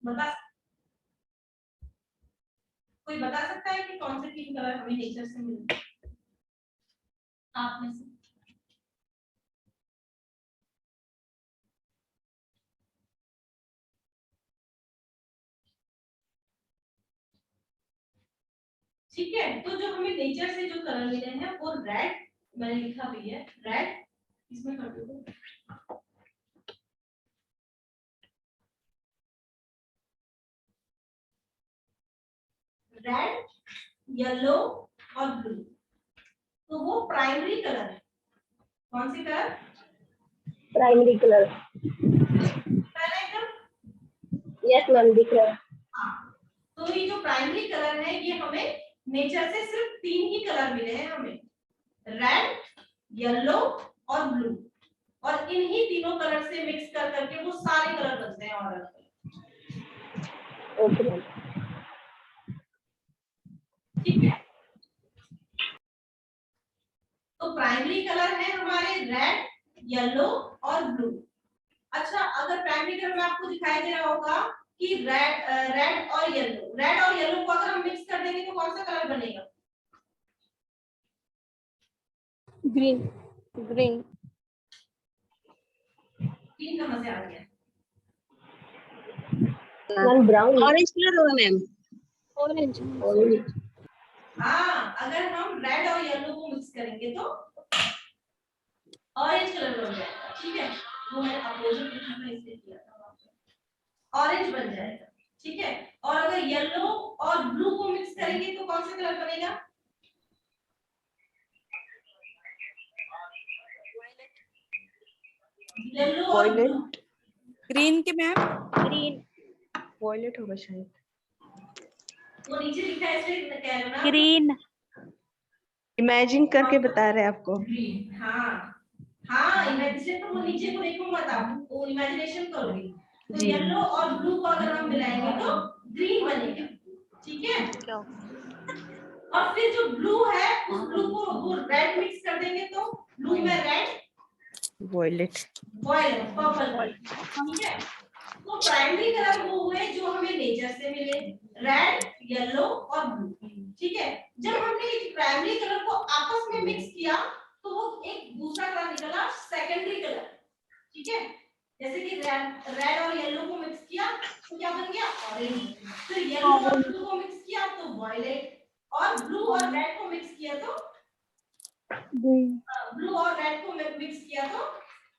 बता कोई बता सकता है कि कौन से 3 कलर हमें नेचर से मिलते हैं? आप में से ठीक है। तो जो हमें नेचर से जो कलर मिले हैं वो रेड, मैंने लिखा भी है रेड, इसमें कर दो रेड, येलो और ब्लू। तो वो प्राइमरी कलर है। कौन सी colour? Primary colour. Yes ma'am, दिख रहा है। हाँ, तो ये जो प्राइमरी कलर है ये हमें नेचर से सिर्फ 3 ही कलर मिले हैं हमें, रेड, येलो और ब्लू। और इन्हीं तीनों कलर से मिक्स कर करके वो सारे कलर बनते हैं और ओके, ठीक है। तो प्राइमरी कलर है हमारे रेड, येलो और ब्लू। अच्छा, अगर प्राइमरी कलर में आपको दिखाई दे रहा होगा कि रेड और येलो को अगर हम मिक्स कर देंगे तो कौन सा कलर बनेगा? ग्रीन। ग्रीन ग्रीन कहां से आ गया? Ma'am brown. ऑरेंज कलर होगा मैम। ऑरेंज। ऑरेंज। हाँ, अगर हम रेड और येलो को मिक्स करेंगे तो ऑरेंज कलर बन जाएगा। ठीक है, वो मैंने अपोजिट लिखा था इसलिए किया था, ऑरेंज बन जाएगा। ठीक है, और अगर येलो और ब्लू को मिक्स करेंगे तो कौन सा कलर बनेगा? येलो और ब्लू। ग्रीन के मैम। ग्रीन। वॉयलेट होगा शायद। वो नीचे लिखा है इसलिए कह रहा ना। ग्रीन। इमेजिन करके बता रहे हैं आपको। ग्रीन, हाँ हाँ, इमेजिन तो वो नीचे को देखो मत आप, वो इमेजिनेशन करोगे। तो येलो और ब्लू को अगर हम मिलाएंगे तो ग्रीन बनेगा। ठीक है, और फिर जो ब्लू है उस ब्लू को वो रेड मिक्स कर देंगे तो ब्लू में रेड, वॉयलेट। Violet, purple. ठीक है, तो प्राइमरी कलर वो हुए जो हमें नेचर से मिले, रेड, येलो और ब्लू। ठीक है, जब हमने इस प्राइमरी कलर को आपस में मिक्स किया तो वो एक दूसरा कलर निकला, सेकेंडरी कलर। ठीक है, जैसे कि रेड और येलो को मिक्स किया तो क्या बन गया? ऑरेंज। फिर येलो और ब्लू को मिक्स किया तो वॉयलेट, और ब्लू और रेड को मिक्स किया तो ब्लू और रेड को मिक्स किया तो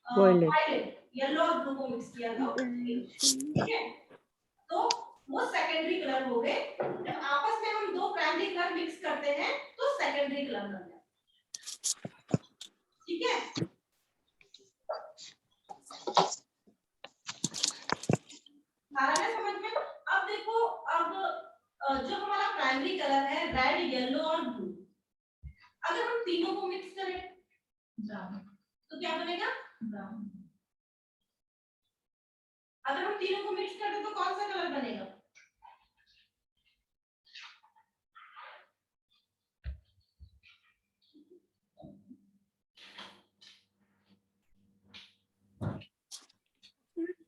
वायलेट, येलो और ब्लू को मिक्स किया तो ठीक है। तो वो सेकेंडरी कलर हो गए। जब आपस में हम दो प्राइमरी कलर मिक्स करते हैं तो सेकेंडरी कलर बन जाता है। ठीक है, सारा है समझ में? अब देखो, अब जो हमारा प्राइमरी कलर है रेड, येलो और ब्लू, अगर हम तीनों को मिक्स करें ब्राउन तो क्या बनेगा? ब्राउन। अगर हम तीनों को मिक्स कर दें तो कौन सा कलर बनेगा?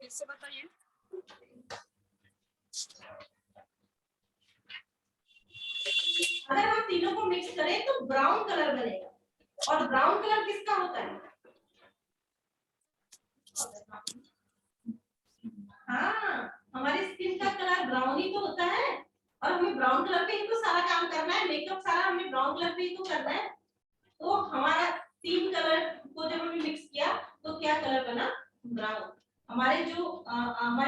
कैसे बताइए? अगर हम तीनों को मिक्स करें तो ब्राउन कलर बनेगा। और ब्राउन कलर किसका होता है? हाँ, हमारी स्किन का कलर ब्राउन ही तो होता है, और हमें ब्राउन कलर पे ही तो सारा काम करना है, मेकअप सारा हमें ब्राउन कलर पे ही तो करना है। तो हमारा 3 कलर को जब हमने मिक्स किया तो क्या कलर बना? ब्राउन। हमारे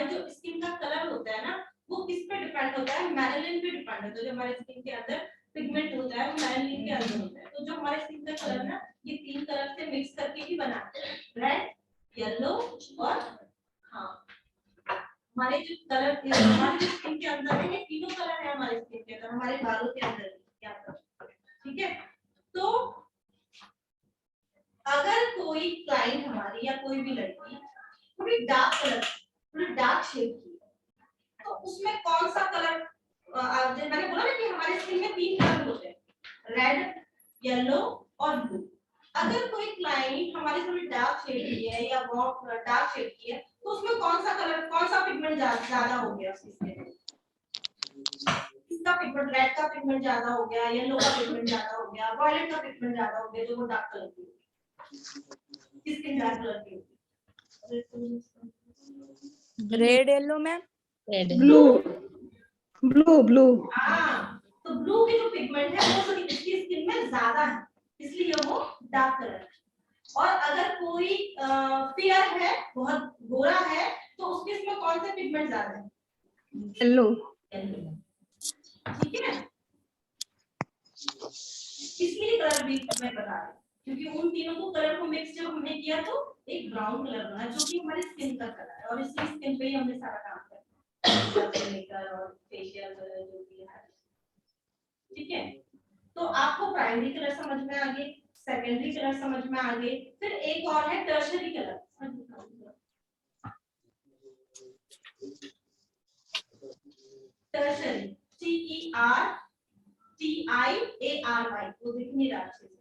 जो स्किन का कलर होता है ना, वो किस पे डिपेंड होता है? मेलानिन पे डिपेंड होता है। जो हमारे स्किन के अंदर पिगमेंट होता है वो मेलानिन के अंदर होता है। तो जो हमारे स्किन का कलर ना, ये 3 कलर से मिक्स करके ही बनाते हैं, रेड, येलो और हाँ, हमारे जो कलर हमारे स्किन के अंदर है, ये तीनों कलर है हमारे स्किन के अंदर, हमारे बालों के अंदर क्या कर। ठीक है, तो अगर कोई क्लाइंट हमारी या कोई भी लड़की थोड़ी डार्क कलर, थोड़ी डार्क शेड की, तो उसमें कौन सा कलर, मैंने बोला ना कि हमारे स्किन में 3 कलर होते हैं, रेड, येलो और ब्लू। अगर कोई क्लाइंट हमारी थोड़ी डार्क शेड की है या बहुत डार्क शेड की है तो उसमें कौन सा कलर, कौन सा पिगमेंट ज्यादा हो गया उसकी स्किन में? इसका पिगमेंट, रेड का पिगमेंट ज्यादा हो गया, येलो का पिगमेंट ज्यादा हो गया, वॉयलेट का पिगमेंट ज्यादा हो गया, जो वो डार्क कलर की होगी, स्किन डार्क कलर की होगी। Red yellow ma'am, blue blue blue हाँ, तो ब्लू की जो पिगमेंट है वो इसकी स्किन में ज्यादा है, इसलिए वो डार्क कलर है। और अगर कोई फेयर है, बहुत गोरा है, तो उसके इसमें कौन से पिगमेंट ज्यादा है? येलो। ठीक है, इसलिए कलर भी मैं बता रही हूँ, क्योंकि उन तीनों को कलर को मिक्स जब हमने किया तो एक ब्राउन कलर बना, जो कि हमारी स्किन का कलर है, और इसी स्किन पे ही हमने सारा काम किया, मेकअप और फेशियल जो भी है। ठीक है, तो आपको प्राइमरी कलर समझ में आ गए, सेकेंडरी कलर समझ में आ गए, फिर एक और है टर्शियरी कलर। टर्शियरी, TERTIARY, वो दिख नहीं रहा अच्छे से।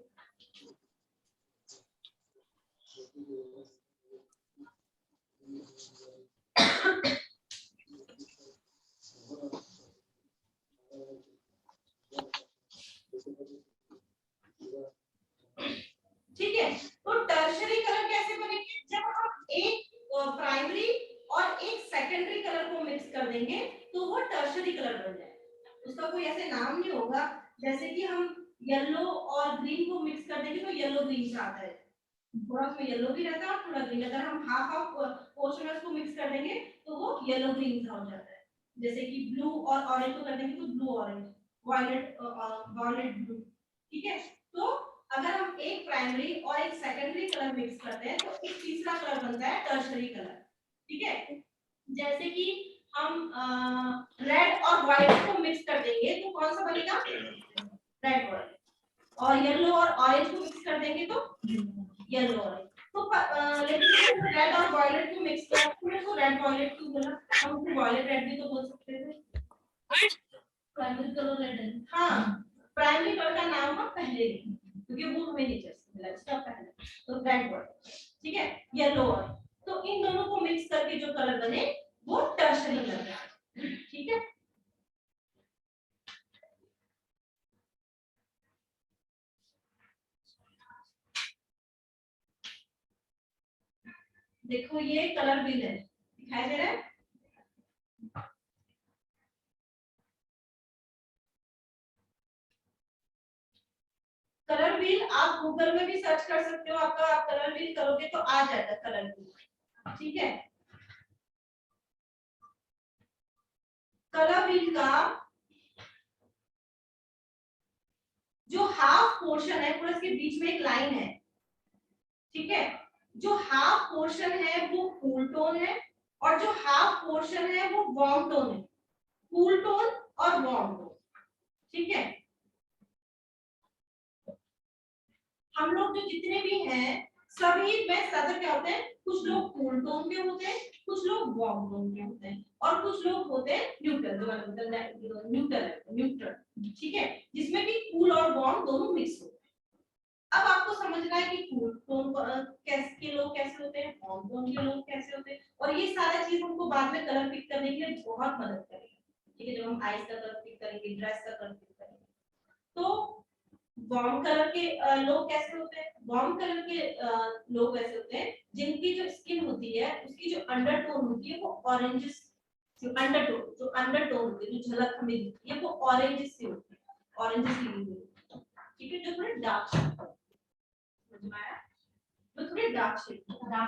ठीक है, तो टर्शियरी कलर कैसे बनेंगे? जब हम एक प्राइमरी और एक सेकेंडरी कलर को मिक्स कर देंगे तो वो टर्शियरी कलर बन जाएगा। उसका कोई ऐसे नाम नहीं होगा, जैसे कि हम येलो और ग्रीन को मिक्स कर देंगे तो येलो ग्रीन आता है, थोड़ा उसमें येलो भी रहता है और थोड़ा ग्रीन। अगर हम हाफ हाफ पोर्शन में उसको मिक्स कर देंगे तो वो येलो ग्रीन हो जाता है। जैसे कि ब्लू और ऑरेंज को कर देंगे तो blue orange, violet violet blue. ठीक है, तो अगर हम एक प्राइमरी और एक सेकेंडरी कलर मिक्स करते हैं तो एक तीसरा कलर बनता है टर्शियरी कलर। ठीक है, जैसे कि हम रेड और व्हाइट को मिक्स कर देंगे तो कौन सा बनेगा? Red white. और येलो और ऑरेंज को मिक्स कर देंगे तो येलो ऑरेंज। तो लेकिन रेड और वायलेट को मिक्स किया, तो रेड वायलेट क्यों बोला? हम उसे वायलेट रेड भी तो बोल सकते थे। प्राइमरी कलर रेड है, हाँ, प्राइमरी कलर का नाम हम पहले लिखेंगे क्योंकि वो हमें नीचे से मिला इसका पहले, तो रेड वायलेट। ठीक है, येलो ऑरेंज, तो इन दोनों को मिक्स करके जो कलर बने वो टर्शियरी कलर है। ठीक है, देखो ये कलर व्हील है, दिखाई दे रहा है? कलर व्हील आप गूगल में भी सर्च कर सकते हो, आपका आप कलर व्हील करोगे तो आ जाएगा कलर व्हील। ठीक है, कलर व्हील का जो हाफ पोर्शन है पूरा, इसके बीच में एक लाइन है। ठीक है, जो हाफ पोर्शन है वो कूल टोन है और जो हाफ पोर्शन है वो वार्म टोन है, कूल टोन और वार्म टोन। ठीक है, हम लोग जो जितने भी हैं सभी में ज्यादा क्या होते हैं, कुछ लोग कूल टोन के होते हैं, कुछ लोग वार्म टोन के होते हैं, और कुछ लोग होते हैं न्यूट्रल, न्यूट्रल। ठीक है, जिसमें कि कूल और वार्म दोनों मिक्स होते हैं। अब आपको समझना है कि कूल टोन के लोग कैसे होते हैं, वार्म टोन के लोग कैसे होते हैं, और ये सारा चीज हमको बाद में कलर पिक करने के लिए बहुत मदद करेगी। ठीक है, जब हम आईज का कलर पिक करेंगे, ड्रेस का कलर पिक करेंगे, तो वार्म कलर के लोग कैसे होते हैं? वार्म कलर के लोग वैसे होते हैं जिनकी जो स्किन होती है उसकी जो अंडरटोन होती है वो ऑरेंजिश, जो अंडरटोन होती है, जो झलक हमें दिखती है वो ऑरेंजिश सी होती है, ऑरेंजिश सी होती है। ठीक है, जो थोड़े डार्क समझ में आया? तो थोड़े डार्क शेड, हाँ,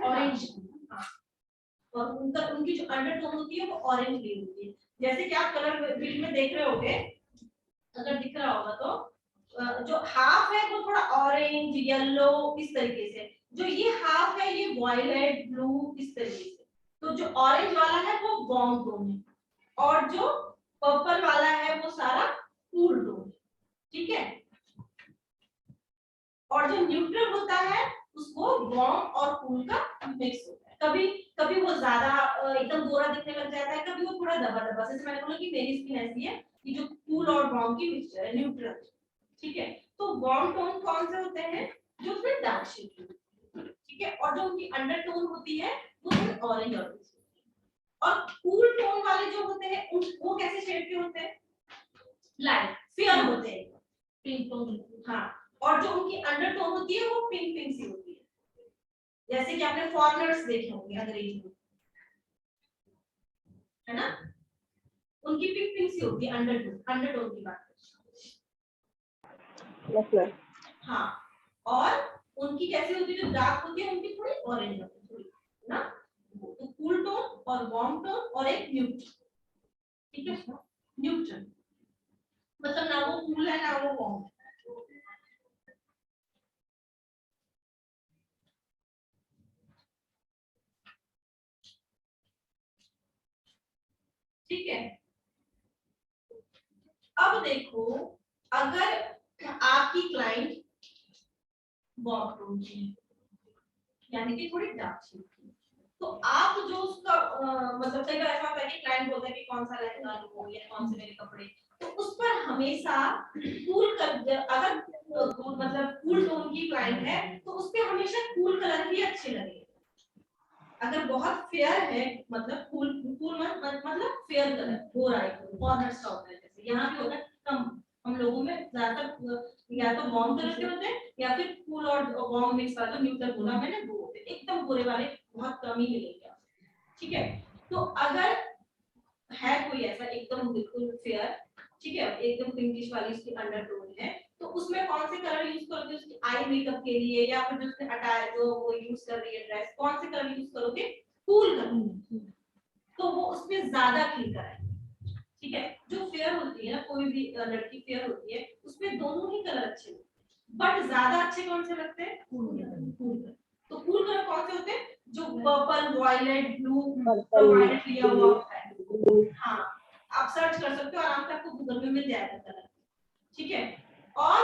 ऑरेंज, हाँ, और उनकी जो अंडरटोन होती है वो ऑरेंज ग्रीन होती है। जैसे कि आप कलर व्हील में देख रहे होगे, अगर दिख रहा होगा तो जो हाफ है वो थोड़ा ऑरेंज येलो इस तरीके से, जो ये हाफ है ये वायलेट ब्लू इस तरीके से, तो जो ऑरेंज वाला है वो वार्म टोन है और जो पर्पल वाला है वो सारा कूल टोन है। ठीक है, और जो न्यूट्रल होता है उसको वार्म और कूल का मिक्स होता है। कभी कभी वो ज्यादा एकदम गोरा दिखने लग जाता है, कभी वो थोड़ा दबा दबा, जैसे मैंने बोला कि मेरी स्किन ऐसी है कि जो कूल और वार्म की मिक्सचर है, न्यूट्रल। ठीक है, तो वार्म टोन कौन से होते हैं? जो थोड़े डार्क शेड के। ठीक है, और जो उनकी अंडरटोन होती है वो थोड़े ऑरेंज ऑरेंज, और कूल टोन वाले जो होते हैं वो कैसे शेड के होते हैं, लाइट फेयर होते हैं, पिंक टोन। हाँ, और जो उनकी अंडरटोन होती है वो पिंक पिंक सी होती है, जैसे कि आपने फॉरेनर्स देखे होंगे अंग्रेज में, है ना, उनकी पिंक पिंक सी होती है अंडरटोन की बात करते। हाँ, और उनकी कैसी होती है, जो डार्क होती है उनकी थोड़ी ऑरेंज होती है थोड़ी ना, तो कूल टोन और वार्म टोन और एक न्यूट्रल, ठीक है, न्यूट्रल मतलब ना वो कूल है ना वो वार्म है। ठीक है, अब देखो अगर आपकी क्लाइंट वार्म टोन की है, यानी कि थोड़ी डार्क शेड की, तो आप जो उसका मतलब कई बार ऐसा होता है कि क्लाइंट बोलता है कि कौन सा लहंगा लूं या कौन से मेरे कपड़े, तो उस पर हमेशा कूल कलर, अगर मतलब कूल टोन की क्लाइंट है तो उस पे हमेशा कूल कलर ही अच्छे लगेंगे। अगर बहुत फेयर है मतलब कूल कूल मतलब फेयर कलर, गोरा है, कॉर्नर्स का होता है, जैसे यहाँ भी होता है कम, हम लोगों में ज्यादातर या तो वार्म कलर के होते हैं या फिर कूल और वार्म मिक्स वाला, जो न्यूट्रल बोला मैंने वो होते हैं, एकदम गोरे वाले बहुत कम ही मिलेंगे आपको। ठीक है, तो अगर है कोई ऐसा एकदम बिल्कुल फेयर, ठीक है, एकदम पिंकिश वाली उसकी अंडरटोन है, तो उसमें कौन से कलर यूज करोगे उसकी आई मेकअप के लिए, या फिर जो उसने अटायर जो वो यूज कर रही है ड्रेस, कौन से कलर यूज करोगे, कूल कलर, तो वो उसमें ज्यादा खिलकर आएगी। ठीक है, जो फेयर होती है ना, कोई भी लड़की फेयर होती है उसमें दोनों ही कलर अच्छे होते हैं, बट ज्यादा अच्छे कौन से लगते हैं, कूल कलर। तो कूल कलर कौन से होते हैं, जो पर्पल वायलेट ब्लू वायलेट लिया हुआ होता है। हाँ, आप सर्च कर सकते हो आराम से, आपको गूगल में मिल जाएगा कलर। ठीक है, और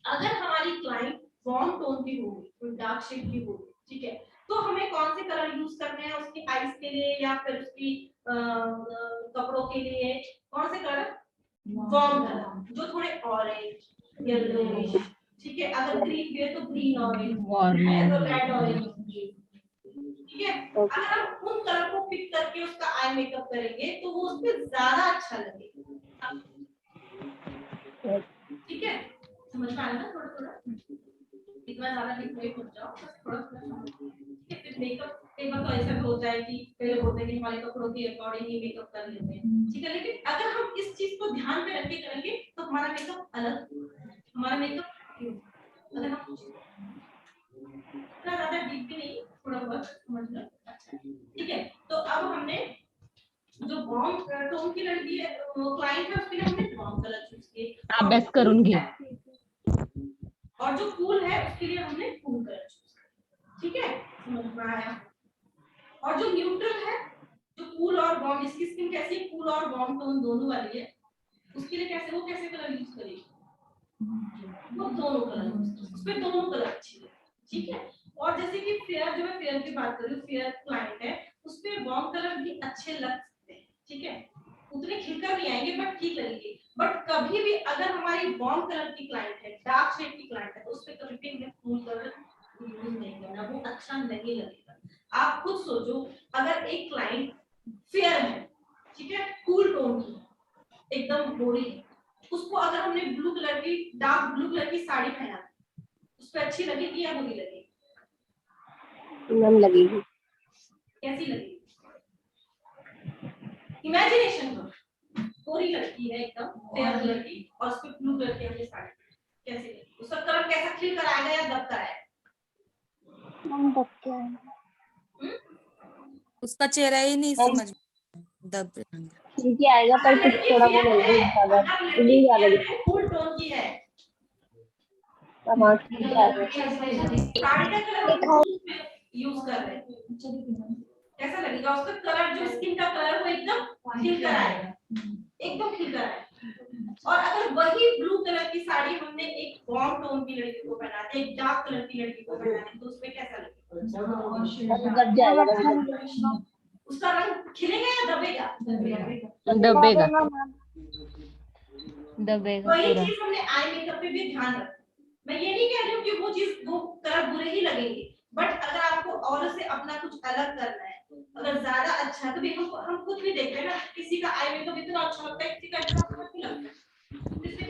अगर हमारी क्लाइंट वार्म टोन की होगी, कोई डार्क शेड की होगी, ठीक है, तो हमें कौन से कलर यूज करने हैं उसकी आईज के लिए या फिर उसकी कपड़ों के लिए, कौन से कलर, वार्म कलर जो थोड़े ऑरेंज येलोइश, ठीक है, अगर ग्रीन भी है तो ग्रीन ऑरेंज, तो रेड ऑरेंज, ठीक है, अगर हम उन कलर को पिक करके उसका आई मेकअप करेंगे तो वो उस पे ज्यादा अच्छा लगेगा। ठीक है, समझ में आया ना, थोड़ा थोड़ा, इतना ज्यादा डिफरेंट हो जाओ बस थोड़ा थोड़ा। ठीक है, मेकअप कई बार तो ऐसा भी होता है कि पहले बोलते हैं कि हमारे कपड़ों के अकॉर्डिंग ही मेकअप कर लेते हैं, ठीक है, लेकिन अगर हम इस चीज को ध्यान में रख के करेंगे तो हमारा मेकअप अलग, हमारा मेकअप अगर हम इतना ज्यादा डीप भी नहीं, थोड़ा बहुत समझ लो। अच्छा, ठीक है, तो अब हमने जो वार्म टोन की लड़की है क्लाइंट है उसके लिए हमने वार्म कलर चूज किए, अभ्यास करूंगी। और जो कूल है उसके लिए हमने कूल कलर चूज किया। ठीक है, समझ में आया। और जो न्यूट्रल है, जो कूल और वार्म, इसकी स्किन कैसी है, कूल और वार्म टोन दोनों वाली है, उसके लिए कैसे, वो कैसे कलर यूज करेगी, वो दोनों कलर, उस पे दोनों कलर अच्छे हैं। ठीक है, और जैसे कि फेयर, जो मैं फेयर की बात कर रही हूँ, फेयर क्लाइंट है उस पे वार्म कलर भी अच्छे लग सकते हैं। ठीक है, उतने खिलकर नहीं आएंगे बट ठीक लगेंगे, बट कभी भी अगर हमारी वार्म कलर की क्लाइंट है, डार्क शेड की क्लाइंट है, तो उस पे कभी भी हमें कूल कलर यूज नहीं करना, वो अच्छा नहीं लगेगा। आप खुद सोचो, अगर एक क्लाइंट फेयर है, ठीक है, कूल टोन की, एकदम गोरी है, उसको अगर हमने ब्लू कलर की, डार्क ब्लू कलर की साड़ी पहना दी, उस पे अच्छी लगेगी या बुरी लगेगी, नम लगेगी। कैसी लगेगी, इमेजिनेशन करो, गोरी लड़की है एकदम फेयर कलर की और उस पे ब्लू कलर की हमने साड़ी, कैसी लगेगी, उसका कलर कैसा खिल कर आएगा या दब कर आएगा, हम दब के आएंगे। उसका चेहरा ही नहीं समझ में दब ठीक ही आएगा, पर कुछ थोड़ा वो लगेगा ज्यादा, इतनी ज्यादा दिखता फुल टोन की है, टमाटर ठीक आएगा। साड़ी का कलर यूज कर रहे हैं, कैसा लगेगा, उसका कलर जो स्किन का कलर वो एकदम खिल कर आएगा, एकदम खिल कर आएगा। और अगर वही ब्लू कलर की साड़ी हमने एक वार्म टोन की लड़की को पहना दे, एक डार्क कलर की लड़की को पहना दे, तो उसमें कैसा लगेगा, दब जाएगा, उसका रंग खिलेगा या दबेगा, दबेगा, दबेगा वही पूरा। चीज हमने आई मेकअप पे भी ध्यान रखना। मैं ये नहीं कह रही हूँ कि वो चीज, वो कलर बुरे ही लगेंगे, बट अगर आपको और से अपना कुछ अलग करना है, अगर ज्यादा अच्छा है, तो देखो हम खुद भी देखते हैं ना, किसी का आई मेकअप इतना अच्छा लगता है, किसी का इतना अच्छा नहीं लगता है। इसमें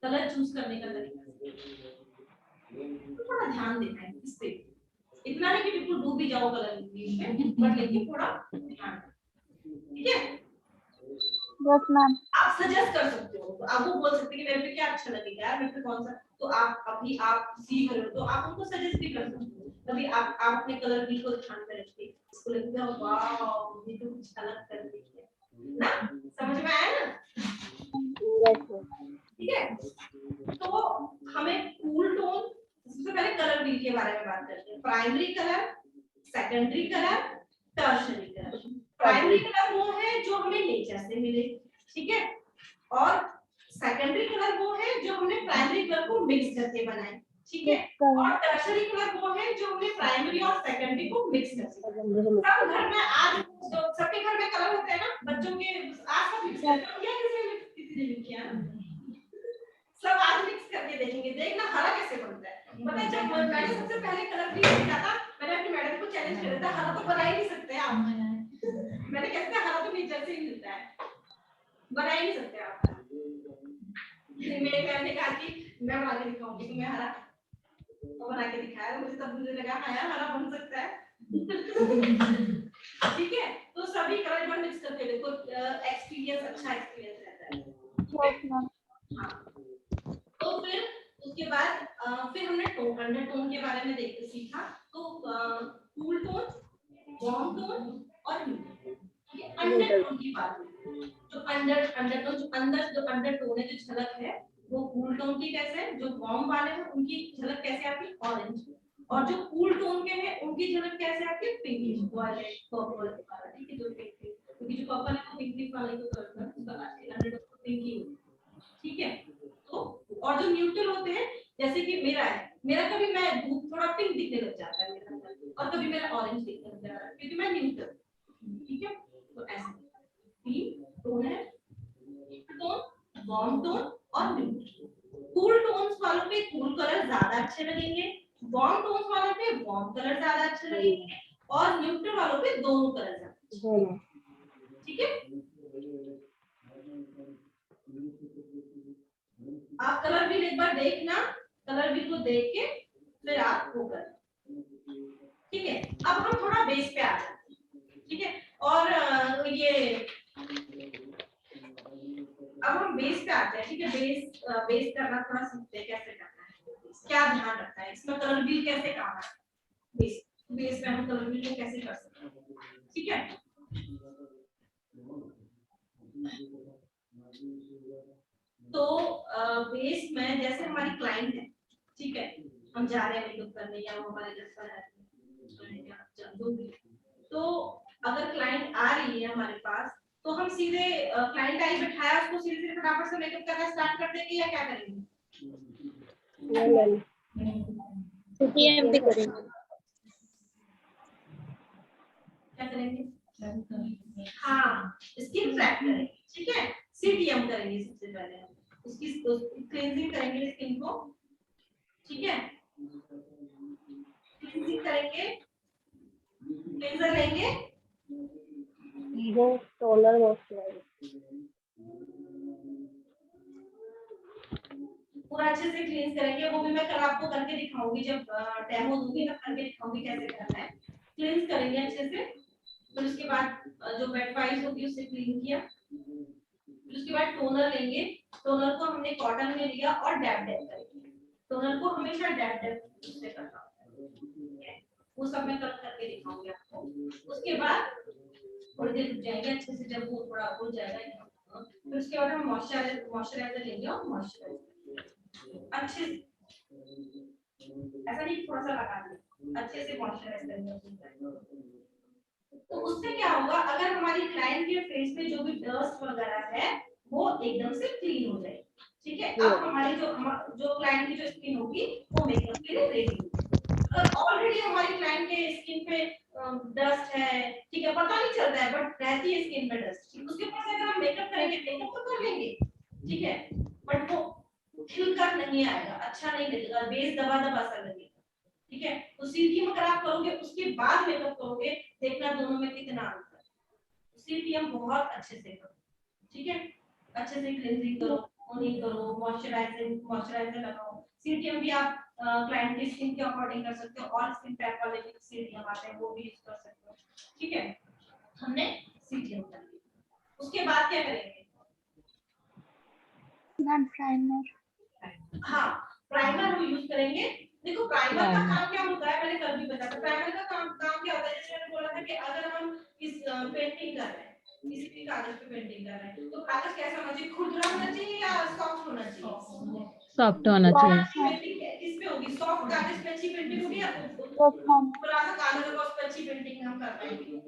कलर चूज करने का तरीका तो थोड़ा ध्यान देना है इस पे, इतना नहीं कि बिल्कुल डूब ही जाओ कलर में, बट लेकिन थोड़ा ध्यान, ठीक है। Yes ma'am. आप सजेस्ट कर सकते हो, तो आप वो बोल सकते हैं कि मेरे पे क्या अच्छा लगेगा यार, मेरे पे कौन सा, तो आप अभी आप सीख रहे हो तो आप उनको सजेस्ट भी कर सकते हो। तभी आप अपने कलर भी को ध्यान में रखिए, इसको लगेगा वाओ ये तो कुछ अलग कर दिया ना, समझ में आया ना? यस। ठीक है, तो हमें कूल टोन, सबसे पहले कलर व्हील के बारे में बात करते हैं। Primary colour, secondary colour, tertiary colour. Primary colour वो है जो हमें नेचर से मिले, ठीक है, और सेकेंडरी कलर वो है जो हमने प्राइमरी कलर को मिक्स करके बनाए, ठीक है, और टर्शियरी कलर वो है जो हमने प्राइमरी और सेकेंडरी को मिक्स करके बनाए। सब घर में आज सबके घर में कलर होते हैं ना, बच्चों के आस-पास मिक्स करके या किसी ने किया सब आज मिक्स करके देखेंगे, देखना हरा कैसे बनता है। पता है जब मैंने सबसे पहले कलर भी सीखा था, मैंने अपनी मैडम को चैलेंज किया था, हरा तो बना ही नहीं सकते आप। मैंने कैसे हरा तो नेचर से ही मिलता है, बना ही नहीं सकते आप। मेरे मैम ने कहा कि मैं बना के दिखाऊंगी तुम्हें हरा, तो बना के दिखाया, मुझे तब मुझे लगा हाँ यार हरा बन सकता है। ठीक है, तो सभी कलर पर मिक्स करके देखो, एक्सपीरियंस अच्छा एक्सपीरियंस रहता है। हाँ, तो फिर उसके बाद फिर हमने अंडर टोन के बारे में देख सीखा, तो कूल टोन, वार्म टोन और अंडर टोन की बात, जो अंडर टोन, जो अंडर टोन है, जो झलक है वो कूल टोन की कैसे है, जो वार्म वाले हैं उनकी झलक कैसे आती है, ऑरेंज, और जो कूल टोन के हैं उनकी झलक कैसे आती है, पिंकिश वायलेट पर्पल, ठीक है, जो पिंक, क्योंकि जो पर्पल है वो पिंकिश वाले को करता है, उसका अंडर टोन पिंकी, ठीक है। तो और जो न्यूट्रल होते हैं, जैसे कि मेरा है, मेरा कभी मैं थोड़ा पिंक दिखने लग जाता है मेरा, और कभी मेरा ऑरेंज दिखने लग जाता है, क्योंकि मैं न्यूट्रल, ठीक है। तो ऐसे तीन टोन है, टोन, वार्म टोन और न्यूट्रल। कूल टोन्स वालों पे कूल कलर ज्यादा अच्छे लगेंगे, वार्म टोन्स वालों पे वार्म कलर ज्यादा अच्छे लगेंगे, और न्यूट्रल वालों पे दोनों कलर ज्यादा, ठीक है। आप कलर भी एक बार देखना, कलर भी को देख के फिर आप वो कर, ठीक है। अब हम थोड़ा बेस पे आ जाते हैं, ठीक है, और ये अब हम बेस पे आते हैं, ठीक है। बेस करना थोड़ा सीखते हैं, कैसे करना है, क्या ध्यान रखना है इसमें, कलर व्हील कैसे काम है, बेस में हम कलर व्हील को कैसे कर सकते हैं, ठीक है। तो बेस में जैसे हमारी क्लाइंट है, ठीक है, हम जा रहे हैं मेकअप करने या वो हमारे घर पर है, तो अगर क्लाइंट आ रही है हमारे पास, तो हम सीधे क्लाइंट आई बिठाया, उसको सीधे सीधे फटाफट से मेकअप करना स्टार्ट कर देंगे या क्या करेंगे? सीटीएम भी करेंगे। क्या करेंगे? हाँ, स्किन ट्रैक करेंगे, ठीक है, सीटीएम करेंगे सबसे पहले, उसकी क्लींजिंग करेंगे स्किन को, ठीक है, क्लींजिंग करेंगे, क्लींजर लेंगे, वो टोनर मॉइस्चराइजर पूरा अच्छे से क्लींस करेंगे, वो भी मैं कल आपको करके दिखाऊंगी, जब डेमो दूंगी तब करके दिखाऊंगी कैसे करना है। क्लींस करेंगे अच्छे से, फिर उसके बाद जो वेट वाइप्स होती है उससे क्लीन किया, फिर उसके बाद टोनर लेंगे, टोनर को हमने कॉटन में लिया और डैब डैब करेंगे, टोनर को हमेशा डैब डैब से करना है, वो सब मैं कल करके दिखाऊंगी आपको। उसके बाद थोड़ी देर रुक जाएंगे अच्छे से, जब वो थोड़ा उड़ जाएगा, फिर उसके बाद हम मॉइस्चराइजर लेंगे और मॉइस्चराइजर अच्छे, ऐसा नहीं थोड़ा सा लगा दें, अच्छे से मॉइस्चराइज करेंगे। तो उससे क्या होगा, अगर हमारी क्लाइंट के फेस पे जो भी डस्ट वगैरह है वो एकदम से क्लीन हो जाएगी, ठीक है। अब हमारी जो क्लाइंट की जो स्किन होगी वो मेकअप के लिए रेडी होगी। अगर ऑलरेडी हमारी क्लाइंट के स्किन पे डस्ट है, ठीक है, पता नहीं चलता है बट रहती है स्किन पे डस्ट, उसके ऊपर से अगर हम मेकअप करेंगे, मेकअप तो कर लेंगे, ठीक है, बट वो खिलकर नहीं आएगा, अच्छा नहीं लगेगा, बेस दबा दबा सा लगेगा, ठीक है। तो सीटीएम अगर आप करोगे उसके बाद मेकअप करोगे, देखना दोनों में कितना अंतर है। सीटीएम बहुत अच्छे से करो, ठीक है, अच्छे से क्लींजिंग करो, टोनिंग करो, मॉइस्चराइजर लगाओ। सीटीएम भी आप क्लाइंट की स्किन के अकॉर्डिंग कर सकते हो, और स्किन टाइप वाले भी सीटीएम आते हैं वो भी यूज कर सकते हो, ठीक है। हमने सीटीएम कर लिया, उसके बाद क्या करेंगे? प्राइमर। हाँ, प्राइमर हम यूज करेंगे। देखो प्राइमर का काम क्या होता है, मैंने कल भी बताया। प्राइमर का काम क्या होता है, जैसे मैंने बोला था कि अगर हम इस पेंटिंग कर रहे हैं, किसी भी कागज पे पेंटिंग कर रहे हैं, तो कागज कैसा होना चाहिए? खुरदुरा होना चाहिए या सॉफ्ट होना चाहिए? सॉफ्ट होना चाहिए। पेंटिंग किस पे होगी? सॉफ्ट कागज पे अच्छी पेंटिंग होगी, या थोड़ा सा कागज होगा उस पे अच्छी पेंटिंग हम कर पाएंगे?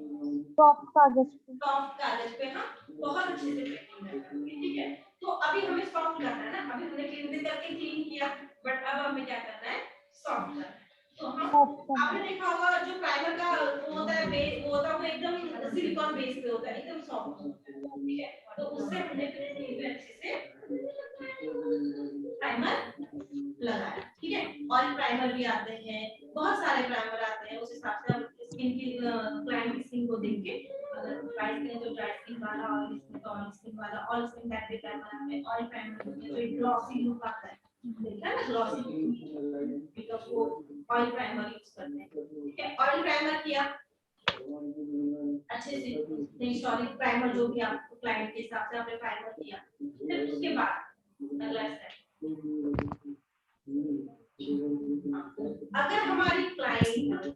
सॉफ्ट कागज पे। सॉफ्ट कागज पे हम बहुत अच्छे से पेंटिंग कर पाएंगे, ठीक है। तो अभी हमें सॉफ्ट करना है ना, अभी हमने क्लीनिंग करके क्लीन किया, बट अब हमें क्या करना है? सॉफ्ट करना है। तो हम आपने देखा होगा जो प्राइमर का वो होता है बेस, वो होता है वो एकदम सिलिकॉन बेस पे होता है, एकदम सॉफ्ट होता है, ठीक है। तो उससे हमने फिर अच्छे से प्राइमर लगाया, ठीक है। ऑयल प्राइमर भी आते हैं, बहुत सारे प्राइमर आते हैं, उस हिसाब से हम स्किन की क्लाइंट की स्किन को देख के, अगर ड्राई स्किन है तो ड्राई स्किन वाला, ऑयल स्किन तो ऑयल स्किन वाला, ऑयल स्किन टाइप के प्राइमर आते हैं, ऑयल प्राइमर होते हैं जो ग्लॉसी लुक आता है, देखा ना ग्लॉसी मेकअप को ऑयल प्राइमर यूज करते हैं, ठीक है। ऑयल प्राइमर किया अच्छे से, नेचुरल प्राइमर जो भी आपको क्लाइंट के हिसाब से आपने प्राइमर किया, फिर उसके बाद अगला स्टेप, अगर हमारी क्लाइंट,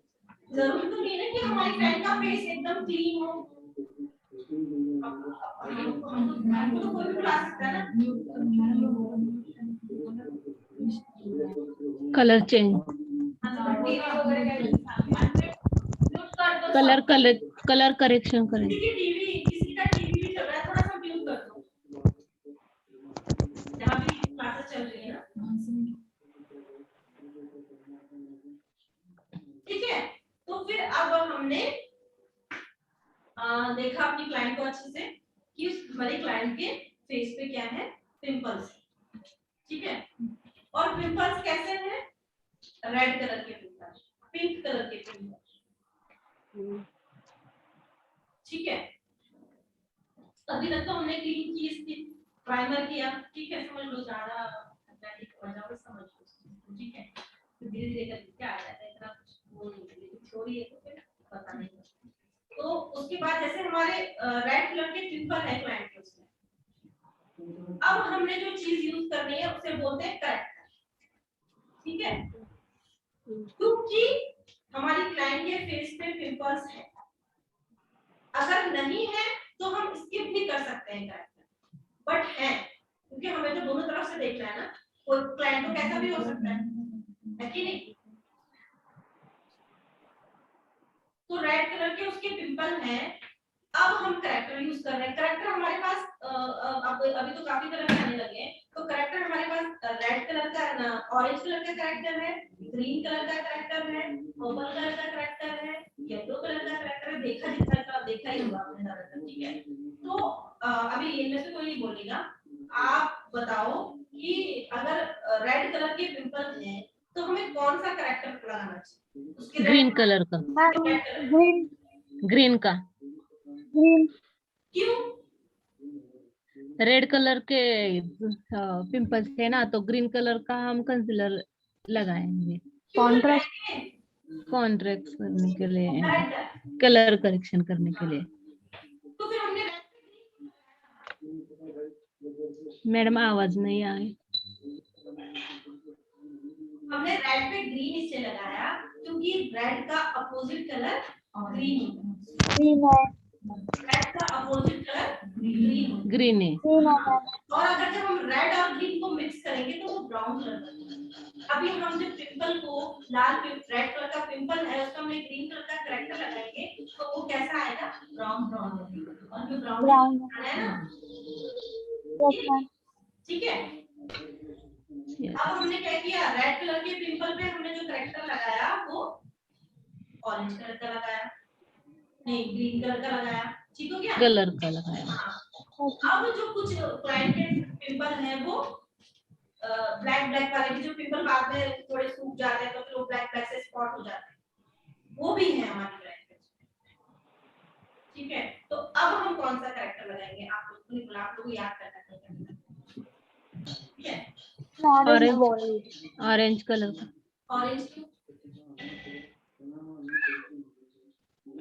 जरूरी तो नहीं है कि हमारी क्लाइंट का फेस एकदम क्लीन हो, हमको तो कोई भी बुला सकता है ना, कलर चेंज, कलर करेक्शन करें। किसी का टीवी भी चल रहा है, थोड़ा सा म्यूट कर दो, जहाँ भी क्लासेस चल रही है ना, ठीक है। तो फिर अब हमने देखा अपनी क्लाइंट को अच्छे से कि उस हमारे क्लाइंट के फेस पे क्या है? पिंपल्स, ठीक है। और पिंपल्स कैसे हैं? रेड कलर के पिंपल्स, पिंक कलर के पिंपल्स, ठीक है। अभी तक तो हमने क्लीन की इसकी, प्राइमर किया, ठीक है, समझ लो, ज्यादा समझ लो, ठीक है। तो धीरे धीरे करके क्या आ जाता है, इतना कुछ वो नहीं, छोड़िए तो फिर पता नहीं। तो उसके बाद जैसे हमारे रेड कलर के पिंपल है क्लाइंट के उसमें, अब हमने जो चीज यूज करनी है उसे बोलते हैं करेक्टर, ठीक है। क्योंकि हमारी क्लाइंट के फेस पे पिंपल्स है, अगर नहीं है तो हम स्किप भी कर सकते हैं करेक्टर, बट है क्योंकि हमें तो दोनों तरफ से देखना है ना, कोई क्लाइंट तो कैसा भी हो सकता है कि नहीं। तो रेड कलर के उसके पिंपल हैं, अब हम करेक्टर यूज कर रहे हैं। करेक्टर हमारे पास अभी तो काफी तरह के आने लगे हैं, तो करेक्टर हमारे पास रेड कलर का, ऑरेंज कलर का करेक्टर है, ग्रीन कलर का करेक्टर है, पर्पल कलर का करेक्टर है, येलो कलर का करेक्टर है, देखा जितना का देखा ही होगा आपने ज्यादातर, ठीक है। तो अभी इनमें से कोई नहीं बोलेगा, आप बताओ कि अगर रेड कलर के पिंपल हैं तो हमें कौन सा करेक्टर लगाना चाहिए? उसके ग्रीन कलर का, ग्रीन। ग्रीन का। ग्रीन क्यों? रेड कलर के पिंपल्स है ना, तो ग्रीन कलर का हम कंसीलर लगाएंगे, कॉन्ट्रैक्ट करने के लिए, कलर करेक्शन करने के लिए। तो फिर हमने मैडम आवाज नहीं आई। हमने रेड पे ग्रीन इससे लगाया क्योंकि रेड का अपोजिट कलर ग्रीन है, रेड का अपोजिट कलर ग्रीन है। और अगर जब हम रेड और ग्रीन को मिक्स करेंगे तो वो ब्राउन कलर बनेगा। अभी हम जब पिंपल को रेड कलर का पिंपल है उसका हमने ग्रीन कलर का करेक्टर लगाएंगे तो वो कैसा आएगा? ब्राउन और जो ब्राउन है ना, ठीक है। अब हमने क्या किया, रेड कलर के पिंपल पे हमने जो करेक्टर लगाया वो ऑरेंज कलर का लगाया, नहीं ग्रीन कलर का लगाया, ठीक हो गया, कलर का लगाया। अब जो कुछ क्लाइंट के पिंपल है वो ब्लैक ब्लैक वाले भी जो पिंपल बाद में थोड़े सूख जाते हैं तो फिर वो ब्लैक ब्लैक से स्पॉट हो जाते हैं, वो भी है हमारी लैंग्वेज। ठीक है, तो अब हम कौन सा कैरेक्टर लगाएंगे, आप लोगों को याद करना है। ठीक है, ऑरेंज कलर का, ऑरेंज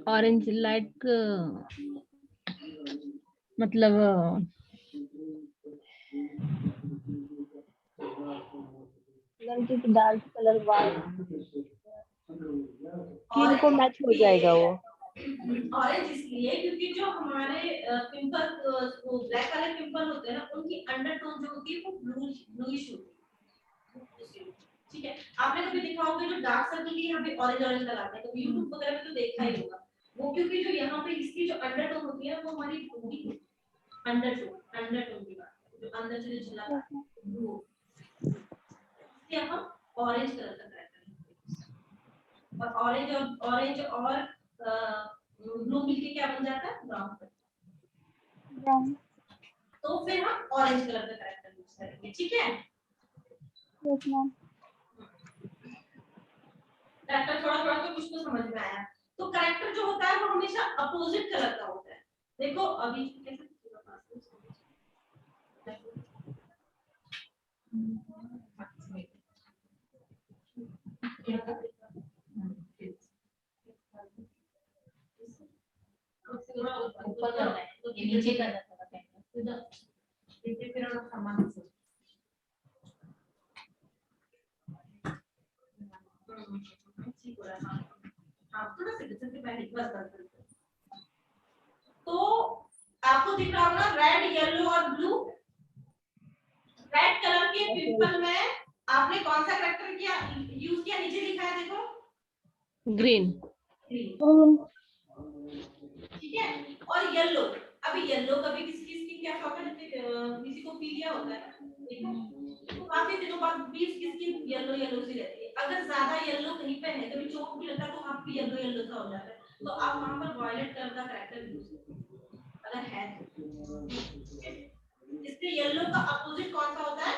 ऑरेंज लाइट मतलब क्योंकि डार्क कलर वाइट स्किन को मैच हो जाएगा वो। ऑरेंज इसलिए क्योंकि जो हमारे पिंपल वो ब्लैक वाले पिंपल होते हैं ना, उनकी अंडरटोन जो होती है वो ब्लूइश होती है। ठीक है, आपने कभी देखा होगा जो डार्क सर्कल की यहाँ पे ऑरेंज ऑरेंज लगाते हैं, कभी यूट्यूब वगैरह में तो देखा ही होगा वो, क्योंकि जो यहाँ पे इसकी जो अंडरटोन होती है वो हमारी ब्लू अंडरटोन की बात है, जो अंदर से जो चला ब्लू, इसलिए हम ऑरेंज कलर का करेक्टर, और ऑरेंज और ब्लू मिलके क्या बन जाता है, ब्राउन। तो फिर हम ऑरेंज कलर का कैरेक्टर यूज करेंगे। ठीक है, कैरेक्टर थोड़ा थोड़ा तो कुछ तो समझ में आया। तो कैरेक्टर जो होता है वो हमेशा अपोजिट कलर का होता है। देखो अभी कैसे ऊपर करना है तो ये नीचे करना है, इधर फिर हम समान से ठीक हो रहा है। हाँ थोड़ा सा जैसे पहले बस तो आपको दिख रहा होगा रेड येलो और ब्लू। रेड कलर के पिंपल में आपने कौन सा कैरेक्टर किया यूज किया, नीचे लिखा है देखो, ग्रीन। ठीक है, और येलो, अभी येलो कभी किसी की स्किन क्या होता है, किसी को पीलिया होता है देखो, तो काफी दिनों बाद भी इसकी स्किन येलो येलो सी रहती है। अगर ज्यादा येलो कहीं पे है, कभी चोट भी लगता है तो वहां पे येलो येलो सा हो जाता है, तो आप वहां पर वायलेट कलर का कैरेक्टर यूज करें अगर है तो। इसके येलो का अपोजिट कौन सा होता है,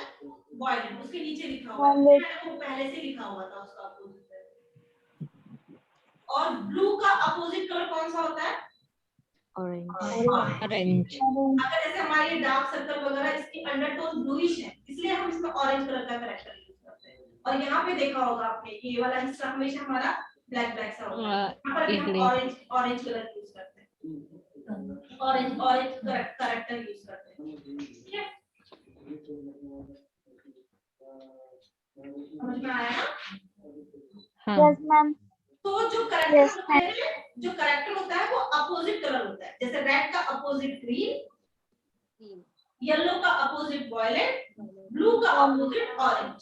वायलेट, उसके नीचे लिखा हुआ है, वो पहले से लिखा हुआ था उसका अपोजिट। और ब्लू का अपोजिट कलर कौन सा होता है, ऑरेंज। अगर जैसे हमारे डार्क सर्कल वगैरह इसकी अंडरटोन ब्लूइश है, इसलिए हम इसमें ऑरेंज कलर का कैरेक्टर यूज करते हैं। और यहाँ पे देखा होगा आपने ये वाला हिस्सा हमेशा हमारा ब्लैक ब्लैक सा होता है, यहाँ पर हम ऑरेंज कलर यूज करते हैं, ऑरेंज कैरेक्टर यूज करते हैं। ठीक है, समझ में आया ना? Yes ma'am. तो जो कैरेक्टर होता है वो अपोजिट कलर होता है, जैसे रेड का अपोजिट ग्रीन, येलो का अपोजिट वायलेट, ब्लू का अपोजिट ऑरेंज।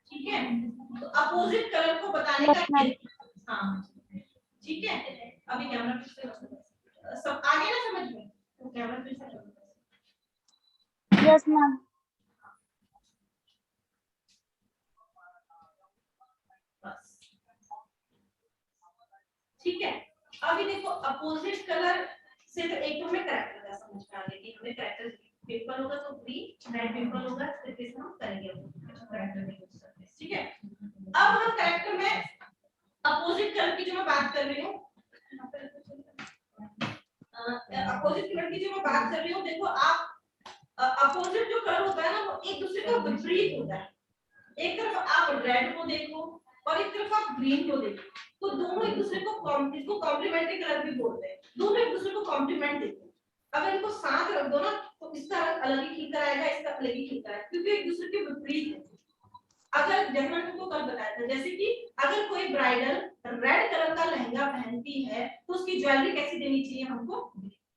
ठीक है, तो अपोजिट कलर को बताने का हाँ ठीक है। अभी कैमरा फिर से सब आ गया ना समझ में, तो कैमरा फिर से यस मैम। ठीक है, अभी देखो अपोजिट कलर से तो एक हमें कैरेक्टर का समझ में आ गया कि हमें कैरेक्टर पेपर होगा तो ग्रीन, रेड पेपर होगा तो किस हम करेंगे कैरेक्टर में यूज करते हैं। ठीक है, अब हम कैरेक्टर में अपोजिट कलर की जो मैं बात कर रही हूँ, अपोजिट कलर की जो मैं बात कर रही हूँ, देखो आप अपोजिट जो कलर होता है ना वो एक दूसरे का विपरीत होता है। एक तरफ आप रेड को देखो और एक तरफ आप ग्रीन को देखो, तो दोनों एक दूसरे को इसको कॉम्प्लीमेंट्री कलर भी बोलते हैं, दोनों एक दूसरे को कॉम्प्लीमेंट देते हैं। अगर इनको साथ रख दो ना तो इसका रंग अलग ही खिलकर आएगा, इसका अलग ही खिलकर आएगा, क्योंकि एक दूसरे के विपरीत है। अगर जैसे मैंने तुमको कल बताया था, जैसे कि अगर कोई ब्राइडल रेड कलर का लहंगा पहनती है तो उसकी ज्वेलरी कैसी देनी चाहिए हमको,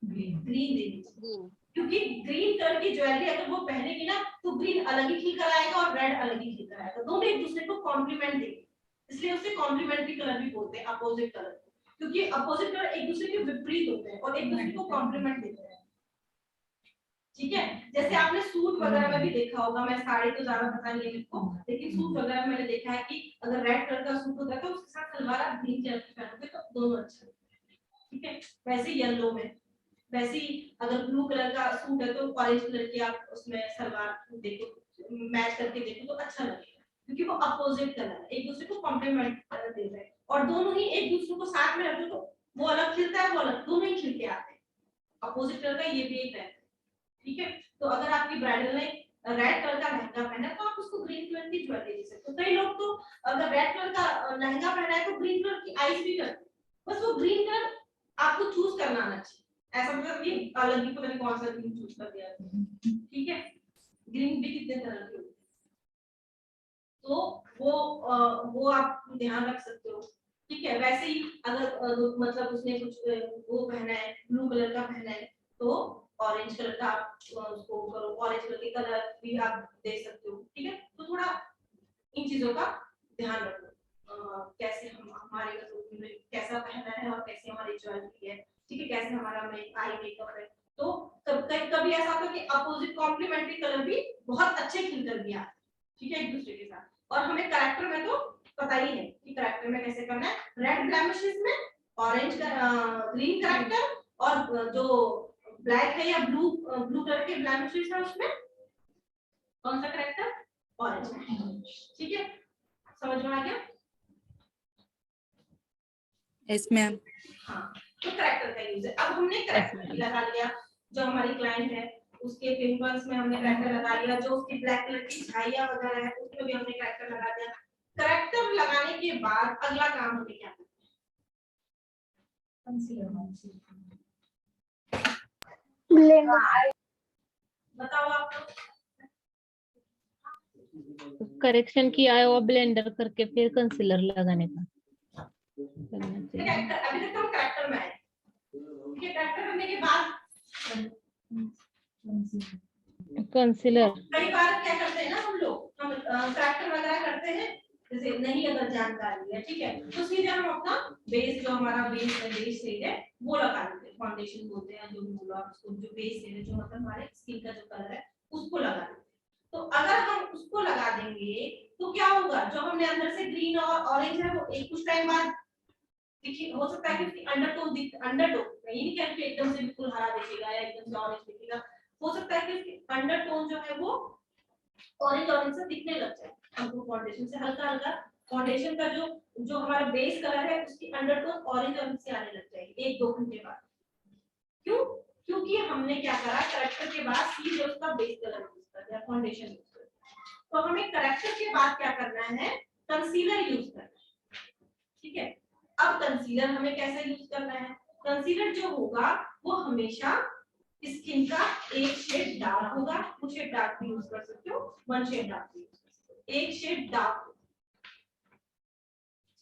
ग्रीन देनी चाहिए, क्योंकि ग्रीन कलर की ज्वेलरी अगर वो पहनेगी ना तो ग्रीन अलग ही खिलकर आएगा और रेड अलग ही खिलकर आएगा, दोनों एक दूसरे को कॉम्प्लीमेंट देंगे, इसलिए उसे कॉम्प्लीमेंट्री कलर भी बोलते हैं अपोजिट कलर, क्योंकि अपोजिट कलर एक दूसरे के विपरीत होते हैं और एक दूसरे को कॉम्प्लीमेंट देते हैं। ठीक है, जैसे आपने सूट वगैरह में भी देखा होगा, मैं साड़ी तो ज्यादा पता नहीं है मेरे को, लेकिन सूट वगैरह में मैंने देखा है कि अगर रेड कलर का सूट होता है तो उसके साथ सलवार आप ग्रीन कलर की पहनोगे तो दोनों अच्छा लगता है। ठीक है, वैसे येलो में वैसे ही अगर ब्लू कलर का सूट है तो ऑरेंज कलर की आप उसमें सलवार देखो मैच करके देखो तो अच्छा लगेगा, क्योंकि वो अपोजिट कलर है, एक दूसरे को कॉम्प्लीमेंट दे रहे हैं और दोनों ही एक दूसरे को साथ में रखो तो वो अलग खिलता है, वो अलग, दोनों ही खिल के आते हैं। अपोजिट कलर का ये भी एक है, ठीक है। तो अगर आपकी ब्राइडल ने रेड कलर का लहंगा पहना है तो आप उसको ग्रीन कलर की ज्वेलरी दे सकते हो। कई लोग तो अगर रेड कलर का लहंगा पहना है तो ग्रीन कलर की आईज भी करते हैं, बस वो ग्रीन कलर आपको चूज करना आना चाहिए, ऐसा मतलब कि अलग ही पता नहीं कौन सा ग्रीन चूज कर दिया, ठीक है। ग्रीन भी कितने तरह के होते हैं, तो वो आप ध्यान रख सकते हो, ठीक है। वैसे ही अगर मतलब उसने कुछ वो पहना है ब्लू कलर का पहना है तो ऑरेंज कलर का आप उसको करो, ऑरेंज कलर के कलर भी आप दे सकते हो, ठीक है। तो थोड़ा इन चीजों का ध्यान रखो, कैसे हम हमारे कैसा पहना है और कैसे हमारी ज्वेलरी है, ठीक है, कैसे हमारा आई मेकअप है। तो कभी ऐसा होता है कि अपोजिट कॉम्प्लीमेंट्री कलर भी बहुत अच्छे खिलकर भी आते हैं, ठीक है, एक दूसरे के साथ। और हमें कैरेक्टर में तो पता ही है कि कैरेक्टर में कैसे करना है, रेड ब्लेमिशेस में ऑरेंज ग्रीन कैरेक्टर, और जो ब्लैक है या ब्लू कलर के ब्लेमिशेस है उसमें कौन सा कैरेक्टर, ऑरेंज, ठीक है। समझ में आ गया? Yes ma'am. हाँ, तो कैरेक्टर का यूज है। अब हमने कैरेक्टर लगा लिया, जो हमारी क्लाइंट है उसके पिंपल्स में हमने कैरेक्टर लगा लिया, जो उसकी ब्लैक कलर की छाइयां वगैरह है उसमें भी हमने कैरेक्टर लगा दिया। कैरेक्टर लगाने के बाद अगला काम हमें क्या करना है, बताओ आप। करेक्शन किया है वो ब्लेंडर करके फिर कंसीलर लगाने का कैरेक्टर अभी तक हम कैरेक्टर में आए, ठीक है। कैरेक्टर करने के बाद कंसीलर कई बार क्या करते हैं ना हम लोग, हम कैरेक्टर वगैरह करते हैं जैसे नहीं अगर जानकारी है, ठीक है, तो सीधे हम अपना बेस, जो हमारा बेस है, बेस शेड है वो लगा देते हैं, फाउंडेशन बोलते हैं जो बोला उसको, जो बेस शेड है, जो मतलब हमारे स्किन का जो कलर है उसको लगा देते हैं। तो अगर हम उसको लगा देंगे तो क्या होगा, जो हमने अंदर से ग्रीन और ऑरेंज है वो एक कुछ टाइम बाद देखिए, हो सकता है कि उसकी अंडरटोन ये नहीं कह कि एकदम से बिल्कुल हरा दिखेगा या एकदम से ऑरेंज दिखेगा, हो सकता है कि उसकी अंडरटोन जो है वो ऑरेंज से दिखने लग जाए, हमको फाउंडेशन से हल्का हल्का फाउंडेशन का जो हमारा बेस कलर है उसकी अंडरटोन ऑरेंज से आने लग जाएगी 1-2 घंटे बाद। क्यों? क्योंकि हमने क्या करा, कैरेक्टर के बाद सीधे उसका बेस कलर यूज कर दिया, फाउंडेशन यूज कर दिया। तो हमें कैरेक्टर के बाद क्या करना है, कंसीलर यूज करना है, ठीक है। अब कंसीलर हमें कैसे यूज करना है, कंसीलर जो होगा वो हमेशा स्किन का एक शेड डार्क होगा, कुछ शेड डार्क भी यूज कर सकते हो, वन शेड डार्क भी यूज कर सकते हो, एक शेड डार्क,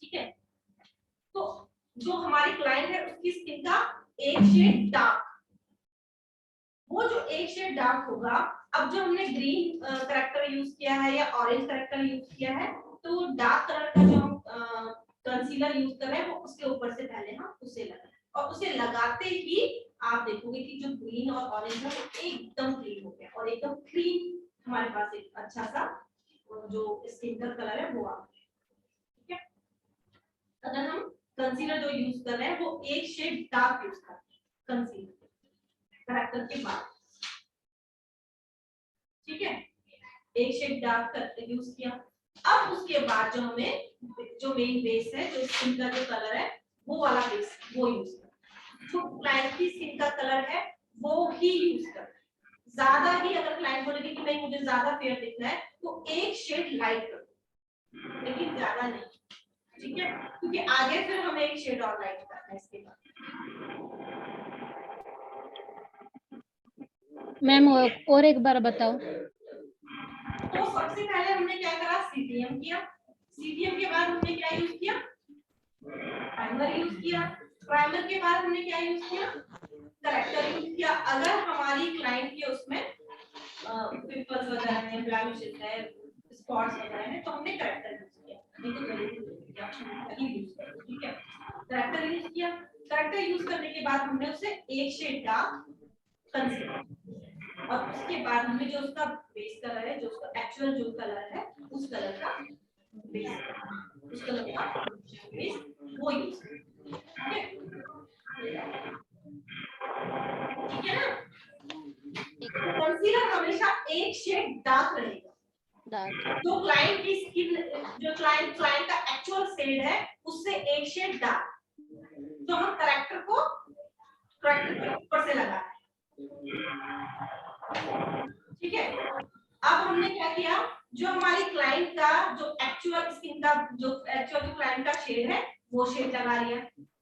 ठीक है। तो जो हमारी क्लाइंट है उसकी स्किन का एक शेड डार्क, वो जो एक शेड डार्क होगा, अब जो हमने ग्रीन कैरेक्टर यूज किया है या ऑरेंज कैरेक्टर यूज किया है, तो डार्क कलर का जो हम कंसीलर यूज कर रहे हैं वो उसके ऊपर से पहले हम उसे लगाएं, और उसे लगाते ही आप देखोगे कि जो ग्रीन और ऑरेंज है वो एकदम क्लीन हो गया और एकदम क्लीन हमारे पास एक अच्छा सा जो स्किन का कलर है वो आ गया, ठीक है। अगर हम कंसीलर जो यूज कर रहे हैं वो एक शेड डार्क यूज कर रहे हैं कंसीलर कैरेक्टर के बाद, ठीक है, एक शेड डार्क करके यूज किया। अब उसके बाद जो हमें जो मेन बेस है, जो स्किन का जो कलर है वो वाला बेस वो यूज करना, जो क्लाइंट की स्किन का कलर है वो ही यूज करना। ज्यादा ही अगर क्लाइंट बोलेगी कि नहीं मुझे ज्यादा फेयर दिखना है तो एक शेड लाइट कर दो, लेकिन ज्यादा नहीं, ठीक है, क्योंकि आगे फिर हमें एक शेड और लाइट करना है इसके बाद। मैम और एक बार बताओ। तो सबसे पहले हमने क्या करा, सीटीएम किया, सीटीएम के बाद हमने क्या यूज किया, प्राइमर यूज किया, प्राइमर के बाद हमने क्या यूज किया, करेक्टर यूज किया। अगर हमारी क्लाइंट के उसमें पिंपल्स वगैरह है, ब्लैमिशेस है, स्पॉट्स वगैरह है तो हमने करेक्टर यूज किया, नहीं तो जरूरी नहीं कि आप नहीं यूज करो, ठीक है। करेक्टर यूज किया, करेक्टर यूज करने के बाद हमने उसे एक शेड डार्क कंसीलर, और उसके बाद हमने जो उसका बेस कलर है, जो उसका एक्चुअल जो कलर है उस कलर का बेस, उस कलर का बेस वो यूज, ठीक है। ठीक है ना। कंसीलर हमेशा एक शेड डार्क रहेगा। जो क्लाइंट की स्किन, जो क्लाइंट का एक्चुअल शेड है उससे एक शेड डार्क, तो हम करेक्टर के ऊपर से लगा रहे हैं। ठीक है, अब हमने क्या किया, जो हमारी क्लाइंट का जो एक्चुअल स्किन का जो क्लाइंट का शेड है वो शेड लगा लिया।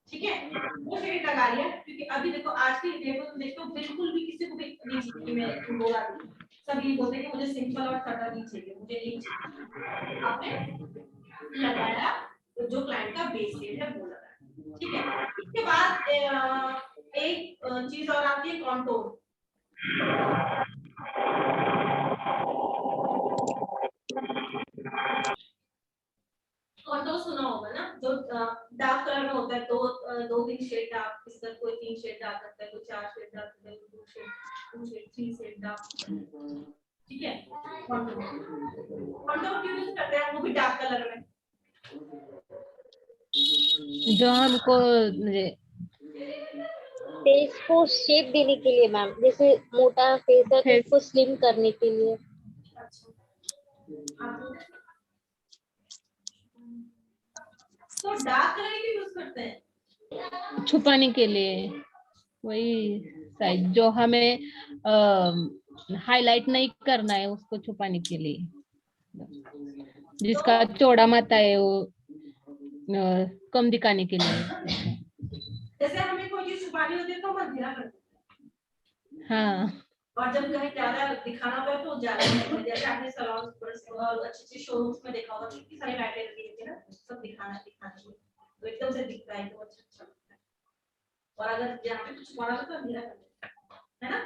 ठीक है, वो शेड लगा लिया, क्योंकि अभी देखो आज की डेट में देखो बिल्कुल भी किसी को भी नहीं चाहिए, मैं बोला नहीं, सभी बोलते हैं कि मुझे सिंपल और सटल नहीं चाहिए, मुझे नहीं चाहिए। आपने लगाया तो जो क्लाइंट का बेस शेड है वो लगाया। ठीक है, इसके बाद एक चीज और आती है कॉन्टोर। कॉन्टोर सुना होगा ना, जो डार्क कलर में होता है, दो तीन शेड डार्क, इस तरह कोई 3 शेड डार्क करता है, कोई 4 शेड डार्क करता है, कोई 2 शेड 3 शेड डार्क। ठीक है, कॉन्टोर क्यों यूज करते हैं वो भी डार्क कलर में? जो हमको फेस को शेप देने के लिए मैम, जैसे मोटा फेस है तो उसको स्लिम करने के लिए। तो डार्क कलर क्यों यूज करते हैं? छुपाने के लिए, वही साइज जो हमें हाईलाइट नहीं करना है उसको छुपाने के लिए, जिसका चौड़ा माथा है वो कम दिखाने के लिए। जैसे हमें कोई चीज छुपानी होती है तो हम अंधेरा कर देते हैं। हाँ, और जब कहीं ज्यादा दिखाना होता है तो ज्यादा करते हैं। जैसे आपने सलून और अच्छे शोरूम्स में देखा होगा कितनी सारी लाइटें लगी होती है ना, सब दिखाना तो एकदम से दिखता है, तो अच्छा लगता है। और अगर जहाँ पे कुछ छुपाना हो तो अंधेरा कर देते हैं, है ना।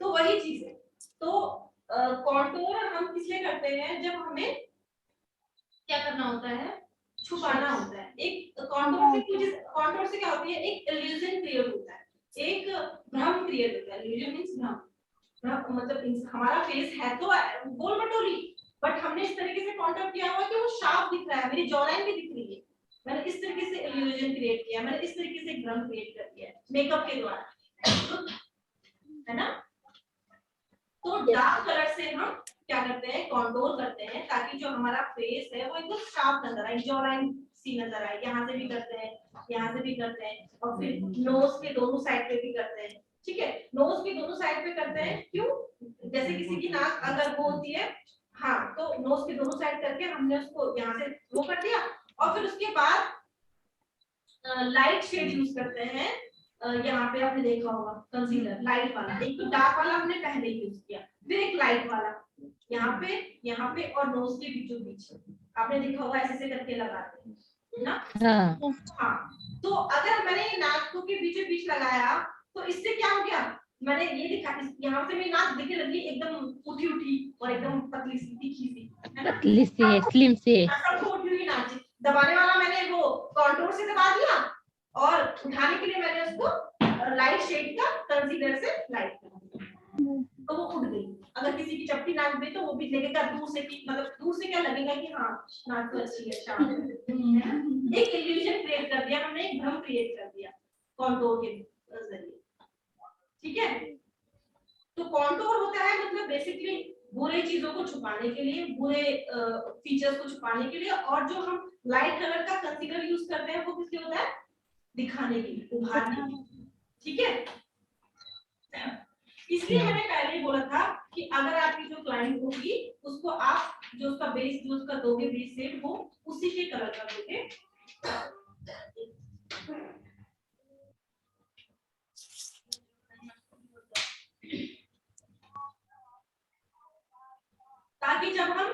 तो वही चीज है। तो कॉन्टूर हम किसलिए करते हैं, जब हमें क्या करना होता है, छुपाना होता है। एक कॉन्टूर से क्या होती है, एक इल्यूजन क्रिएट होता है, एक भ्रम क्रिएट होता है। इल्यूजन मींस भ्रम, मतलब हमारा फेस है तो गोल मटोली, बट हमने इस तरीके से कॉन्टूर किया हुआ कि वो शार्प दिख रहा है, मेरी जॉलाइन भी दिख रही है। मैंने इस तरीके से इल्यूजन क्रिएट किया, मैंने इस तरीके से भ्रम क्रिएट कर दिया मेकअप के द्वारा, है ना। तो डार्क कलर से हम क्या करते हैं, कॉन्टूर करते हैं, ताकि जो हमारा फेस है वो एकदम शार्प नजर आए, जॉलाइन सी नजर आए। यहाँ से भी करते हैं, यहाँ से भी करते हैं, और फिर नोज के दोनों साइड पे भी करते हैं। ठीक है, नोज के दोनों साइड पे करते हैं, क्यों, जैसे किसी की नाक अगर वो होती है, हाँ, तो नोज के दोनों साइड करके हमने उसको यहाँ से वो कर दिया, और फिर उसके बाद लाइट शेड यूज करते हैं। यहाँ पे आपने देखा होगा कंसीलर लाइट वाला, एक तो डार्क वाला हमने पहले यूज किया, फिर एक लाइट वाला यहाँ पे और नोज के बीचों बीच आपने देखा होगा, ऐसे से करके लगाते हैं ना। हाँ, तो अगर मैंने नाक के बीचों बीच लगाया तो इससे क्या हो गया, मैंने ये दिखा, यहाँ से मेरी नाक दिखने लगी एकदम उठी उठी और एकदम पतली सी तीखी सी, है ना, पतली सी है, स्लिम सी है। सबको उठी हुई नाक, दबाने वाला मैंने वो कॉन्टूर से दबा दिया, और उठाने के लिए मैंने उसको लाइट शेड का कंसीलर से लाइट कर दिया, तो वो उठ गई। अगर किसी की चपटी नाक में तो वो भी लगेगा दूर से, कि मतलब दूर से क्या लगेगा कि हाँ नाक तो अच्छी है, शार्प है। एक इल्यूजन क्रिएट कर दिया हमने, एक भ्रम क्रिएट कर दिया कॉन्टूर के जरिए। ठीक है, तो कॉन्टूर होता है मतलब बेसिकली बुरे चीजों को छुपाने के लिए, बुरे फीचर्स को छुपाने के लिए, और जो हम लाइट कलर का कंसीलर यूज करते हैं वो किस लिए होता है, दिखाने के लिए, उभारने के लिए। ठीक है, इसलिए मैंने पहले ही बोला था कि अगर आपकी जो क्लाइंट होगी उसको आप जो उसका बेस जो उसका दोगे बेस शेड वो उसी के कलर का दोगे। ताकि जब हम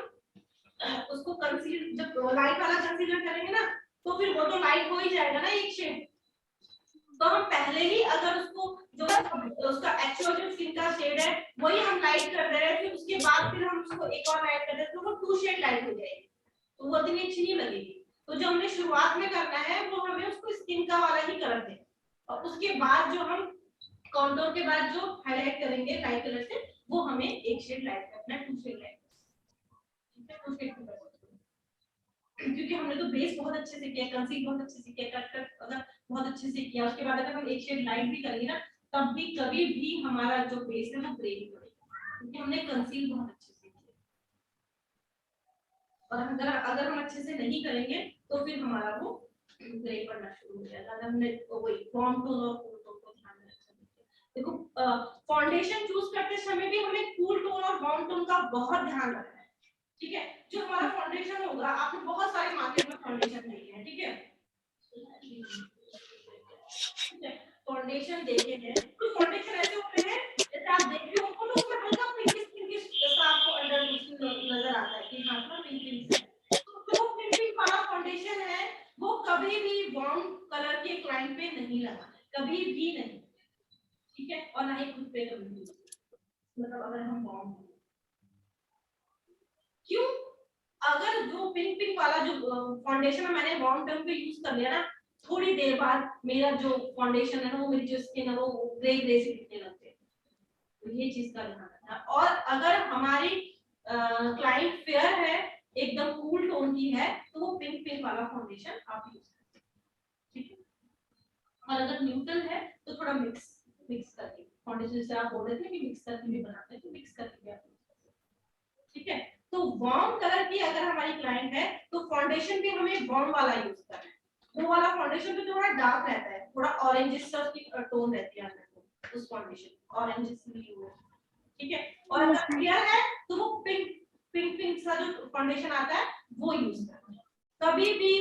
उसको कंसील, जब लाइट वाला कंसीलर करेंगे ना, तो फिर वो तो लाइट हो ही जाएगा ना एक शेड। तो हम पहले ही अगर उसको जो उसका एक्चुअल जो स्किन का शेड है वही हम लाइट कर दे रहे हैं, फिर उसके बाद फिर हम उसको एक और लाइट कर दे तो वो 2 शेड लाइट हो जाएगी, तो वो इतनी अच्छी नहीं लगेगी। तो जो हमने शुरुआत में करना है वो हमें उसको स्किन का वाला ही कलर देना, और उसके बाद जो हम कॉन्टूर के बाद जो हाईलाइट करेंगे लाइट कलर से, वो हमें एक शेड लाइट करना है, 2 शेड लाइट, क्योंकि हमने तो बेस बहुत अच्छे से किया, कंसील बहुत अच्छे से किया, कट अगर बहुत अच्छे से किया, उसके बाद अगर हम एक शेड लाइट भी करेंगे ना तब भी कभी भी हमारा जो बेस है वो ग्रे नहीं पड़ेगा, क्योंकि हमने कंसील बहुत अच्छे से किया। और अगर हम अच्छे से नहीं करेंगे तो फिर हमारा वो ग्रे पड़ना शुरू हो जाएगा। अगर हमने वही वार्म टोन और कूल टोन को ध्यान में रखना। देखो फाउंडेशन चूज करते समय भी हमें कूल टोन और वार्म टोन का बहुत ध्यान रखना है, ठीक है। जो हमारा फाउंडेशन होगा, आपने बहुत सारे मार्केट में फाउंडेशन देखे हैं, ठीक है, फाउंडेशन देखे हैं, तो फाउंडेशन ऐसे होते हैं जैसे आप देख रहे हो उनको, तो उसमें हल्का पिंकिश जैसा आपको अंडर नजर आता है कि हाँ थोड़ा पिंकिश है। तो जो पिंक वाला फाउंडेशन है वो कभी भी वार्म कलर के क्लाइंट पे नहीं लगाना, कभी भी नहीं, ठीक है, और ना ही खुद पे कभी भी। मतलब अगर हम वार्म, क्यों, अगर जो पिंक वाला जो फाउंडेशन मैंने वार्म टोन पे यूज कर लिया ना, थोड़ी देर बाद मेरा जो फाउंडेशन है ना, वो मेरी जो स्किन है वो ग्रे ग्रे से दिखने लगते हैं। तो ये चीज का ध्यान रखना। और अगर हमारी क्लाइंट फेयर है, एकदम कूल टोन की है, तो वो पिंक वाला फाउंडेशन आप यूज करें, ठीक है। और अगर न्यूट्रल है तो थोड़ा मिक्स करके फाउंडेशन, जैसे आप बोल रहे थे कि मिक्स करके भी बनाते हैं, तो मिक्स करके भी आप यूज कर सकते हैं, ठीक है। तो वार्म कलर की अगर हमारी क्लाइंट है तो फाउंडेशन भी हमें वार्म वाला यूज करना है। वो वाला फाउंडेशन तो थोड़ा डार्क रहता है, थोड़ा ऑरेंजिश सा उसकी टोन रहती है अंदर, उस फाउंडेशन ऑरेंजिश भी हो, ठीक है। और अगर क्लियर है तो वो पिंक सा जो फाउंडेशन आता है वो यूज करना है। कभी भी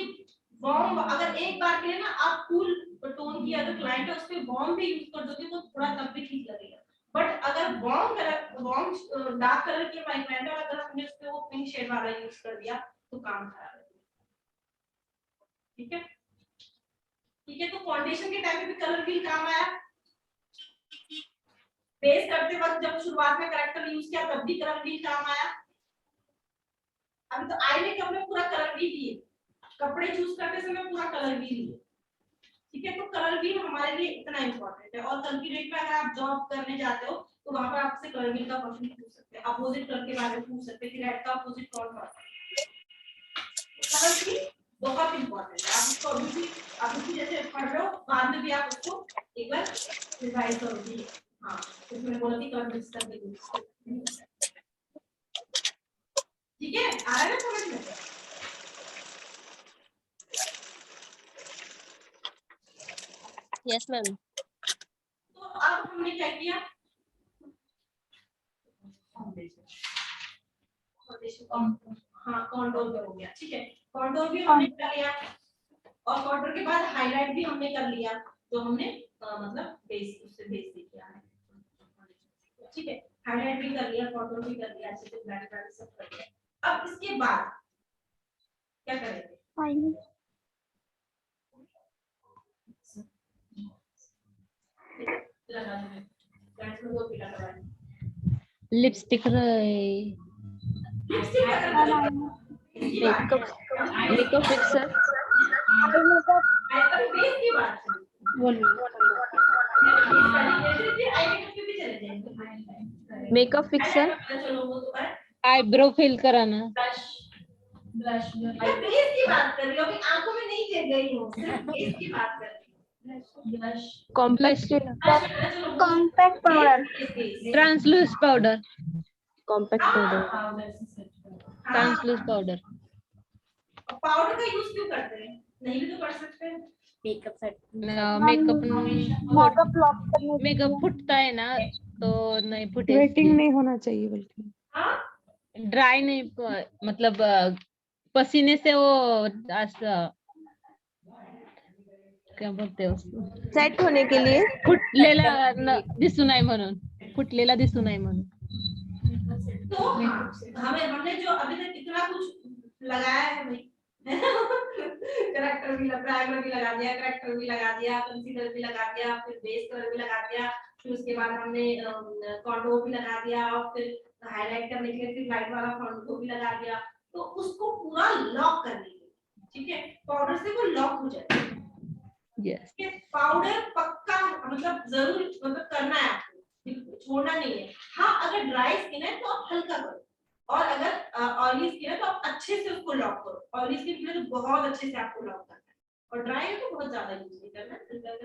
वार्म, अगर एक बार के लिए ना आप कूल टोन की अगर क्लाइंट है उस पे वार्म भी यूज कर दोगे तो थोड़ा तब भी ठीक लगेगा। बट अगर वार्म डार्क कलर की क्लाइंट है, अगर हमने उस पे वो पिंक शेड वाला यूज कर दिया तो काम खराब है, ठीक है। ठीक है, तो फाउंडेशन के टाइम पे भी कलर व्हील काम आया। बेस करते वक्त जब शुरुआत में करेक्टर यूज किया तब भी कलर व्हील काम आया। अभी तो आई मेकअप में पूरा कलर व्हील ही है, कपड़े चूज करते समय पूरा कलर व्हील ही है, ठीक है। तो कलर व्हील हमारे लिए इतना इंपॉर्टेंट है। और कल की डेट में अगर आप जॉब करने जाते हो तो वहां पर आपसे कलर व्हील का क्वेश्चन पूछ सकते हैं, अपोजिट कलर के बारे में पूछ सकते हैं कि रेड का अपोजिट कौन सा है। कलर व्हील बहुत इंपॉर्टेंट है। आप इसको अभी जैसे पढ़ रहे हो, बाद में भी आप उसको एक बार रिवाइज करोगे। हाँ, इसमें बोला कि कलर मिक्स करके, ठीक है, आ रहा है ना समझ में। Yes ma'am. तो अब हमने क्या किया, हाँ कॉन्टोर भी हो गया, ठीक है, कॉन्टोर भी हमने कर लिया। और कॉन्टोर के बाद हाईलाइट भी हमने कर लिया, जो हमने मतलब बेस उससे बेस से किया है, ठीक है। हाईलाइट भी कर लिया, कॉन्टोर भी कर लिया, अच्छे से ब्लैक ब्लैक सब कर लिया। अब इसके बाद क्या करेंगे, लगा देंगे ब्लैक में दो पीला लगा देंगे, लिपस्टिक मेकअप फिक्सर, अभी बेस की बात है, मेकअप फिक्सर, चलो वो तो है, आईब्रो फिल कराना, ब्लश बेस की बात कर रही हूँ, अभी आंखों में नहीं गिर गई हूँ, सिर्फ बेस की बात कर रही हूँ। Blush, compact compact powder, translucent powder, compact powder, translucent powder. Powder का यूज क्यों करते हैं, नहीं भी तो कर सकते हैं। मेकअप सेट, मेकअप फुटता है ना, तो नहीं फुटे, वेटिंग नहीं होना चाहिए बल्कि हाँ ड्राई नहीं, मतलब पसीने से वो ऐसा क्या बोलते हैं उसको, सेट होने के लिए फुटलेला दिसू नाही म्हणून, फुटलेला दिसू नाही म्हणून। तो हमने जो अभी तक इतना कुछ लगाया है भाई, करेक्टर भी प्राइमर भी लगा दिया, करेक्टर भी लगा दिया, कंसीलर भी लगा दिया, फिर बेस कलर भी लगा दिया, फिर उसके बाद हमने कॉन्टूर भी लगा दिया, और फिर हाईलाइट करने के लिए फिर लाइट वाला कॉन्टूर भी लगा दिया। तो उसको पूरा लॉक करने के लिए, ठीक है, पाउडर से वो लॉक हो जाता है। यस, पाउडर पक्का मतलब जरूर मतलब करना है आपको, छोड़ना नहीं है। हाँ अगर ड्राई स्किन है तो आप हल्का करो, और अगर ऑयली स्किन है तो आप अच्छे से उसको लॉक करो। ऑयली स्किन के लिए तो बहुत अच्छे से आपको लॉक करना है, और ड्राई है तो बहुत ज्यादा यूज नहीं करना है,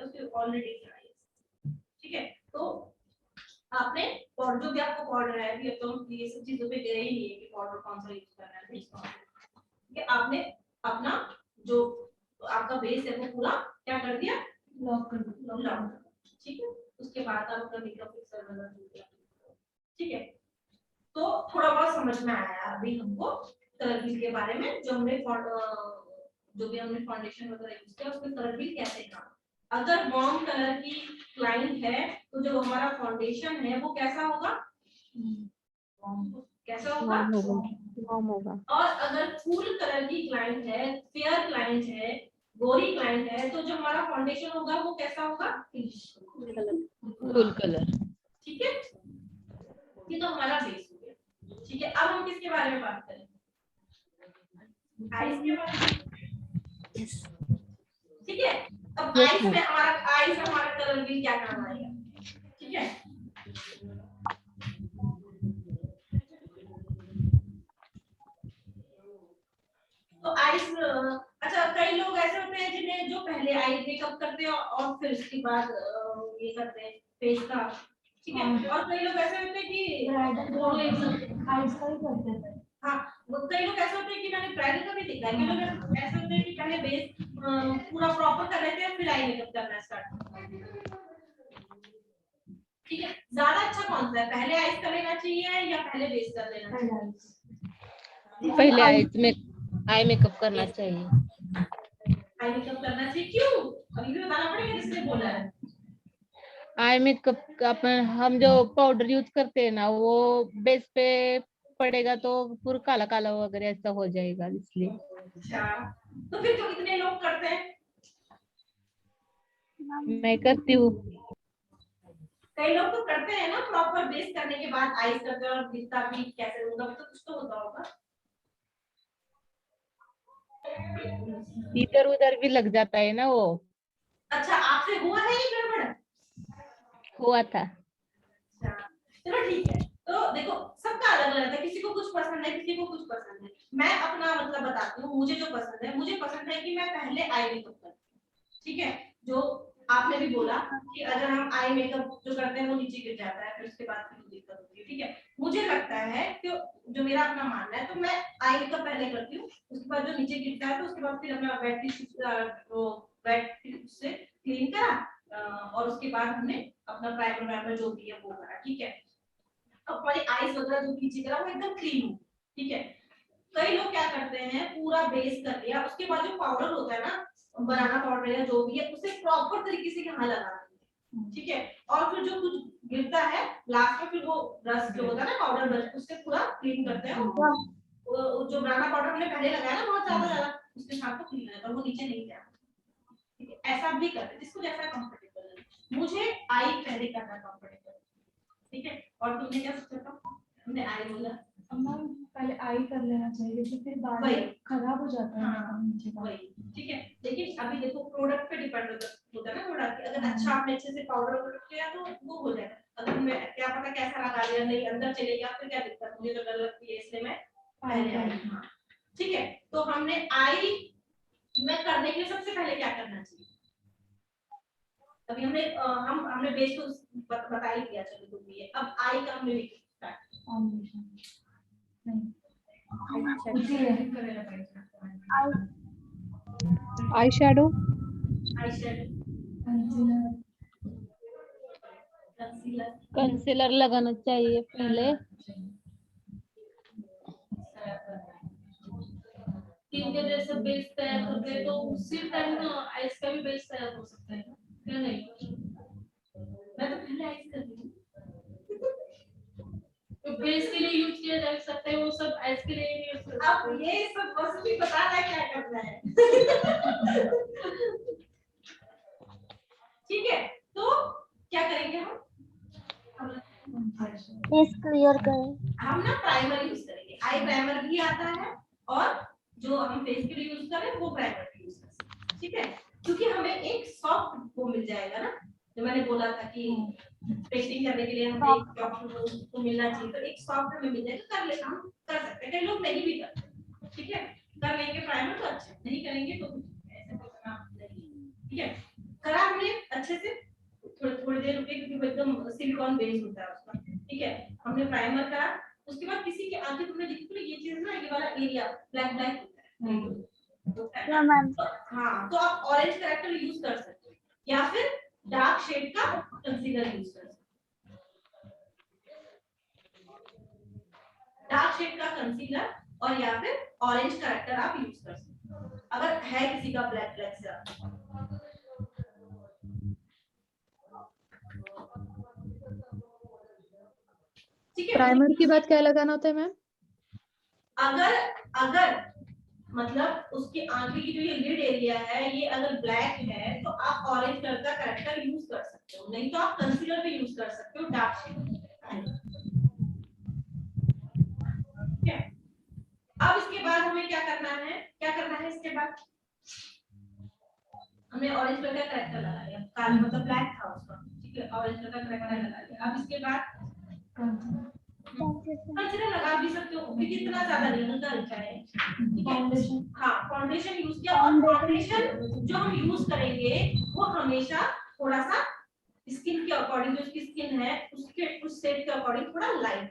उसके ऑलरेडी ड्राई है, ठीक है। तो आपने पाउडर जो भी आपको पाउडर है, अभी अब तो हम ये सब चीजों पे गए ही नहीं है कि पाउडर कौन सा यूज करना है, फेस कौन सा, ठीक है। आपने अपना जो आपका बेस है वो पूरा क्या कर दिया, लॉक कर दिया, ठीक है। उसके बाद आप अपना मेकअप फिक्सर वाला जो भी आप, ठीक है। तो थोड़ा बहुत समझ में आया अभी हमको कलर व्हील के बारे में, जो हमने जो भी हमने फाउंडेशन वगैरह यूज किया उसमें कलर व्हील कैसे काम। अगर वार्म कलर की क्लाइंट है तो जो हमारा फाउंडेशन है वो कैसा होगा, कैसा होगा, वार्म होगा। और अगर कूल कलर की क्लाइंट है, फेयर क्लाइंट है, गोरी क्लाइंट है, तो जो हमारा फाउंडेशन होगा वो कैसा होगा, कूल कलर। ठीक है। ये तो हमारा बेस हो गया, ठीक है। अब हम किसके बारे में बात करें, आइज के बारे में, ठीक है। अब आइज में हमारा कलर व्हील क्या काम आएगा, ठीक है। तो आइज, अच्छा कई लोग ऐसे होते हैं जिन्हें जो पहले आई मेकअप करते हैं और फिर उसके बाद ये करते हैं फेस का, ठीक है। और कई लोग ऐसे होते हैं कि दोनों एक साथ आइज का ही करते हैं। हाँ, वो कई लोग ऐसे होते हैं कि मैंने ब्राइडल का भी देखा है, कई लोग ऐसे होते हैं कि पहले बेस पूरा प्रॉपर कर लेते हैं फिर आई मेकअप करना स्टार्ट, ठीक है। ज्यादा अच्छा कौन सा है, पहले आइज कर लेना चाहिए या पहले बेस कर लेना चाहिए, पहले आई मेकअप करना चाहिए। आई मेकअप करना चाहिए, क्यों, अभी भी बताना पड़ेगा जिसने बोला है। आई मेकअप अपन हम जो पाउडर यूज करते हैं ना वो बेस पे पड़ेगा तो पूरा काला काला वगैरह ऐसा हो जाएगा, इसलिए। अच्छा, तो फिर तो कितने लोग करते हैं, मैं करती हूँ। कई लोग तो करते हैं ना, प्रॉपर बेस करने के बाद आईज करते हैं और दिखता भी कैसे होगा, तो कुछ तो होता होगा। इधर उधर भी लग जाता है ना वो। अच्छा, आपसे हुआ है ये गड़बड़, हुआ था। अच्छा चलो ठीक है। तो देखो सबका अलग अलग है, किसी को कुछ पसंद है, किसी को कुछ पसंद है। मैं अपना मतलब बताती हूँ, मुझे जो पसंद है, मुझे पसंद है कि मैं पहले आई मेकअप करूँ, ठीक है। जो आपने भी बोला कि अगर हम आई मेकअप जो करते हैं वो नीचे गिर जाता है, फिर उसके बाद फिर दिक्कत होती है, ठीक है। मुझे लगता है कि जो मेरा अपना मानना है, तो मैं आई मेकअप पहले करती हूँ, उसके बाद जो नीचे गिरता है तो उसके बाद फिर अपना वेट टिश्यू से क्लीन करा, और उसके बाद हमने अपना प्राइमर वाइमर जो भी है वो करा, ठीक है। अब हमारी आईज वगैरह जो नीचे करा वो एकदम क्लीन हो, ठीक है। कई लोग क्या करते हैं, पूरा बेस कर लिया, उसके बाद जो पाउडर होता है ना, बनाना पाउडर या जो भी है, उसे प्रॉपर तरीके से यहाँ लगा देंगे, ठीक है। और फिर जो कुछ गिरता है लास्ट में, फिर वो ब्रश जो होता है ना पाउडर ब्रश, उससे पूरा क्लीन करते हैं। वो जो बनाना पाउडर हमने पहले लगाया ना बहुत ज्यादा, उसके साथ तो क्लीन रहता है, वो नीचे नहीं गया, ठीक है। ऐसा भी करते हैं जिसको जैसा कंफर्टेबल है। मुझे आई पहले करना कंफर्टेबल, ठीक है। और तुमने क्या सोचा था, हमने आई बोला, मैम पहले आई कर लेना चाहिए, तो फिर बाद में खराब हो जाता है। हाँ, नीचे का वही, ठीक है। लेकिन अभी देखो प्रोडक्ट पे डिपेंड होता है ना, प्रोडक्ट अगर अच्छा आपने अच्छे से पाउडर वगैरह किया तो वो हो जाएगा। अगर मैं क्या पता कैसा लगा दिया, नहीं अंदर चलेगा फिर क्या दिक्कत, मुझे तो डर लगती है, इसलिए मैं पहले आई, हाँ ठीक है। तो हमने आई में करने के लिए सबसे पहले क्या करना चाहिए, अभी हमने बेस तो बता ही दिया, चलो जो भी है। अब आई का हमने आई शेडो, कंसीलर लगाना चाहिए पहले। तीन के जैसे बेस तैयार करते हैं तो उसी टाइम आइस का भी बेस तैयार हो सकता है, क्या नहीं, मैं तो पहले आइस करती हूँ। तो बेस के लिए यूज किया जा सकता है, वो सब आइस के लिए यूज कर सकते हैं। अब ये सब बस भी बता रहा है क्या करना है। ठीक है, तो क्या करेंगे हम फेस क्लियर करें। हम ना प्राइमर यूज करेंगे, आई प्राइमर भी आता है और जो हम फेस के लिए यूज कर रहे हैं वो प्राइमर भी यूज कर सकते हैं, ठीक है। क्योंकि हमें एक सॉफ्ट वो मिल जाएगा ना, जो मैंने बोला था कि पेस्टिंग करने के लिए हमें एक सॉफ्ट को मिलना चाहिए, तो एक सॉफ्ट हमें मिल जाएगा, कर ले हम कर सकते हैं। कई लोग नहीं भी करते, ठीक है। कर लेंगे प्राइमर तो अच्छा, नहीं करेंगे तो ऐसे करना नहीं, ठीक है। करा हमने अच्छे से, थोड़ी देर रुके क्योंकि वो एकदम सिलिकॉन बेस होता है उसका। ठीक है, हमने प्राइमर करा, उसके बाद किसी की आंखें तुमने देखी तो ये चीज ना, ये वाला एरिया ब्लैक ब्लैक होता है हाँ, तो आप ऑरेंज करेक्टर यूज कर सकते हो या फिर डार्क शेड का कंसीलर यूज कर सकते हो। डार्क शेड का कंसीलर और या फिर ऑरेंज करेक्टर आप यूज कर सकते हो अगर है किसी का ब्लैक ब्लैक से। ठीक है, प्राइमर के बाद क्या लगाना होता है मैम? अगर अगर मतलब उसकी आंखें की जो ये लिड एरिया है ये अगर ब्लैक है तो आप ऑरेंज कलर का करेक्टर यूज कर सकते हो, नहीं तो आप कंसीलर भी यूज कर सकते हो डार्क शेड। ठीक है, अब इसके बाद हमें क्या करना है इसके बाद हमने ऑरेंज कलर का करेक्टर लगा लिया, काला मतलब ब्लैक था उसका। ठीक है, ऑरेंज कलर का करेक्टर लगा लिया। अब इसके बाद कंसीलर लगा भी सकते हो, क्योंकि इतना ज्यादा नहीं हल्का हल्का है। फाउंडेशन, हाँ फाउंडेशन यूज किया, और फाउंडेशन जो हम यूज करेंगे वो हमेशा थोड़ा सा स्किन के अकॉर्डिंग, जो उसकी स्किन है उसके उस शेड के अकॉर्डिंग थोड़ा लाइट।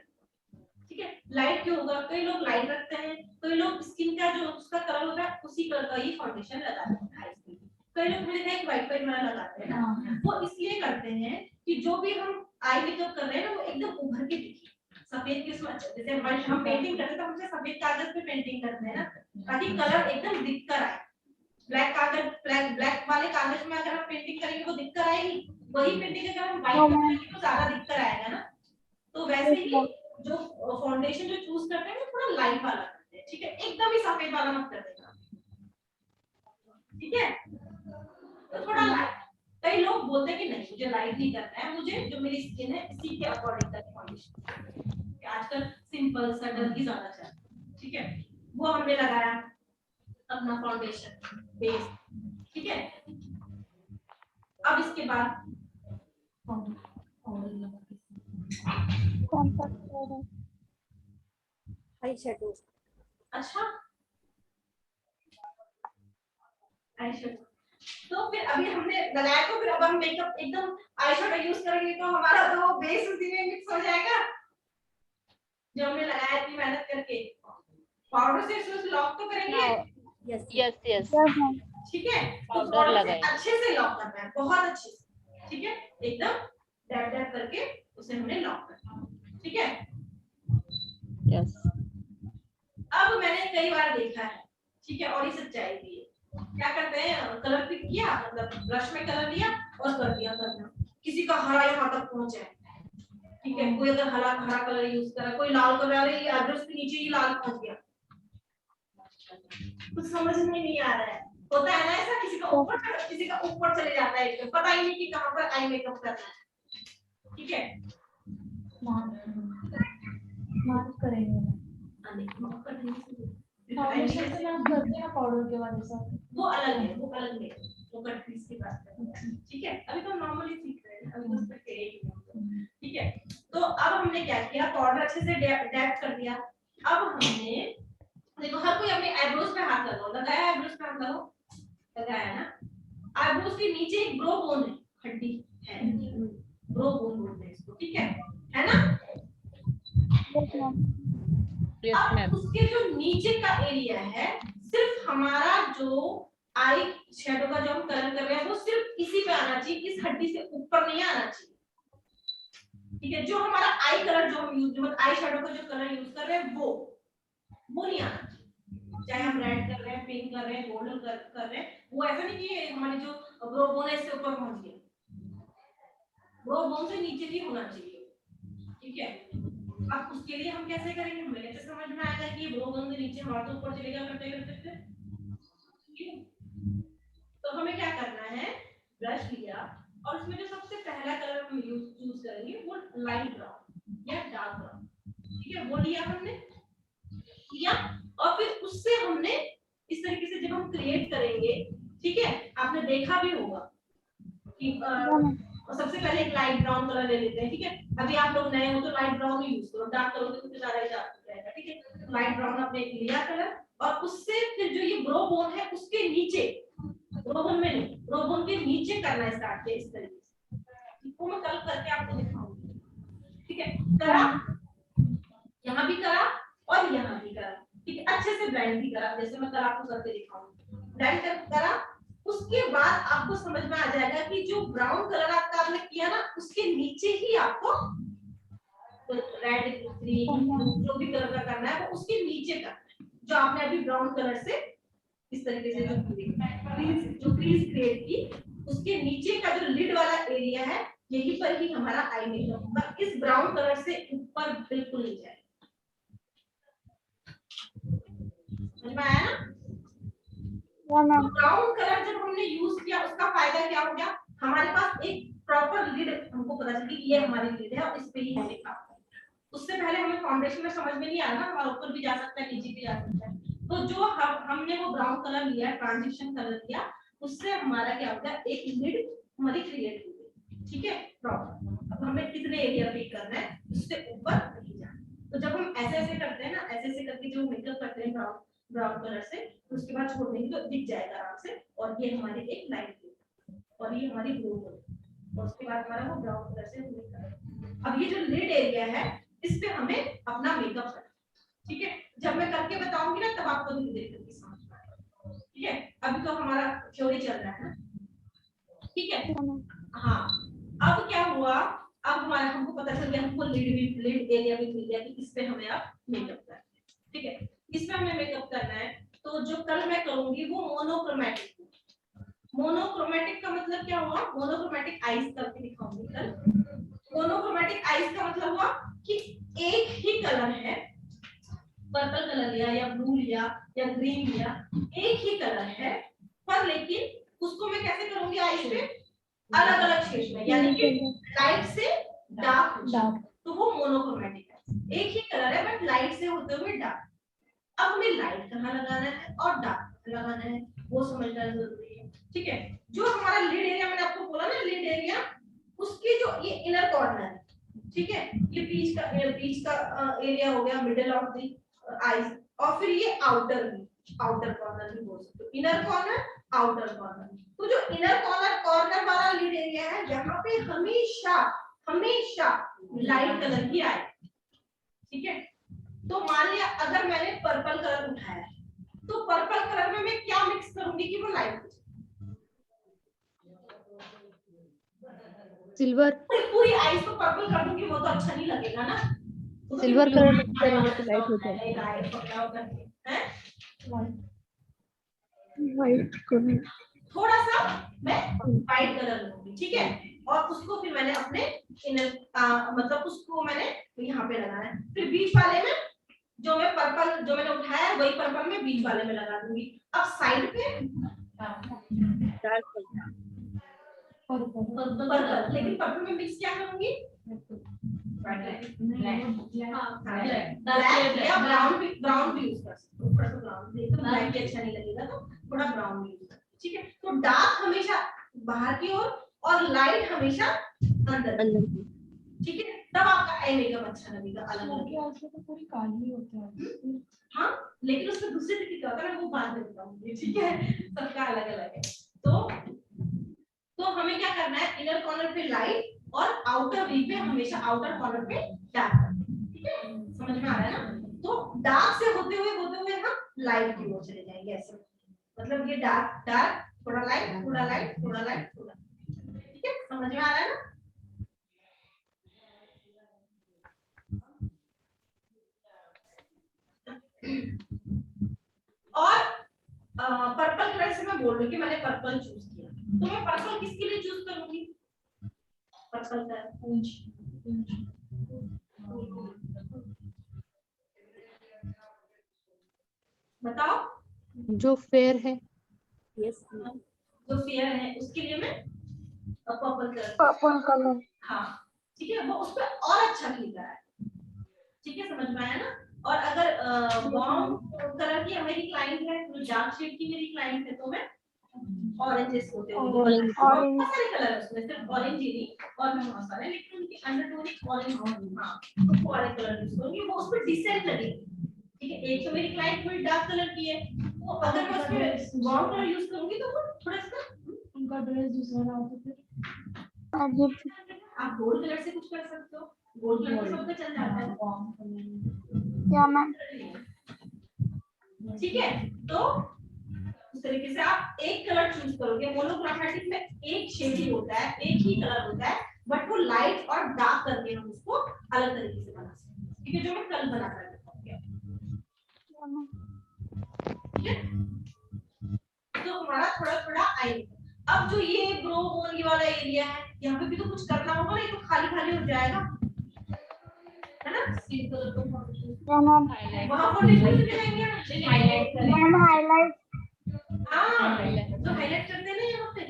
ठीक है, लाइट क्यों होगा? कई लोग लाइट रखते हैं, कई लोग स्किन का जो उसका कलर होता है उसी कलर का ही फाउंडेशन लगाते हैं। कई लोग मैंने देखा व्हाइट वाइट वाला लगाते हैं ना, वो इसलिए करते हैं कि जो भी हम आई मेकअप कर रहे हैं ना वो एकदम उभर के दिखे। सफेद के उसमें जैसे हम पेंटिंग करते हैं तो हमसे सफेद कागज पे पेंटिंग करते हैं ना, ताकि कलर एकदम दिख कर आए। ब्लैक कागज, ब्लैक वाले कागज में अगर हम पेंटिंग करेंगे वो दिख कर आएगी, वही पेंटिंग अगर हम व्हाइट में करेंगे तो ज्यादा दिख कर आएगा ना। तो वैसे ही जो फाउंडेशन जो चूज करते हैं वो थोड़ा लाइट वाला करते हैं। ठीक है, एकदम ही सफेद वाला मत कर देना। ठीक है, तो थोड़ा लाइट। कई लोग बोलते हैं कि नहीं मुझे लाइट नहीं करना है, मुझे जो मेरी स्किन है इसी के अकॉर्डिंग का फाउंडेशन। आजकल सिंपल सटल की ज्यादा चल। ठीक है, वो हमने लगाया अपना फाउंडेशन बेस। ठीक है, अब इसके बाद आई शेडो। अच्छा आई शेडो, तो फिर अभी हमने लगाया तो फिर अब हम मेकअप एकदम आई शेडो यूज करेंगे तो हमारा तो बेस उसी में मिक्स हो जाएगा जो हमने लगाया इतनी मेहनत करके। पाउडर से इसको लॉक तो करेंगे। यस यस ठीक है, पाउडर लगाएंगे, अच्छे से लॉक करना है, बहुत अच्छे से। ठीक है, एकदम डैप डैप करके उसे हमने लॉक करना है। ठीक है, यस। अब मैंने कई बार देखा है, ठीक है, और ये सच्चाई भी है, क्या करते हैं कलर पिक किया, मतलब ब्रश में कलर लिया और कर दिया करना। किसी का हरा यहाँ तक पहुंचा है। ठीक है, कोई अगर हरा हरा कलर यूज करा, कोई लाल कलर है, ये आईब्रोज के नीचे ही लाल पहुंच गया, कुछ समझ में नहीं आ रहा है। होता है ना ऐसा, किसी का ऊपर चले जाता है, एकदम पता ही नहीं कि कहां पर आई मेकअप करना है। ठीक है, मार्क करेंगे फाउंडेशन से आप करते हैं पाउडर के बाद ऐसा, वो अलग है, वो कट पीस की बात करते हैं। ठीक है, अभी तो नॉर्मली सीख रहे हैं, अभी तो उसमें है ही नहीं। ठीक है, तो अब हमने क्या किया, पाउडर अच्छे से डैप कर दिया। अब हमने देखो हर कोई अपने आईब्रोज पे हाथ लगाओ, लगाया आईब्रोज पे हाथ लगाओ, लगाया ना। आईब्रोज के नीचे एक ब्रो बोन है, हड्डी है, ब्रो बोन बोलते हैं इसको। ठीक है ना। अब उसके जो नीचे का एरिया है, सिर्फ हमारा जो आई शेडो का जो हम कलर कर रहे हैं वो सिर्फ इसी पे आना चाहिए, इस हड्डी से ऊपर नहीं आना चाहिए। ठीक है, जो हमारा आई कलर जो हम यूज, मतलब आई शेडो का जो कलर यूज कर रहे हैं वो नहीं आना चाहिए। चाहे हम रेड कर रहे हैं, पिंक कर रहे हैं, गोल्डन कर रहे हैं, वो ऐसा नहीं कि हमारी जो ब्रो बोन है इससे ऊपर पहुंच गया, ब्रो बोन से नीचे भी होना चाहिए। ठीक है, अब उसके लिए हम कैसे करेंगे, हमें कैसे समझ में आएगा कि ये ब्रो बोन से नीचे हमारा तो ऊपर चलेगा करते करते। तो हमें क्या करना है, ब्रश लिया और उसमें जो सबसे पहला कलर हम यूज करेंगे वो लाइट ब्राउन या डार्क ब्राउन। ठीक है, वो लिया हमने लिया, और फिर उससे हमने इस तरीके से जब हम क्रिएट करेंगे, ठीक है, आपने देखा भी होगा कि सबसे पहले एक लाइट ब्राउन कलर ले लेते हैं। ठीक है, अभी आप लोग नए हो तो लाइट ब्राउन ही यूज करो, डार्क करोगे तो ज्यादा ही डार्क रहेगा। ठीक है, लाइट ब्राउन आपने लिया कलर, और उससे फिर जो ये ब्रो बोन है उसके नीचे, ब्रो बोन में नहीं, ब्रो बोन के नीचे करना स्टार्ट किया इस तरीके से। वो मैं कल करके आपको दिखाऊंगी, ठीक है। करा, यहाँ भी करा और यहाँ भी करा, ठीक है। अच्छे से ब्लेंड भी करा, जैसे मैं कल आपको करके दिखाऊंगी। ब्लेंड करा, उसके बाद आपको समझ में आ जाएगा कि जो ब्राउन कलर आपने किया ना, उसके नीचे ही आपको रेड, ग्रीन, जो भी कलर का करना है वो उसके नीचे करना है। जो आपने अभी ब्राउन कलर से इस तरीके से जो क्रीज क्रिएट की, उसके नीचे का जो लिड वाला एरिया है, यहीं पर ही हमारा आई मेकअप होगा। इस ब्राउन कलर से ऊपर बिल्कुल नहीं जाए। समझ में आया ना? ब्राउन कलर जब हमने यूज किया, उसका फायदा क्या हो गया? हमारे पास एक प्रॉपर लिड हमको पता चली कि ये हमारी लिड है और इस पे ही हम लिखा। उससे पहले हमें फाउंडेशन में समझ में नहीं आया ना, हमारा ऊपर भी जा सकता है, नीचे भी जा सकता है। तो जो हमने वो ब्राउन कलर लिया, ट्रांजिशन कलर लिया, उससे हमारा क्या हो गया? एक लिड हमारी क्रिएट हो गई, ठीक है। प्रॉपर अब हमें कितने एरिया पे करना है, उससे ऊपर नहीं जाना। तो जब हम ऐसे ऐसे करते हैं ना, ऐसे ऐसे करके जो मेकअप करते हैं ब्राउन कलर से, उसके बाद छोड़ देंगे तो दिख जाएगा आराम से। और ये हमारी एक लाइन और ये हमारी ब्लू और उसके बाद हमारा वो ब्राउन कलर से कलर। अब ये जो लिड एरिया है, इस पे हमें अपना मेकअप करना, ठीक है। जब मैं करके बताऊंगी ना, तब आपको धीरे धीरे समझ में आएगा, ठीक है। अभी तो हमारा थ्योरी चल रहा है ना, ठीक है। हाँ, अब क्या हुआ? अब हमारा हमको पता चल गया, हमको लिड एरिया भी मिल गया कि इस पे हमें अब मेकअप करना है, ठीक है। इसमें हमें मेकअप करना है, तो जो कल मैं करूंगी वो मोनोक्रोमैटिक। मोनोक्रोमैटिक का मतलब क्या हुआ? मोनोक्रोमैटिक आईज करके दिखाऊंगी कल। मोनोक्रोमैटिक आईज का मतलब हुआ कि एक ही कलर है, पर्पल कलर लिया या ब्लू लिया या ग्रीन लिया, एक ही कलर है, पर लेकिन उसको मैं कैसे करूंगी? आईज पे अलग अलग शेड में, यानी कि लाइट से डार्क, तो वो मोनोक्रोमैटिक है। एक ही कलर है बट लाइट से होते हुए डार्क। अब हमें लाइट कहाँ लगाना है और डार्क लगाना है, वो समझना जरूरी है, ठीक है। जो हमारा लिड एरिया, मैंने आपको बोला ना, लिड एरिया, उसके जो ये इनर कॉर्नर है, ठीक है, ये बीच का एरिया हो गया, मिडिल ऑफ द आईज, और फिर ये आउटर कॉर्नर भी बोल सकते हो, इनर कॉर्नर, आउटर कॉर्नर। तो जो इनर कॉर्नर वाला लिड एरिया है, यहाँ पे हमेशा लाइट कलर ही आए, ठीक है। तो मान लिया अगर मैंने पर्पल कलर उठाया, तो पर्पल कलर में मैं क्या मिक्स करूंगी कि वो लाइट हो? सिल्वर। पूरी आईज को पर्पल कर दूंगी, वो तो अच्छा नहीं लगेगा ना। सिल्वर कलर मिक्स करेंगे तो लाइट हो जाएगी। वाइट कलर, थोड़ा सा मैं वाइट कलर लूंगी, ठीक है। और उसको फिर मैंने अपने इनर मतलब उसको मैंने यहाँ पे लगाना है। फिर बीच वाले में जो मैं पर्पल जो मैंने उठाया, वही पर्पल में बीच वाले में लगा दूंगी। अब साइड पे पर्पल, लेकिन पर्पल में मिक्स क्या करूंगी? ब्राउन भी यूज कर सकते हो, थोड़ा सा ब्राउन, एकदम ब्लैक अच्छा नहीं लगेगा तो थोड़ा ब्राउन भी यूज कर, ठीक है। तो डार्क हमेशा बाहर की ओर और लाइट हमेशा अंदर, ठीक है। तब आपका आई मेकअप अच्छा लगेगा, अलग अलग। तो पूरी काली होता है। हाँ, लेकिन उसमें दूसरे तरीके का होता है, वो बाद में बताऊंगी, ठीक है। सबका अलग अलग है। तो हमें क्या करना है? इनर कॉर्नर पे लाइट और आउटर वी पे हमेशा आउटर कॉर्नर पे डार्क, ठीक है। समझ में आ रहा है ना? तो डार्क से होते हुए हम लाइट की ओर चले जाएंगे, ऐसे मतलब ये डार्क थोड़ा लाइट, थोड़ा लाइट, थोड़ा लाइट, थोड़ा, ठीक है। समझ में आ रहा है ना? और पर्पल कलर से मैं बोल रही हूँ कि मैंने पर्पल चूज किया, तो मैं पर्पल किसके लिए चूज करूंगी? पर्पल कलर बताओ। जो फेयर है। यस, जो फेयर है उसके लिए मैं पर्पल कलर। हाँ, ठीक है, वो उस पर और अच्छा खिलता है, ठीक है। समझ में आया ना? और अगर वार्म कलर की मेरी क्लाइंट है, तो डार्क शेड की मेरी क्लाइंट है, तो मैं ऑरेंजेस होते हैं, बहुत सारे कलर है उसमें, सिर्फ ऑरेंज ही नहीं और भी बहुत सारे, लेकिन उनकी अंडरटोन ऑरेंज, हाँ, तो ऑरेंज कलर यूज करूंगी, वो उस पर डिसेंट लगेगी, ठीक है। एक तो मेरी क्लाइंट थोड़ी डार्क कलर की है, वो अगर मैं उसमें वार्म कलर यूज करूंगी तो वो थोड़ा सा उनका ड्रेस दूसरा ना हो तो फिर आप गोल्ड कलर से कुछ कर सकते हो, गोल्ड कलर तो सबका चल जाता है। क्या मैम? ठीक है, तो इस तरीके से आप एक कलर चूज करोगे। मोनोक्रोमैटिक में एक शेड ही होता है, एक ही कलर होता है, बट वो लाइट और डार्क करके हम उसको अलग तरीके से बना सकते हैं। ठीक है, जो मैं कल बना कर दिखाऊंगी। ठीक है, तो हमारा थोड़ा थोड़ा आई। अब जो ये ब्रो बोन ये वाला एरिया है, यहाँ पे भी तो कुछ करना होगा ना, ये तो खाली खाली हो जाएगा, है ना? स्किन कलर को वहां फाउंडेशन भी लगाएंगे, हाईलाइट करेंगे। हाईलाइट। हाँ, तो हाईलाइट करते हैं ना यहाँ पे,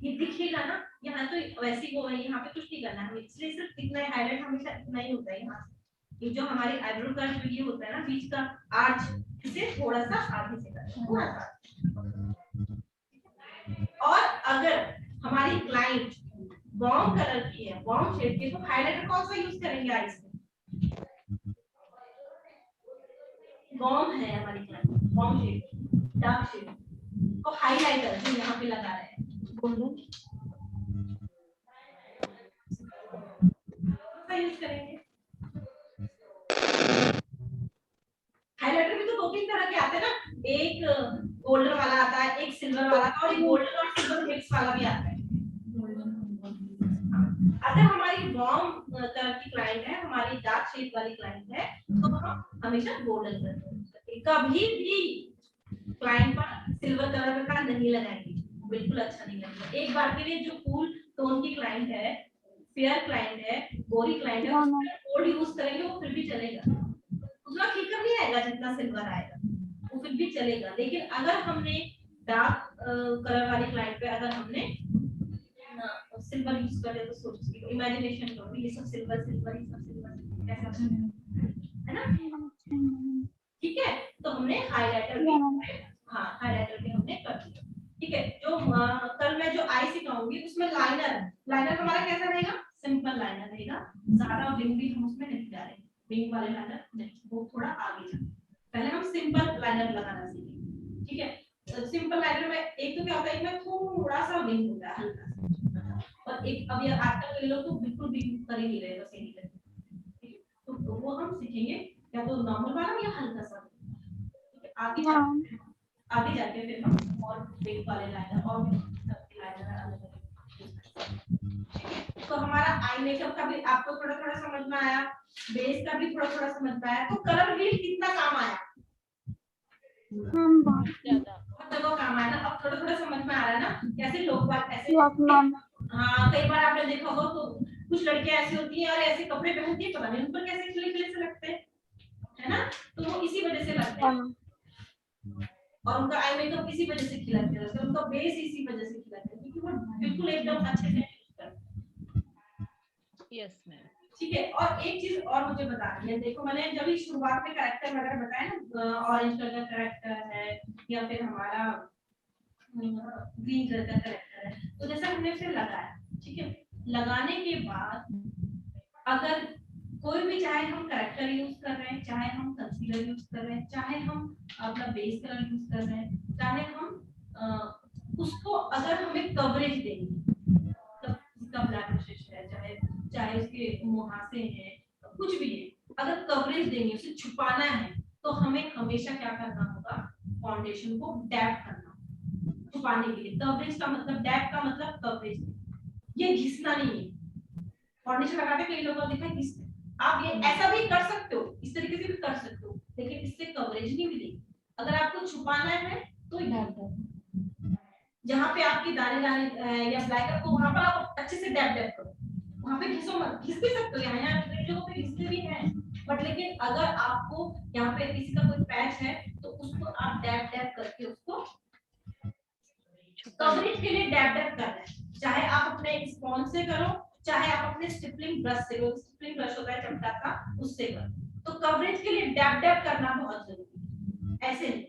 ये दिखेगा ना। यहाँ तो वैसे ही वो है, यहाँ पे कुछ नहीं करना है, इसलिए सिर्फ इतना हाईलाइट हमेशा इतना ही होता है। यहाँ ये जो हमारी आईब्रो का जो ये होता है ना बीच का आर्च, इसे थोड़ा सा आगे से करना है, थोड़ा सा। और अगर हमारी क्लाइंट ब्राउन कलर की है, ब्राउन शेड की, तो हाइलाइटर कौन सा यूज करेंगे आईज में? ब्राउन है हमारी client, brown shade, dark shade, तो हाइलाइटर जो यहाँ पे लगा रहे हैं यूज करेंगे। हाइलाइटर भी तो दो तीन तरह के आते हैं ना, एक गोल्डन वाला आता है, एक सिल्वर वाला, और एक गोल्डन और सिल्वर मिक्स वाला भी आता है। अगर हमारी ब्राउन कलर की क्लाइंट है, हमारी डार्क शेड वाली क्लाइंट है, तो हम हमेशा गोल्डन करते हैं। कभी भी क्लाइंट पर सिल्वर कलर का नहीं लगाएंगे, बिल्कुल अच्छा नहीं लगेगा। एक बार के लिए जो कूल टोन की क्लाइंट है, फेयर क्लाइंट है, गोरी क्लाइंट है, उसमें गोल्ड यूज करेंगे वो फिर भी चलेगा, उतना फीका नहीं आएगा जितना सिल्वर आएगा, वो फिर भी चलेगा। लेकिन अगर हमने डार्क कलर वाली क्लाइंट पे अगर हमने सिल्वर यूज कर लिया तो सोचिए, इमेजिनेशन करो, ये सब सिल्वर सिल्वर, ये सब सिल्वर कैसा है ना? ठीक है, तो हमने हाइलाइटर भी, हाँ हाइलाइटर भी हमने कर दिया। ठीक है, जो कल मैं जो आई सिखाऊंगी उसमें लाइनर हमारा कैसा रहेगा? सिंपल लाइनर रहेगा, ज्यादा विंग भी हम उसमें नहीं डालेंगे, विंग वाले लाइनर नहीं, वो थोड़ा आगे जाए। पहले हम सिंपल लाइनर लगाना सीखेंगे। ठीक है, सिंपल लाइनर में एक तो क्या होता है, इसमें थोड़ा सा विंग होता है हल्का सा, और एक अब ये आजकल के लोग तो बिल्कुल विंग कर ही नहीं रहे, बस यही करते हैं। ठीक है, तो वो हम सीखेंगे, या तो नॉर्मल वाला या हल्का सा। ठीक है, आगे जाके फिर हम और विंग वाले लाइनर और लाइनर अलग अलग। तो हमारा आई मेकअप का भी आपको थोड़ा थोड़ा समझ में आया, बेस का भी थोड़ा थोड़ा समझ में आया। तो कलर व्हील कितना काम आया? बहुत ज्यादा, बहुत जगह काम आया ना। अब थोड़ा थोड़ा समझ में आ रहा है ना कैसे लोग बात ऐसे। हाँ, कई बार आपने देखा होगा तो कुछ लड़कियां ऐसी होती हैं और ऐसे कपड़े पहनती है, पता नहीं उन पर कैसे खिले खिले से लगते हैं, है ना? तो वो इसी वजह से लगते हैं, और उनका आई मेकअप इसी वजह से खिला खिला लगता है, उनका बेस इसी वजह से खिला खिला, क्योंकि वो बिल्कुल एकदम अच्छे से यूज करते हैं। Yes ma'am. ठीक है, और एक चीज और मुझे बतानी है, देखो मैंने जब ही शुरुआत में कैरेक्टर वगैरह बताया ना, ऑरेंज कलर का कैरेक्टर है या फिर हमारा ग्रीन कलर का कैरेक्टर है, तो जैसा हमने फिर लगाया, ठीक है, लगाने के बाद अगर कोई भी, चाहे हम कैरेक्टर यूज कर रहे हैं, चाहे हम कंसीलर यूज कर रहे हैं, चाहे हम अपना बेस कलर यूज कर रहे हैं, चाहे हम उसको अगर हमें कवरेज देंगे, इसका ब्लैक ब्रशेस है, चाहे उसके मुहासे हैं, कुछ भी है, अगर कवरेज देंगे, उसे छुपाना है, तो हमें हमेशा क्या करना होगा? फाउंडेशन को डैप करना, छुपाने के लिए। कवरेज का मतलब, डैप का मतलब कवरेज, ये घिसना नहीं है। फाउंडेशन लगाते कई लोगों को देखा घिसते, आप ये ऐसा भी कर सकते हो, इस तरीके से भी कर सकते हो, लेकिन इससे कवरेज नहीं मिलेगी। अगर आपको छुपाना है तो जहाँ पे आपकी दाने दाने या ब्लैक है, तो वहां पर आप अच्छे से डैप करो, वहां पे घिसो मत। घिस भी सकते हो, यहाँ कई लोगों पे घिसते भी हैं, बट लेकिन अगर आपको यहाँ पे किसी का कोई पैच है तो उसको आप डैप करके उसको कवरेज के लिए डैप करना है। चाहे आप अपने स्पॉन्ज से करो, चाहे आप अपने स्टिपलिंग ब्रश से करो, स्टिपलिंग ब्रश होता है चमड़ा का, उससे करो। तो कवरेज के लिए डैप करना बहुत जरूरी है, ऐसे नहीं।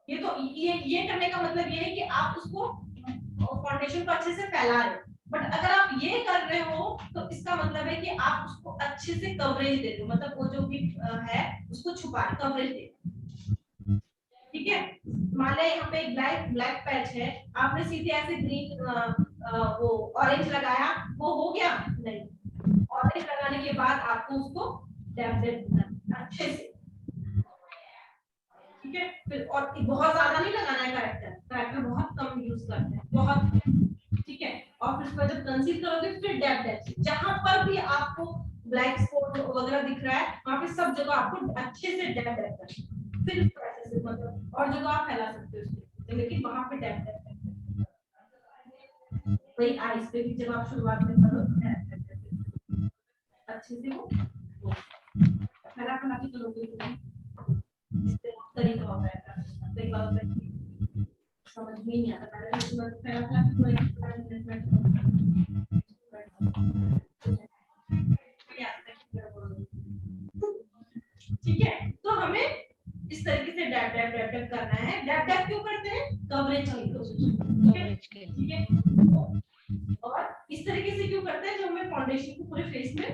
ये तो ये करने का मतलब ये है कि आप उसको फाउंडेशन को अच्छे से फैला रहे हो, बट अगर आप ये कर रहे हो तो इसका मतलब है कि आप उसको अच्छे से कवरेज दे रहे हो, मतलब वो जो भी है उसको छुपा कवरेज दे रहे हो। ठीक है, मान लिया यहाँ पे एक ब्लैक पैच है, आपने सीधे ऐसे ग्रीन वो ऑरेंज लगाया, वो हो गया नहीं। ऑरेंज लगाने के बाद आपको उसको डैब करना अच्छे से, ठीक है। फिर और बहुत ज्यादा नहीं लगाना है करेक्टर बहुत कम यूज करते हैं, बहुत, ठीक है। और फिर उसको जब कंसील करोगे फिर डैब जहां पर भी आपको ब्लैक स्पॉट वगैरह दिख रहा है वहां पे सब जगह आपको अच्छे से डैब करना है। फिर ऐसे से मतलब और जगह आप फैला सकते हो उसको, लेकिन वहां पे डैब करना वही आईज पे भी जब आप शुरुआत में करो अच्छे से वो फैला फैला के करोगे इस तरीका होता है, तरीका होता है समझ में नहीं आता पहले इसमें फैला फैला ठीक है। तो हमें इस तरीके से डैब डैब डैब डैब करना है। डैब डैब क्यों करते हैं? कवरेज के लिए, ठीक है। और इस तरीके से क्यों करते हैं? जब हमें फाउंडेशन को पूरे फेस में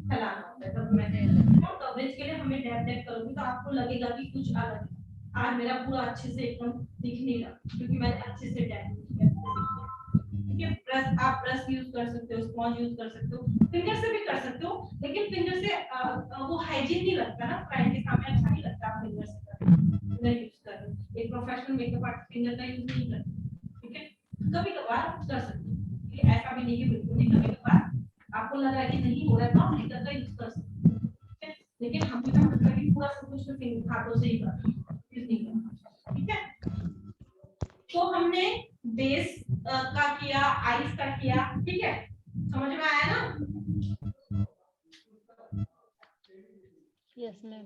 फैलाना होता है तब मैं कवरेज के लिए हमें डैब डैब करूंगी तो आपको लगेगा कि कुछ अलग है। आज मेरा पूरा अच्छे से एकदम दिख नहीं रहा क्योंकि मैंने अच्छे से डैब किया, ठीक है। ब्रश, आप ब्रश यूज कर सकते हो, स्पॉन्ज यूज कर सकते हो, फिंगर से भी कर सकते हो, लेकिन फिंगर से वो हाइजीन नहीं लगता ना, क्लाइंट के सामने अच्छा नहीं लगता आप फिंगर से फिंगर यूज कर रहे हो। एक प्रोफेशनल मेकअप आर्टिस्ट फिंगर का यूज नहीं करते, ठीक है। कभी कभार कर सकते हो, ऐसा भी नहीं कि बिल्कुल नहीं, कभी कभार आपको लग रहा है कि नहीं हो रहा है तो आप फिंगर का यूज कर सकते हो, ठीक है। लेकिन हम भी कभी पूरा सब कुछ तो फिंगर हाथों से ही करते, ठीक है। तो हमने बेस का किया, आईज का किया, ठीक है, समझ में आया ना? Yes ma'am.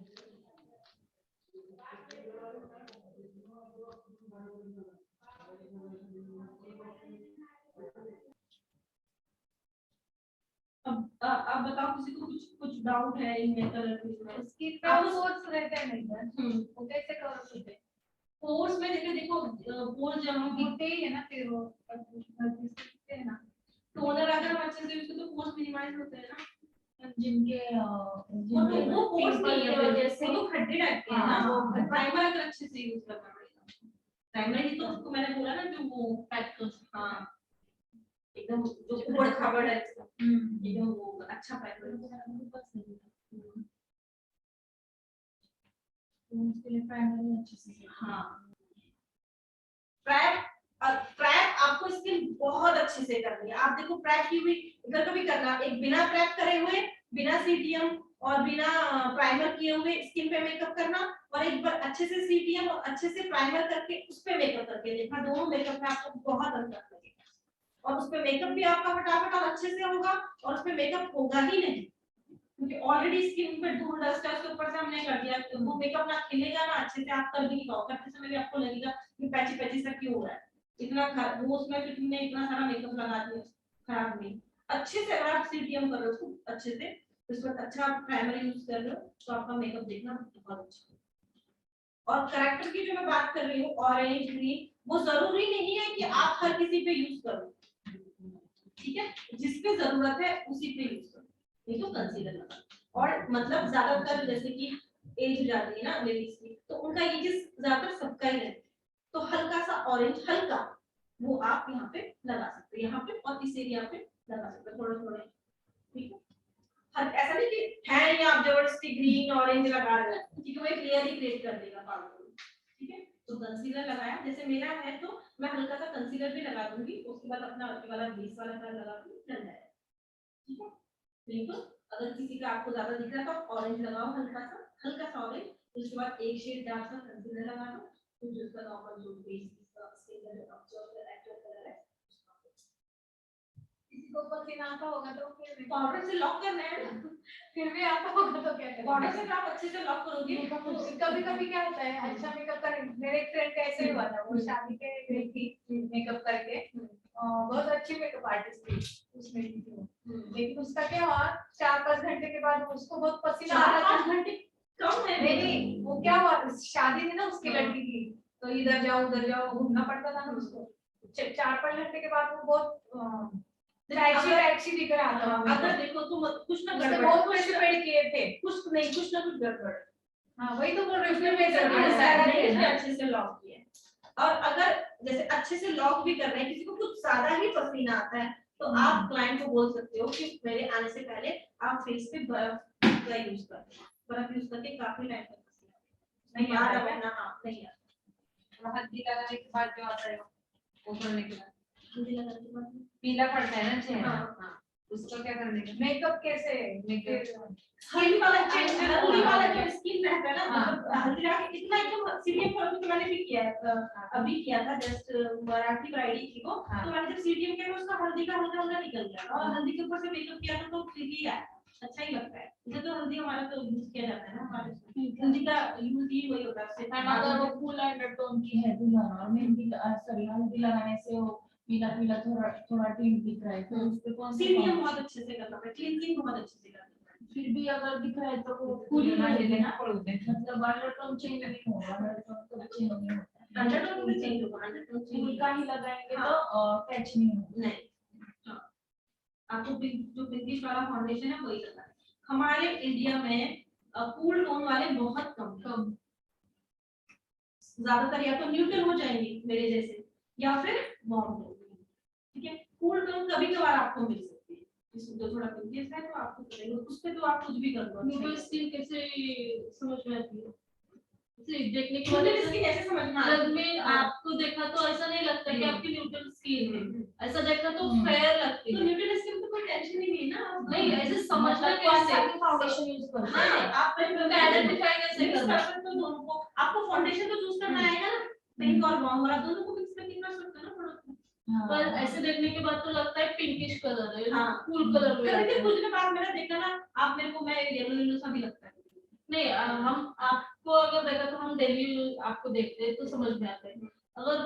अब बताओ किसी को कुछ डाउट है इनमें कलर स्किन पे पोर्स रहते हैं नहीं वो कैसे कवर होते हैं? पोर्स में देखो पोर्स जब हम होते ही है ना फिर वो है ना टोनर अगर हम अच्छे से यूज करें तो पोर्स मिनिमाइज होते हैं ना, जिनके वो पोर्स नहीं है वजह से वो खड्डे टाइप के हैं ना, हाँ, वो प्राइमर अगर अच्छे से यूज करना पड़ेगा। प्राइमर ही तो उसको मैंने बोला ना जो वो पैक कर, हां एकदम जो कोड़ खबर है एकदम वो अच्छा प्राइमर उसके लिए प्राइमरी अच्छे से हाँ। प्रैप आपको स्किन बहुत अच्छे से करनी है। आप देखो प्रैप की भी इधर कभी करना, एक बिना प्रैप करे हुए, बिना सीटीएम और बिना प्राइमर किए हुए स्किन पे मेकअप करना, और एक बार अच्छे से सीटीएम और अच्छे से प्राइमर करके उस पे मेकअप करके देखना, दोनों मेकअप में आपको बहुत अंतर लगेगा। और उस पे मेकअप भी आपका फटाफट और अच्छे से होगा, और उस पे मेकअप होगा ही नहीं क्योंकि ऑलरेडी स्किन पे धूल डस्ट है, उसके ऊपर से हमने कर दिया तो वो मेकअप ना खिलेगा ना अच्छे से, आप कर भी नहीं पाओगे। करते समय भी आपको लगेगा कि पैची पैची सा क्यों हो रहा है, इतना वो उसमें फिर तुमने इतना सारा मेकअप लगा दिया, खराब नहीं। अच्छे से अगर आप सीटीएम कर रहे हो अच्छे से, उसमें अच्छा प्राइमर यूज कर रहे हो तो आपका मेकअप देखना बहुत अच्छा। और करेक्टर की जो मैं बात कर रही हूँ ऑरेंज ग्रीन, वो जरूरी नहीं है कि आप हर किसी पे यूज करो, ठीक है, जिस पे जरूरत है उसी पे यूज करो, नहीं तो कंसीलर लगा। और मतलब ज्यादातर जैसे कि एज हो जाती है ना लेडीज की, तो उनका ये चीज ज्यादातर सबका ही रहता है, तो हल्का सा ऑरेंज हल्का वो आप यहाँ पे लगा सकते हो, यहाँ पे और इस एरिया पे लगा सकते हो थोड़ा थोड़ा, ठीक है। ऐसा नहीं कि है नहीं आप जबरदस्ती ग्रीन ऑरेंज लगा रहे हैं, क्योंकि वो एक लेयर ही क्रिएट कर देगा फालतू, ठीक है। तो कंसीलर लगाया, जैसे मेरा है तो मैं हल्का सा कंसीलर भी लगा दूंगी, उसके बाद अपना वाला बेस वाला कलर लगा दूंगी, चल जाएगा, ठीक है। बिल्कुल अगर किसी का आपको ज्यादा दिख रहा है तो ऑरेंज लगाओ, हल्का सा ऑरेंज, उसके बाद एक शेड डार्क सा कंसीलर लगा दो, तो जिसका नॉर्मल जो बेस इसका स्किन का जो एक्चुअल कलर है किसी को पसीना आता होगा तो फिर पाउडर से लॉक करना है ना, फिर भी आता होगा तो क्या करें? पाउडर से आप अच्छे से लॉक करोगे। कभी कभी क्या होता है अच्छा मेकअप कर, मेरे एक फ्रेंड का ऐसे ही हुआ था, वो शादी पे गई थी मेकअप करके, बहुत अच्छी मेकअप आर्टिस्ट थी उसमें थी, लेकिन उसका क्या हुआ 4-5 घंटे के बाद उसको बहुत पसीना आ रहा था। 4-5 घंटे कम है नहीं वो क्या हुआ शादी थी ना उसकी लड़की की, तो इधर जाओ उधर जाओ घूमना पड़ता था ना उसको, 4-5 घंटे के बाद वो बहुत टैक्सी दिख रहा था। अगर देखो तुम कुछ ना उसने गड़बड़, बहुत पैसे पेड किए थे, कुछ नहीं कुछ ना कुछ गड़बड़, हाँ वही तो बोल रही हूँ, उसने पैसे अच्छे से लॉक किए। और अगर जैसे अच्छे से लॉक भी कर रहे हैं, किसी को कुछ ज्यादा ही पसीना आता है तो आप क्लाइंट को बोल सकते हो कि मेरे आने से पहले आप फेस पे बर्फ का यूज कर, बर्फ यूज करके काफी टाइम तक नहीं बाद आता अब है। ना, हाँ नहीं आता। हल्दी लगाने के बाद जो आता है वो करने के बाद मुझे लगा कि बात नहीं। पीला पड़ता है ना चेहरा, हाँ उसको क्या करने का मेकअप कैसे मेकअप हल्दी वाला हल्दी वाला जो स्किन रहता है ना, हाँ। मतलब हल्दी लगा के इतना एकदम सीडीएम फॉलो तो मैंने भी किया है, अभी किया था जस्ट मराठी ब्राइडी थी वो, हाँ। तो मैंने जब सीडीएम किया तो उसका हल्दी का हल्का हल्का निकल गया और हल्दी के ऊपर से मेकअप किया था तो क्लिकी आया, अच्छा ही लगता है। जैसे तो हल्दी हमारा तो यूज किया जाता है ना, हमारे हल्दी का यूज ही वही होता है उससे। अगर वो फुल अंडरटोन की है दुल्हन और मेहंदी सॉरी हल्दी लगाने से वो पीला पीला थोड़ा थोड़ा टिंट दिख रहा है तो उस पे कौन सा सीडीएम बहुत अच्छे से करना है, क्लींजिंग बहुत अच्छे से करना है। फिर भी अगर दिख रहा है तो वो फुल फुल ही ना पड़ोगे मतलब अंडरटोन चेंज नहीं होगा, अंडरटोन तो चेंज नहीं होता, अंडरटोन भी चेंज होगा, अंडरटोन फुल चेंज का ही लगाएंगे तो कैच नहीं होगा। नहीं। हाँ, आपको जो पिंकिश वाला फाउंडेशन है वही करना है। हमारे इंडिया में कूल टोन वाले बहुत कम, ज्यादातर या तो न्यूट्रल हो जाएंगे मेरे जैसे या फिर वार्म टोन, ठीक है। कूल टोन कभी कभार आपको मिल सकती है, जिसमें तो थोड़ा पिंकिश है तो आपको चलेगा, उस पे तो आप कुछ भी कर लो। न्यूट्रल स्किन कैसे समझ में आती है? देखने के न्यूट्रल बाद स्किन ऐसे समझ में अलग आती में है। आपको देखा तो ऐसा नहीं लगता कि आपकी न्यूट्रल स्किन है, ऐसा देखा तो हम्म। फेयर लगती तो है। न्यूट्रल स्किन तो कोई टेंशन ही नहीं है ना, नहीं ऐसे समझना मतलब कौन सा कैसे, फाउंडेशन यूज करते हाँ हैं? आप आइडेंटिफाई कैसे मिक्स करना? कर सकते हो दोनों को। आपको फाउंडेशन तो चूज करना आएगा ना, पिंक और वार्म वाला दोनों को मिक्स करके कर सकते हो ना प्रोडक्ट। पर ऐसे देखने के बाद तो लगता है पिंकिश कलर है, हाँ। कूल कलर में कभी आता भी है। कुछ दिन बाद मेरा देखना ना, आप मेरे को मैं येलो येलो सा भी लगता है। नहीं हम आपको अगर देखा तो हम डेली आपको देखते हैं तो समझ में आता है। अगर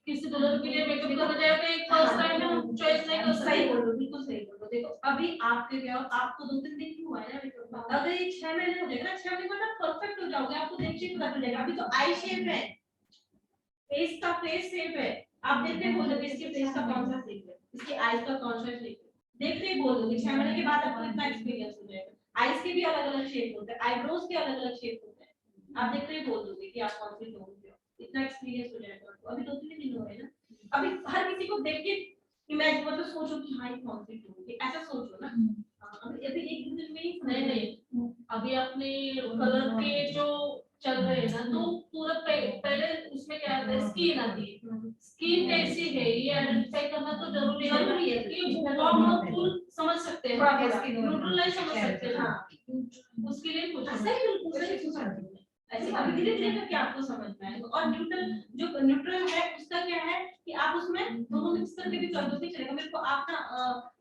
किसी दुल्हन के लिए मेकअप करना चाहे तो एक फर्स्ट टाइम में हम चॉइस नहीं कर सही सकते। बोल रहे हो, बिल्कुल सही बोल रहे हो। देखो अभी आपके क्या आपको 2-3 दिन हुआ है ना मेकअप, अगर ये 6 महीने हो जाएगा, 6 महीने बाद परफेक्ट हो जाओगे, आपको देख के पता चल जाएगा। अभी तो आई शेप है, फेस का फेस शेप है, आप देखते बोल दोगे इसके फेस का कौन सा शेप है, इसके आईज का कौन सा शेप है, देखते ही बोल दोगे। 6 महीने के बाद आपको इतना एक्सपीरियंस हो जाएगा। आईज के भी अलग अलग शेप होते हैं, आईब्रोज के अलग अलग शेप होते हैं, आप देखते ही बोल दोगे कि आप कौन सी टोन के हो, इतना एक्सपीरियंस हो जाएगा आपको। अभी 2-3 दिन हो रहे हैं ना, अभी हर किसी को देख के इमेजिन मतलब सोचो कि हाँ ये कौन सी टोन की, ऐसा सोचो ना। अभी एक दिन में ही नहीं नहीं अभी अपने कलर के जो चल रहे हैं ना तो पूरा पहले उसमें क्या आता है, स्किन आती है, स्किन कैसी है ये आइडेंटिफाई करना तो जरूरी है कि वार्म और कूल समझ सकते हैं, न्यूट्रल नहीं समझ सकते। हाँ उसके लिए कुछ सही बिल्कुल सही सोचा ऐसे अभी धीरे धीरे करके आपको समझ में आएगा। और न्यूट्रल जो न्यूट्रल है उसका क्या है कि आप उसमें दोनों मिक्स करके भी कर दो, नहीं चलेगा। मेरे को आप ना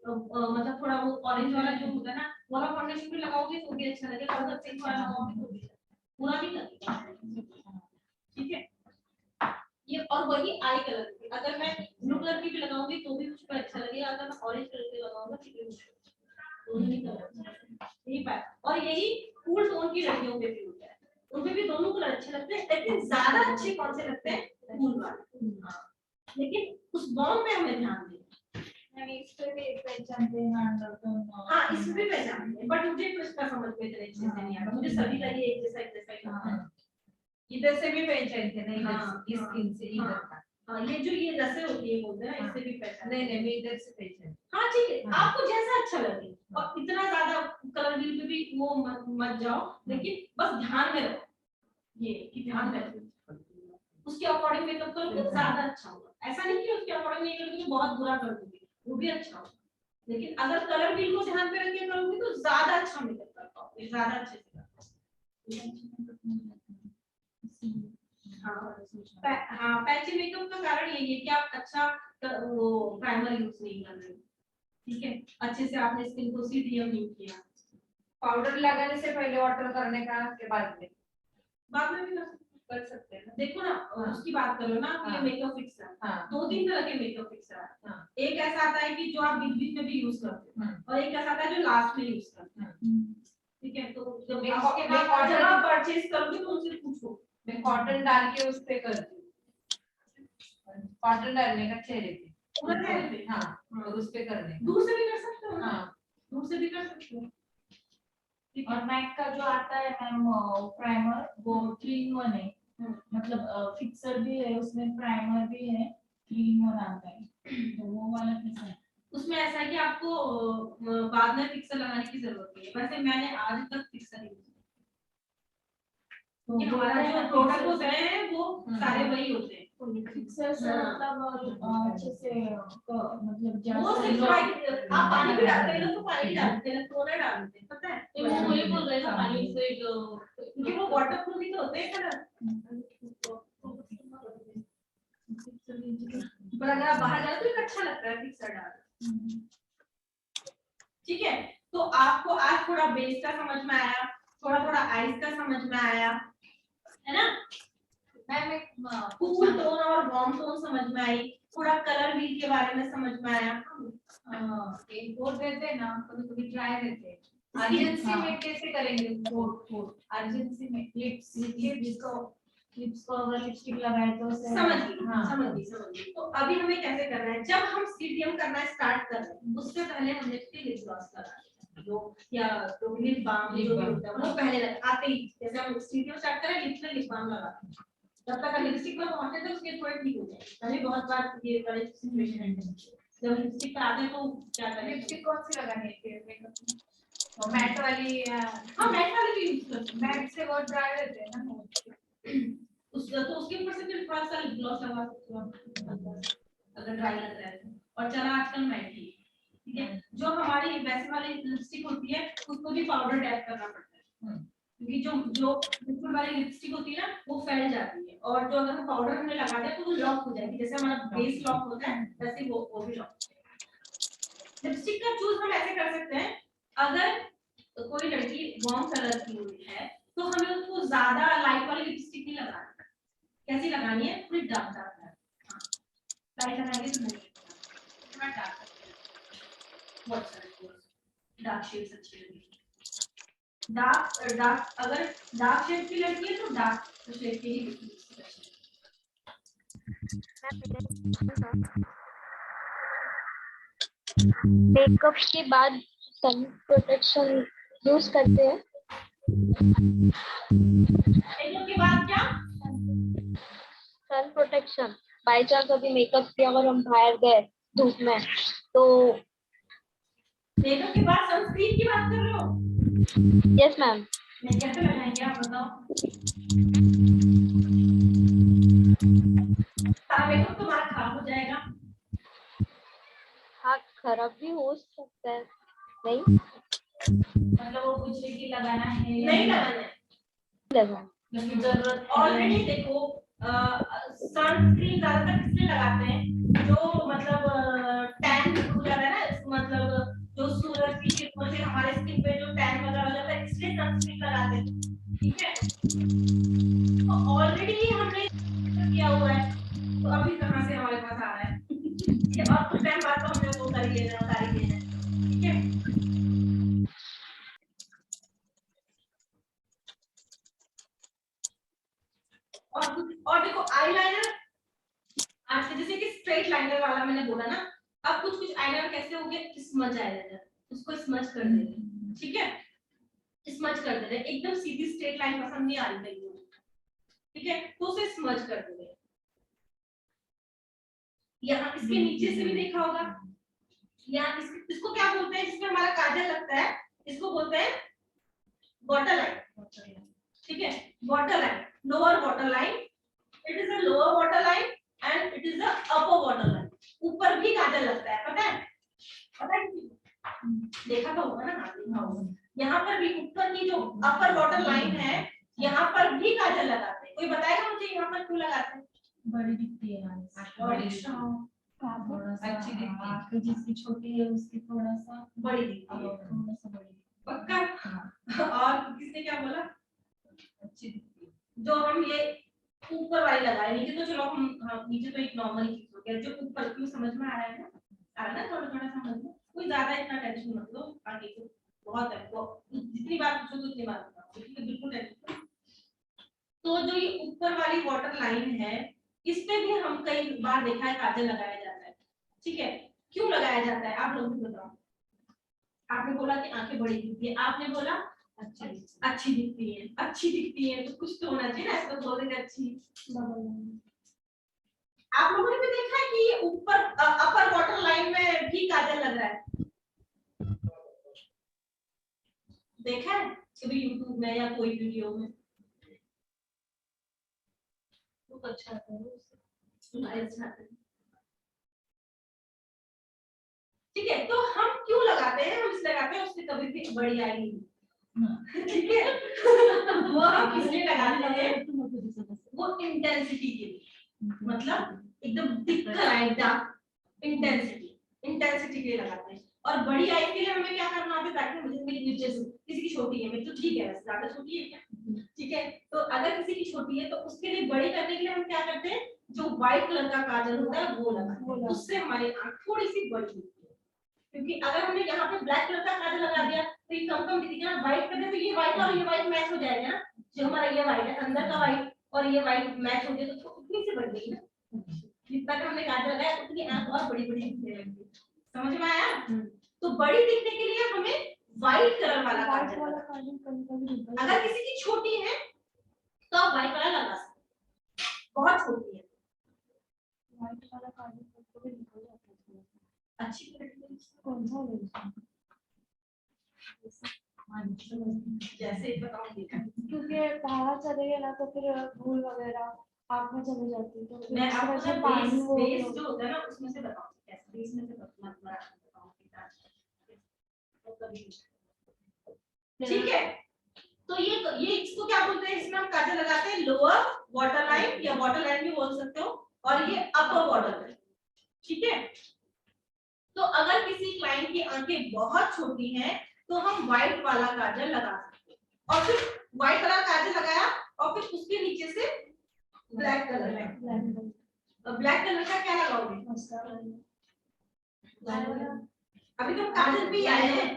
मतलब थोड़ा वो ऑरेंज वाला जो होता है ना वाला फाउंडेशन भी लगाओगे तो भी अच्छा लगेगा, अगर पिंक वाला लगाओगे तो भी पूरा नहीं लगेगा, ठीक है। ये और वही आई कलर की अगर मैं ब्लू कलर की भी लगाऊंगी तो भी मुझे अच्छा लगेगा, अगर मैं ऑरेंज कलर की लगाऊंगा तो भी दोनों नहीं कलर यही बात। और यही कूल टोन की लड़कियों पे भी होता है, उनपे भी दोनों कलर अच्छे लगते हैं, लेकिन ज्यादा अच्छे कौन से लगते हैं, कूल वाले। हाँ लेकिन उस बॉन्ड पे हमें ध्यान देना। इस पे भी पहचानते हैं अंडरटोन। हाँ इसमें भी पहचानते हैं, बट मुझे कुछ का समझ में इतने अच्छे से नहीं आता, मुझे सभी का ये एक जैसा ही लगता है। इधर से भी पहचानते नहीं, हाँ, इस स्किन से इधर हाँ। का। हाँ ये जो ये रसे होती है बोलते हैं ना, इससे भी पहचान। नहीं नहीं मैं इधर से पहचान। हाँ ठीक है, हाँ। आपको जैसा अच्छा लगे, और इतना ज्यादा कलर व्हील पे भी वो मत जाओ, लेकिन बस ध्यान में रखो ये कि ध्यान में रखो उसके अकॉर्डिंग मेकअप करो तो ज्यादा अच्छा होगा। ऐसा नहीं कि उसके अकॉर्डिंग नहीं करोगे तो बहुत बुरा कर दोगे, वो भी अच्छा होगा। लेकिन अगर कलर व्हील को ध्यान में रख के करोगे तो ज्यादा अच्छा मेकअप कर पाओगे, ज्यादा अच्छे से कर पाओगे। हाँ पैची मेकअप का कारण यही है कि आप अच्छा वो प्राइमर यूज नहीं कर रहे हो, ठीक है, अच्छे से आपने स्किन को सीटीएम नहीं किया। पाउडर लगाने से पहले वाटर करने का के बाद में भी कर सकते हैं। देखो ना उसकी बात करो ना कि हाँ। मेकअप फिक्सर हाँ। 2-3 तरह के मेकअप फिक्सर है। हाँ। एक ऐसा आता है कि जो आप बीच बीच में भी यूज करते हो, हाँ। और एक ऐसा आता है जो लास्ट में यूज करते हैं, ठीक है। तो जब मैं आप परचेज करोगे तो उनसे पूछो। मैं कॉटन डाल के उस पे करती हूँ, कॉटन डालने का चेहरे पे पूरा चेहरे पे? हाँ और उस पे करने दूर से भी कर सकते हो ना, हाँ दूर से भी कर सकते हो। और मैक का जो आता है मैम प्राइमर वो 3-in-1 है, मतलब फिक्सर भी है उसमें, प्राइमर भी है, क्रीम और आता है, तो वो वाला कैसा है? उसमें ऐसा है कि आपको बाद में फिक्सर लगाने की जरूरत नहीं है। वैसे मैंने आज तक फिक्सर यूज किया, क्योंकि हमारा जो प्रोडक्ट होते हैं वो सारे वही होते हैं। फिक्सर से मतलब अच्छे से मतलब वो सिर्फ आप पानी भी डालते हैं तो पानी डालते हैं, सोना डालते हैं, पता है? वो वही बोल रहे थे पानी से क्योंकि वो वाटर प्रूफ ही तो होते हैं कलर। पर अगर आप बाहर जाओ तो एक अच्छा लगता है फिक्सर डालना। ठीक है, तो आपको आज थोड़ा बेस का समझ में आया, थोड़ा थोड़ा आइस का समझ में आया, है ना? मैम कूल टोन और वार्म टोन समझ में आई, थोड़ा कलर व्हील के बारे में समझ में आया। एक कोट देते हैं ना, कभी ट्राई देते हैं अर्जेंसी में कैसे करेंगे कोट अर्जेंसी में लिप्स को अगर लिपस्टिक लगाए तो समझिए। तो अभी हमें कैसे करना है, जब हम सीडीएम करना स्टार्ट कर रहे हैं उससे पहले हमने लिप ग्लॉस लगाना जो या तो लिप बाम जो भी होता है वो पहले आते ही, जैसे हम सीडीएम स्टार्ट करें लिप्स में लिप बाम लगाते हैं, जब तक लिपस्टिक में पहुंचे तो उसके थोड़े ठीक हो जाए। मैंने बहुत बार ये वाली सिचुएशन है, जब लिपस्टिक पे आते हैं तो क्या करें? लिपस्टिक कौन सी लगानी है मेकअप में? तो मैट वाली हाँ मैट वाली भी यूज कर सकते हैं, मैट से बहुत ड्राई रहते हैं ना तो उसके ऊपर से फिर थोड़ा सा लिप ग्लॉस लगा सकते हो अगर ड्राई लग रहा है तो। और चला आजकल मैट ही, ठीक है? जो हमारी वैसे वाली लिपस्टिक होती है उसको भी पाउडर टैप करना पड़ता है, क्योंकि जो लिक्विड वाली लिपस्टिक होती है ना वो फैल जाती है, और जो अगर हम पाउडर हमने लगा दिया तो वो लॉक हो जाएगी, जैसे हमारा बेस लॉक होता है वैसे वो भी लॉक हो जाएगी। लिपस्टिक का चूज हम ऐसे कर सकते हैं, अगर कोई लड़की वार्म कलर की हुई है तो हमें उसको ज्यादा लाइट वाली लिपस्टिक नहीं लगानी। कैसी लगानी है? थोड़ी डार्क है। हाँ लाइट लगाएंगे तो नहीं थोड़ा डार्क बहुत सारे डार्क शेड्स अच्छी लगेगी। डार्क अगर डार्क शेड की लड़की है तो डार्क शेड की ही मेकअप के बाद सन प्रोटेक्शन यूज करते हैं। मेकअप के बाद क्या? सन प्रोटेक्शन, बाय चांस अभी मेकअप किया अगर हम बाहर गए धूप में तो। मेकअप के बाद सनस्क्रीन की बात कर रहे हो? Yes ma'am. मैं कैसे लगाएंगे आप बताओ? सारा मेकअप तुम्हारा खराब हो जाएगा। हाँ खराब भी हो सकता है। नहीं मतलब वो कुछ भी लगाना है नहीं लगाना है, लगा जरूरत ऑलरेडी देखो सनस्क्रीन ज्यादातर किसने लगाते हैं? जो मतलब टैन हो जाता है ना, मतलब जो सूरज की किरणों से हमारे स्किन पे जो टैन वगैरह हो जाता है इसलिए सनस्क्रीन लगाते हैं, ठीक है? तो ऑलरेडी हमने किया हुआ है तो अभी कहां से हमारे पास आ रहा है? ये और कुछ टाइम बाद तो हमने वो कर ही लेना, उतार ही लेना, ठीक है? और देखो आईलाइनर आज जैसे कि स्ट्रेट लाइनर वाला मैंने बोला ना, अब कुछ आईलाइनर कैसे हो गए? स्मज आईलाइनर, उसको स्मज कर देना, ठीक है? स्मज कर देना, एकदम सीधी स्ट्रेट लाइन पसंद नहीं आ रही कहीं को, ठीक है? तो उसे स्मज कर देना। यहाँ इसके नीचे से भी देखा होगा, यहाँ इसको क्या बोलते हैं? जिसमें हमारा काजल लगता है इसको बोलते हैं वाटर लाइन, ठीक है? Water line, lower water line, it is a lower water line and it is a upper water line. ऊपर भी काजल लगता है, पता है? पता है? देखा तो होगा ना, देखा होगा। यहाँ पर भी ऊपर की जो अपर वाटर लाइन है यहाँ पर भी काजल लगाते हैं। कोई बताएगा मुझे यहाँ पर क्यों लगाते हैं? बड़ी दिखती है बड़ी थोड़ा सा अच्छी दिखती है। आँखें जिसकी छोटी है उसकी थोड़ा सा बड़ी दिखती है, थोड़ा सा बड़ी पक्का? और किसने क्या बोला? अच्छी दिखती है। जो हम ये ऊपर वाली लगाए, नीचे तो चलो हम नीचे तो एक नॉर्मल चीज हो गया, जो ऊपर क्यों समझ में आ रहा है ना? आ रहा है ना? थोड़ा थोड़ा समझ में, कोई ज्यादा इतना टेंशन मत लो, आगे को बहुत है, तो जितनी बार पूछो तो उतनी बार बताओ, ठीक है? बिल्कुल टेंशन। तो जो ये ऊपर वाली वाटर लाइन है इस पे भी हम कई बार देखा है काजल लगाया जाता है, ठीक है? क्यों लगाया जाता है आप लोग भी बताओ। आपने बोला कि आंखें बड़ी दिखती है, आपने बोला अच्छी दिखती है, अच्छी दिखती है, तो कुछ तो होना चाहिए ना, इसको बोल देंगे अच्छी। आप लोगों ने भी देखा है कि ये ऊपर अपर वाटर लाइन में भी काजल लग रहा है, देखा है कभी यूट्यूब में या कोई वीडियो में? बहुत अच्छा आता है उससे, अच्छा आता है। ठीक है, तो हम क्यों लगाते हैं? हम इसलिए लगाते हैं उससे कभी भी बड़ी आएगी, ठीक है। वो हम इसलिए लगाते हैं, वो इंटेंसिटी के लिए, मतलब एकदम दिख कर आएगा, इंटेंसिटी के लिए लगाते हैं। और बड़ी आई के लिए हमें क्या करना होता है? ताकि मुझे मेरी नीचे से किसी की छोटी है, मेरी तो ठीक है, ज्यादा छोटी है क्या, ठीक है, तो अगर किसी की छोटी है तो उसके लिए बड़ी करने के लिए हम क्या करते हैं? जो व्हाइट कलर का काजल होता है वो लगाते हैं, उससे हमारी आंख थोड़ी सी बड़ी होती है। क्योंकि अगर हमने यहाँ पे ब्लैक कलर का काजल लगा दिया तो ये कम दिखेगा ना, व्हाइट करने से ये व्हाइट और ये व्हाइट मैच हो जाएगा ना, जो हमारा ये व्हाइट है अंदर का व्हाइट और ये व्हाइट मैच हो गया तो उतनी सी बढ़ गई ना, जितना का हमने काजल लगाया उतनी आंख और बड़ी बड़ी दिखने लगती। समझ में आया? तो बड़ी दिखने के लिए हमें व्हाइट कलर वाला काजल लगाना। अगर किसी की छोटी है तो आप व्हाइट वाला लगा सकते हैं, बहुत छोटी है व्हाइट वाला काजल तो निकल जाता है अच्छी क्वालिटी। कौन सा है? जैसे बताऊंगी, क्योंकि बाहर चले गए ना तो फिर धूल वगैरह आँख में चली जाती है, तो मैं इस आपको तरह से ना पानी वो बेस जो होता है ना उसमें से बताऊंगी कैसे, बेस में से बताऊंगी। ठीक है, तो ये इसको क्या बोलते हैं? इसमें हम काजल लगाते हैं लोअर वाटर लाइन या वाटर लाइन भी बोल सकते हो, और ये अपर वाटर लाइन, ठीक है। तो अगर किसी क्लाइंट की आंखें बहुत छोटी हैं तो हम व्हाइट वाला काजल लगा सकते हैं, और फिर व्हाइट वाला काजल लगाया और फिर उसके नीचे से ब्लैक कलर में, ब्लैक कलर का क्या लगाओगे? अभी तो काजल भी आए हैं,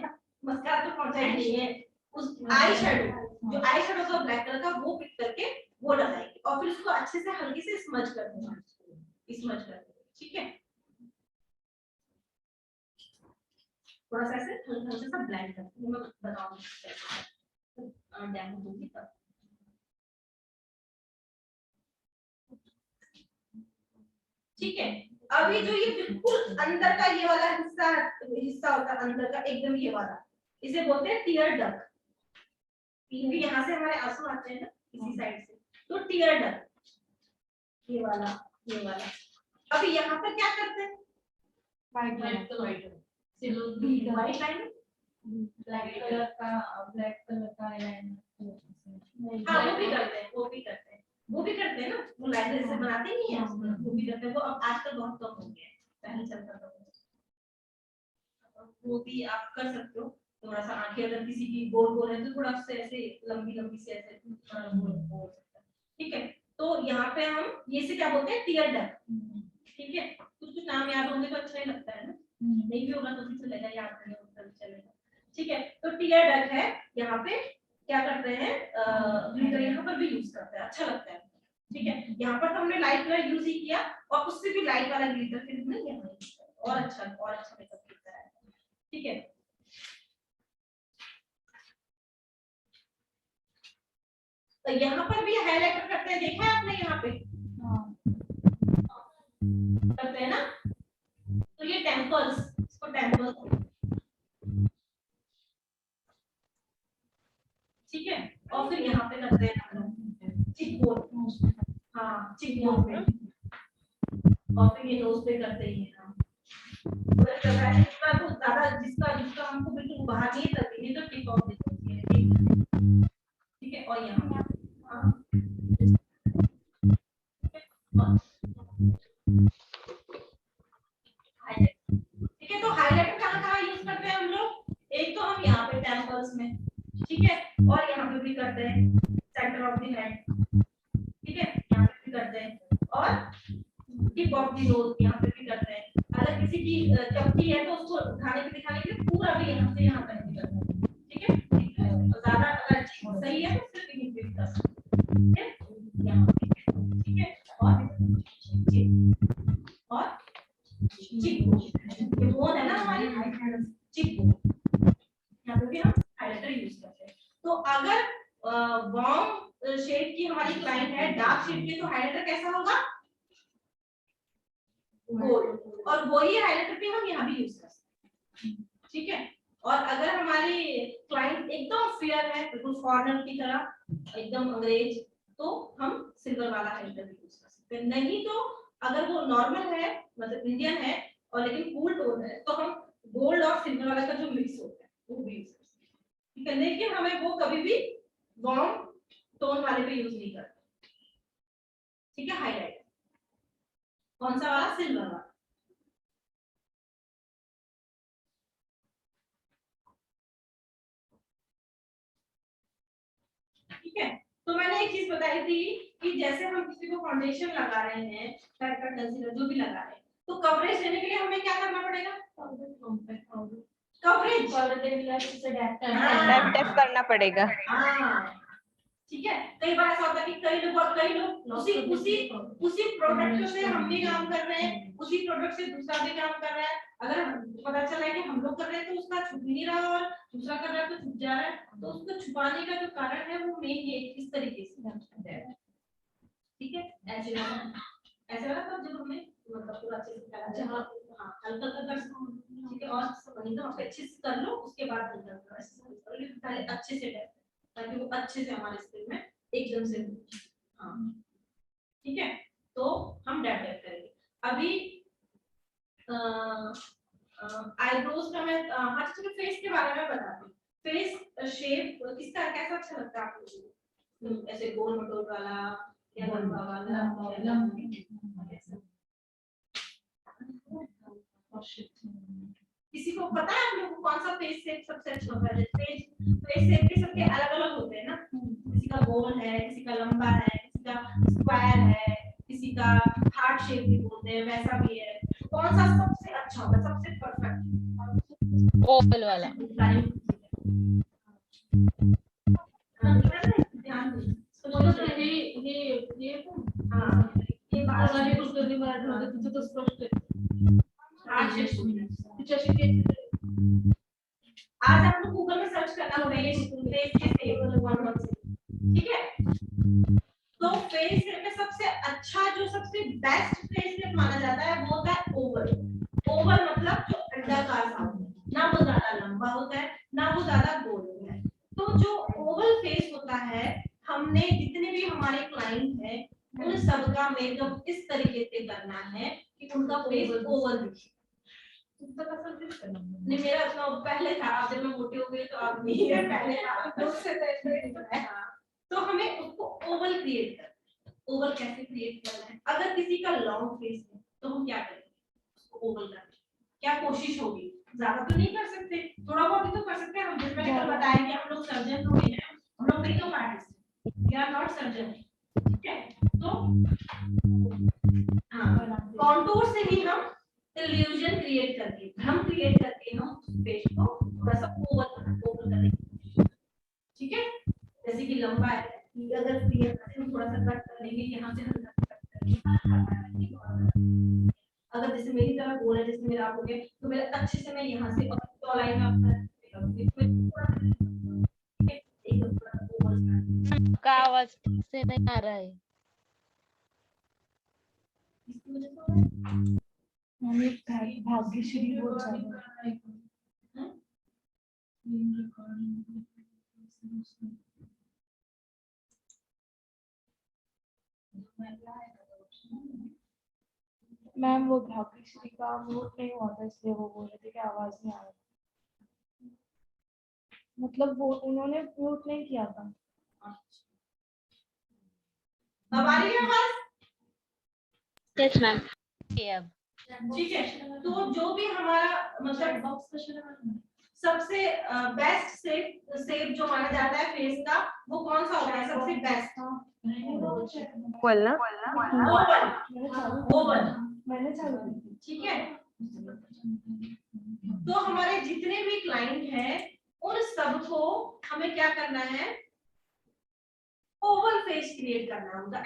मस्कारा तो पहुंचा ही नहीं है। उस आई शेडो, जो आई शेडो का ब्लैक कलर का वो पिक करके वो लगाएंगे और फिर उसको अच्छे से हल्के से स्मज कर देंगे, स्मज कर देंगे, ठीक है। थोड़ा सा ऐसे हल्का सा ब्लेंड करते हैं, मैं बताऊंगी कैसे डेमो दूंगी तब। ठीक है, अभी जो ये बिल्कुल अंदर का ये वाला हिस्सा होता है अंदर का एकदम ये वाला, इसे बोलते हैं टीयर डक्ट, क्योंकि यहाँ से हमारे आंसू आते हैं ना इसी साइड से, तो टीयर डक्ट ये वाला, ये वाला। अभी यहाँ पर क्या करते हैं? White white line, black colour का लाइन। हाँ वो भी करते हैं, वो भी करते हैं, वो भी करते हैं ना, वो लाइन जैसे बनाते नहीं है, वो भी करते हैं। वो अब आजकल बहुत कम हो गया है, पहले चलता था वो भी आप कर सकते हो। थोड़ा सा आंखें अगर किसी की गोल गोल है तो थोड़ा से ऐसे लंबी लंबी से ऐसे बोल सकते हैं, ठीक है। तो यहाँ पे हम ये से क्या बोलते हैं? टीयर डक्ट, ठीक है। कुछ कुछ नाम याद होंगे तो अच्छा ही लगता है ना, नहीं भी होगा तो भी चलेगा, याद नहीं होगा तो चलेगा, ठीक है। तो टीयर डक्ट है, यहाँ पे क्या करते हैं? ग्लिटर यहाँ पर भी यूज करते हैं, अच्छा लगता है, ठीक है। यहाँ पर तो हमने लाइट कलर यूज ही किया और उससे भी लाइट वाला ग्लिटर फिर हमने यहाँ और अच्छा मेकअप करता है, ठीक है। तो यहाँ पर भी हाइलाइटर करते हैं, देखा है आपने यहाँ पे? करते हैं ना, तो ये टेम्पल्स, इसको टेम्पल्स, ठीक है। और फिर यहाँ पे करते हैं चिकबोन, हाँ चिकबोन पे, और फिर ये नोज पे करते हैं हम। जितना ज्यादा जिसका हमको बिल्कुल बाहर नहीं करती है तो टिप ऑफ देते हैं, ठीक है। और यहाँ ठीक है। तो हाइलाइटर कहाँ यूज करते हैं हम लोग? एक तो हम यहाँ पे टेम्पल्स में, ठीक है, और यहाँ पे भी करते हैं सेंटर ऑफ द हेड, ठीक है, यहाँ पे भी करते हैं, और टिप ऑफ द नोज यहाँ पे भी करते हैं। अगर किसी की चपटी है तो उसको उठाने के दिखाने के लिए पूरा भी यहाँ से यहाँ तक भी करते हैं, ठीक है। ज्यादा अगर सही है तो सिर्फ यहीं पे कर सकते हैं, यहाँ पे, ठीक है। और चिकबोन, ये बोन है ना हमारी चिकबोन, यहाँ पे भी हम हाइलाइटर यूज करते हैं। तो अगर वार्म शेड की हमारी क्लाइंट है, डार्क शेड की, तो हाइलाइटर कैसा होगा? गोल्ड। और वही हाइलाइटर पे हम यहाँ भी यूज कर सकते हैं, ठीक है। और अगर हमारी क्लाइंट एकदम फेयर है, बिल्कुल फॉरेनर की तरह, एकदम अंग्रेज, तो हम सिल्वर वाला हाइलाइटर भी यूज कर सकते हैं। नहीं तो अगर वो नॉर्मल है, मतलब इंडियन है और लेकिन कूल टोन है, तो हम गोल्ड और सिल्वर वाला का जो मिक्स होता है वो भी यूज कर सकते हैं, ठीक है। लेकिन हमें वो कभी भी वार्म टोन वाले पे यूज नहीं करते, ठीक है। हाईलाइटर कौन सा वाला? सिल्वर वाला। ठीक है। तो मैंने एक चीज बताई थी कि जैसे हम किसी को फाउंडेशन लगा रहे हैं, कंसीलर जो भी लगा रहे हैं, तो कवरेज देने के लिए हमें क्या करना पड़ेगा? कवरेज टैप करना पड़ेगा। हाँ, ठीक है। कई बार ऐसा होता है कि कई लोग उसी प्रोडक्ट से हम भी काम कर रहे हैं, उसी प्रोडक्ट से दूसरा भी काम कर रहा है। अगर पता चला है कि हम लोग कर रहे हैं तो उसका छुप ही नहीं रहा और दूसरा कर रहा है तो छुप जा रहा है, तो उसको छुपाने का जो कारण है वो मेन ये इस तरीके से, ठीक है। ऐसे वाला तब जब हमें मतलब पूरा अच्छे से करा जहां, हाँ, हल्का कर, ठीक है। और वही तो आप अच्छे से कर लो, उसके बाद हल्का पहले अच्छे से कर, ताकि वो अच्छे से हमारे स्किन में एकदम से, हाँ, ठीक है। तो हम डैप करेंगे अभी। आईब्रोज का मैं हाँ चलो फेस के बारे में बताती हूँ। फेस शेप किसका कैसा अच्छा लगता है आपको? ऐसे गोल मटोल वाला या लंबा वाला? किसी को पता है आप लोगों को कौन सा फेस शेप सबसे अच्छा होता है? फेस शेप भी सबके अलग अलग होते हैं ना, किसी का गोल है, किसी का लंबा है, किसी का स्क्वायर है, किसी का हार्ट शेप भी बोलते हैं, वैसा भी है। कौन सा सबसे अच्छा होता है, सबसे परफेक्ट? ओवल वाला। ध्यान दो। ये बात वाली कुछ करनी मराठी होते तुझे तो स्पष्ट है। आज आप लोग गूगल में सर्च करना फेस के शेप, ठीक है। तो फेस शेप में सबसे अच्छा जो सबसे बेस्ट फेस शेप माना जाता है वो होता है ओवल। ओवल मतलब जो अंडाकार सा होता है, ना वो ज्यादा लंबा होता है ना वो ज्यादा गोल होता है। तो जो ओवल फेस होता है, हमने जितने भी हमारे क्लाइंट हैं उन सबका मेकअप इस तरीके से करना है कि उनका फेस ओवल दिखे। नहीं मेरा तो पहले था, अब जब मैं मोटी हो गई तो अब नहीं है, पहले था। तो हमें उसको ओवल क्रिएट करना है। ओवल कैसे क्रिएट करना है? अगर किसी का लॉन्ग फेस है तो हम क्या करेंगे? उसको ओवल करना है। क्या कोशिश होगी? ज्यादा तो नहीं कर सकते, थोड़ा बहुत ही तो कर सकते हैं। हम जिस मैंने कल बताया कि हम लोग सर्जन तो नहीं है, हम लोग मेकअप आर्टिस्ट हैं, वी आर नॉट सर्जन, ठीक है। तो हाँ, कॉन्टूर से ही हम इल्यूजन क्रिएट करके, भ्रम क्रिएट करके हम फेस को थोड़ा सा ओवल करने की कोशिश, ठीक है। जैसे कि लंबा है, अगर क्लियर हम थोड़ा सा कट कर लेंगे, यहाँ से हल्का कट करेंगे। अगर जैसे मेरी तरह गोल है, जैसे मेरा आप हो गया, तो मेरा अच्छे से मैं यहाँ से और तो लाइन का आवाज से नहीं आ रहा है। भाग्यश्री बहुत ज्यादा मैम वो भाग्यश्री का म्यूट नहीं हुआ था इसलिए वो बोल रहे थे कि आवाज नहीं आ रही, मतलब वो उन्होंने म्यूट नहीं किया था। अब आ रही है आवाज? Yes ma'am. ठीक है। तो जो भी हमारा मतलब सबसे बेस्ट शेप जो माना जाता है फेस का, वो कौन सा होता है सबसे बेस्ट? बोलना ओवल, मैंने चालू की, ठीक है। तो हमारे जितने भी क्लाइंट हैं उन सबको हमें क्या करना है? ओवल फेस क्रिएट करना है उनका,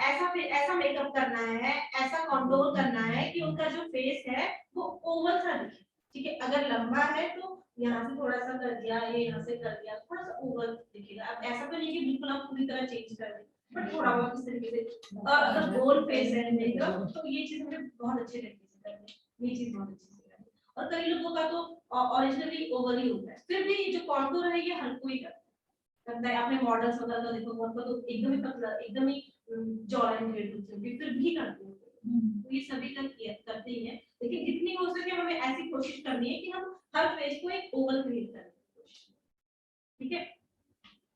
ऐसा मेकअप करना है, ऐसा कॉन्टूर करना है कि उनका जो फेस है वो ओवल सा दिखे, ठीक है। अगर लंबा है तो यहाँ से थोड़ा सा कर दिया, ये यहाँ से कर दिया, थोड़ा सा ओवल दिखेगा। दिखेगा। अब ऐसा तो नहीं कि बिल्कुल आप पूरी तरह चेंज कर दें, बट थोड़ा बहुत इस तरीके से। और अगर गोल फेस है मेकअप तो ये चीज हमें बहुत अच्छे तरीके से करनी है, ये चीज बहुत अच्छे से करनी है। और कई लोगों का तो ओरिजिनली ओवल ही होता है, फिर भी जो कॉन्टूर है ये हल्को ही करता है। आपने मॉडल्स वगैरह का देखो, उनको तो एकदम ही पतला, एकदम ही जॉ लाइन क्रिएट होती है, फिर भी करते हैं। तो ये सभी करते ही हैं, लेकिन जितनी हो सके हमें ऐसी कोशिश करनी है कि हम हर फेस को एक ओवल क्रिएट करें। ठीक है,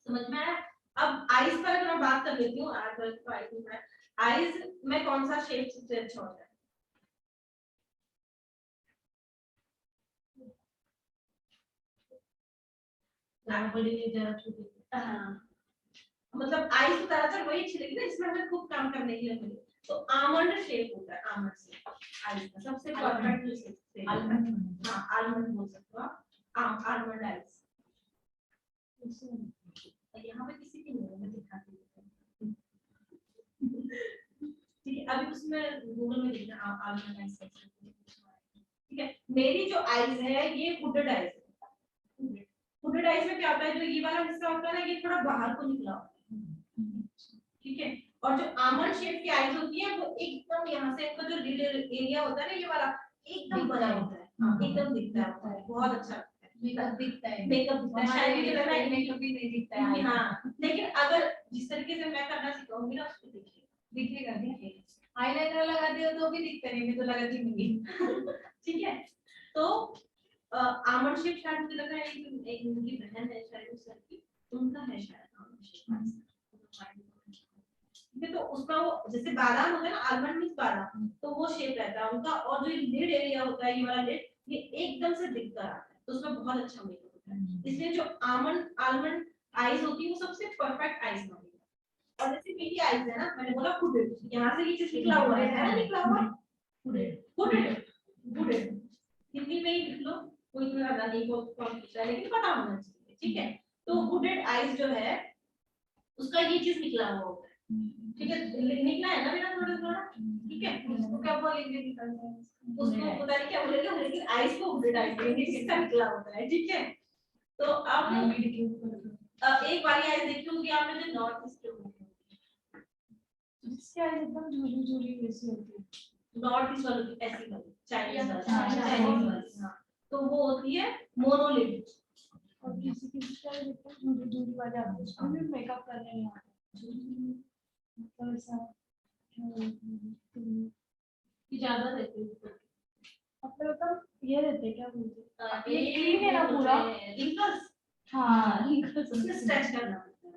समझ में आया? अब आईज पर अगर मैं बात कर लेती हूँ, आईज में कौन सा शेप सबसे अच्छा होता है? बड़ी जरा छोटी। हाँ, मतलब आईज तो ज्यादातर वही अच्छी लगती है जिसमें हमें खूब काम करने के लिए मिले। तो आलमंड शेप होता है, आलमंड शेप आईज का सबसे परफेक्ट शेप। आलमंड, हाँ आलमंड बोल सकते हो आप, आलमंड आईज। यहाँ पे किसी की नहीं है, मैं दिखाती हूँ। ठीक है, अभी उसमें गूगल में देखना आलमंड आईज। ठीक है, मेरी जो आईज है ये हुडेड आईज है। हुडेड आईज में क्या होता है, जो ये वाला हिस्सा होता है ना, ये थोड़ा बाहर को निकला होता है। ठीक है, और जो आलमंड शेप की आईज होती है वो एकदम यहाँ से इनका जो लिड एरिया होता है ना, ये वाला एकदम बड़ा होता है। हाँ, एकदम दिखता है, बहुत अच्छा मेकअप दिखता है। मेकअप दिखता है, शायद ये लगा मेकअप भी नहीं दिखता है। हाँ, लेकिन अगर जिस तरीके से मैं करना सिखाऊंगी ना, उसको दिखेगा दिखेगा। आईलाइनर लगाती हो तो भी दिखता नहीं, मैं तो लगाती नहीं। ठीक है, तो आलमंड शेप शायद मुझे लग रहा है एक उनकी बहन है शायद उस सर की, उनका है शायद आलमंड शेप। तो उसका वो जैसे बादाम होता है ना, आलमंड मींस बादाम, तो वो शेप रहता है उनका। और जो लिड एरिया होता है, ये वाला लिड, ये एकदम से दिखकर आता है, तो उसमें बहुत अच्छा मेकअप होता है। इसलिए जो आलमंड आईज होती है वो सबसे परफेक्ट आईज मानी है। और जैसे मेरी आईज है ना, मैंने बोला हुडेड, यहाँ से ये चीज निकला हुआ है ना, निकला हुआ हुडेड हुडेड हुडेड, हिंदी में ही लिख लो, कोई तो ज्यादा नहीं बहुत कॉम्प्लिकेटेड है, लेकिन पता होना चाहिए। ठीक है, तो हुडेड आईज जो है उसका ये चीज निकला हुआ होता है। ठीक है, निकला है ना मेरा थोड़ा थोड़ा। ठीक है, उसको क्या बोलेंगे, उसको पता नहीं क्या बोलेंगे, लेकिन आईज को हुडेड आईज बोलेंगे, इसका निकला होता है। ठीक है, तो अब एक बारी आईज देखी होगी आपने जो नॉर्थ ईस्ट में, इसकी आईज एकदम झूली झूली वैसी होती है। नॉर्थ ईस्ट वालों की ऐसी वाली चाइनीज वाली, हाँ, तो वो होती है मोनोलिड। और किसी किसी का एकदम झूली झूली वाली आती है, उसमें भी मेकअप करने नहीं आता। मतलब ऐसा ज्यादा रहती है, मतलब ये रहते क्या बोलते हैं, ये क्लीन है ना पूरा। रिंकल्स, हाँ, रिंकल्स उसमें स्ट्रेच करना होता है।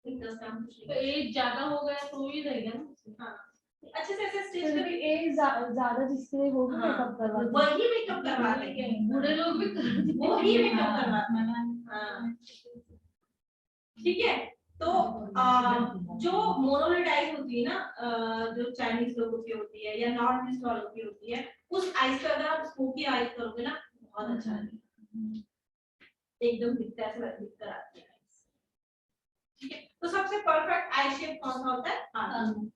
रिंकल्स काम तो एज ज्यादा हो गया तो ही रहेगा ना। हाँ, अच्छे से ऐसे स्ट्रेच फिर करके भी एक ज्यादा जिससे वो भी मेकअप करवाते हैं। वही मेकअप करवाते हैं, बूढ़े लोग भी वही मेकअप करवाते हैं। हाँ, ठीक है, तो जो मोनोलिड आईज होती है ना, जो चाइनीज लोगों की होती है या नॉर्थ ईस्ट वालों की होती है, उस आईज का अगर आप स्मोकी आईज करोगे ना, बहुत अच्छा लगेगा, एकदम दिखता है, ऐसा दिखकर आती है। ठीक है, तो सबसे परफेक्ट आई शेप कौन सा होता है?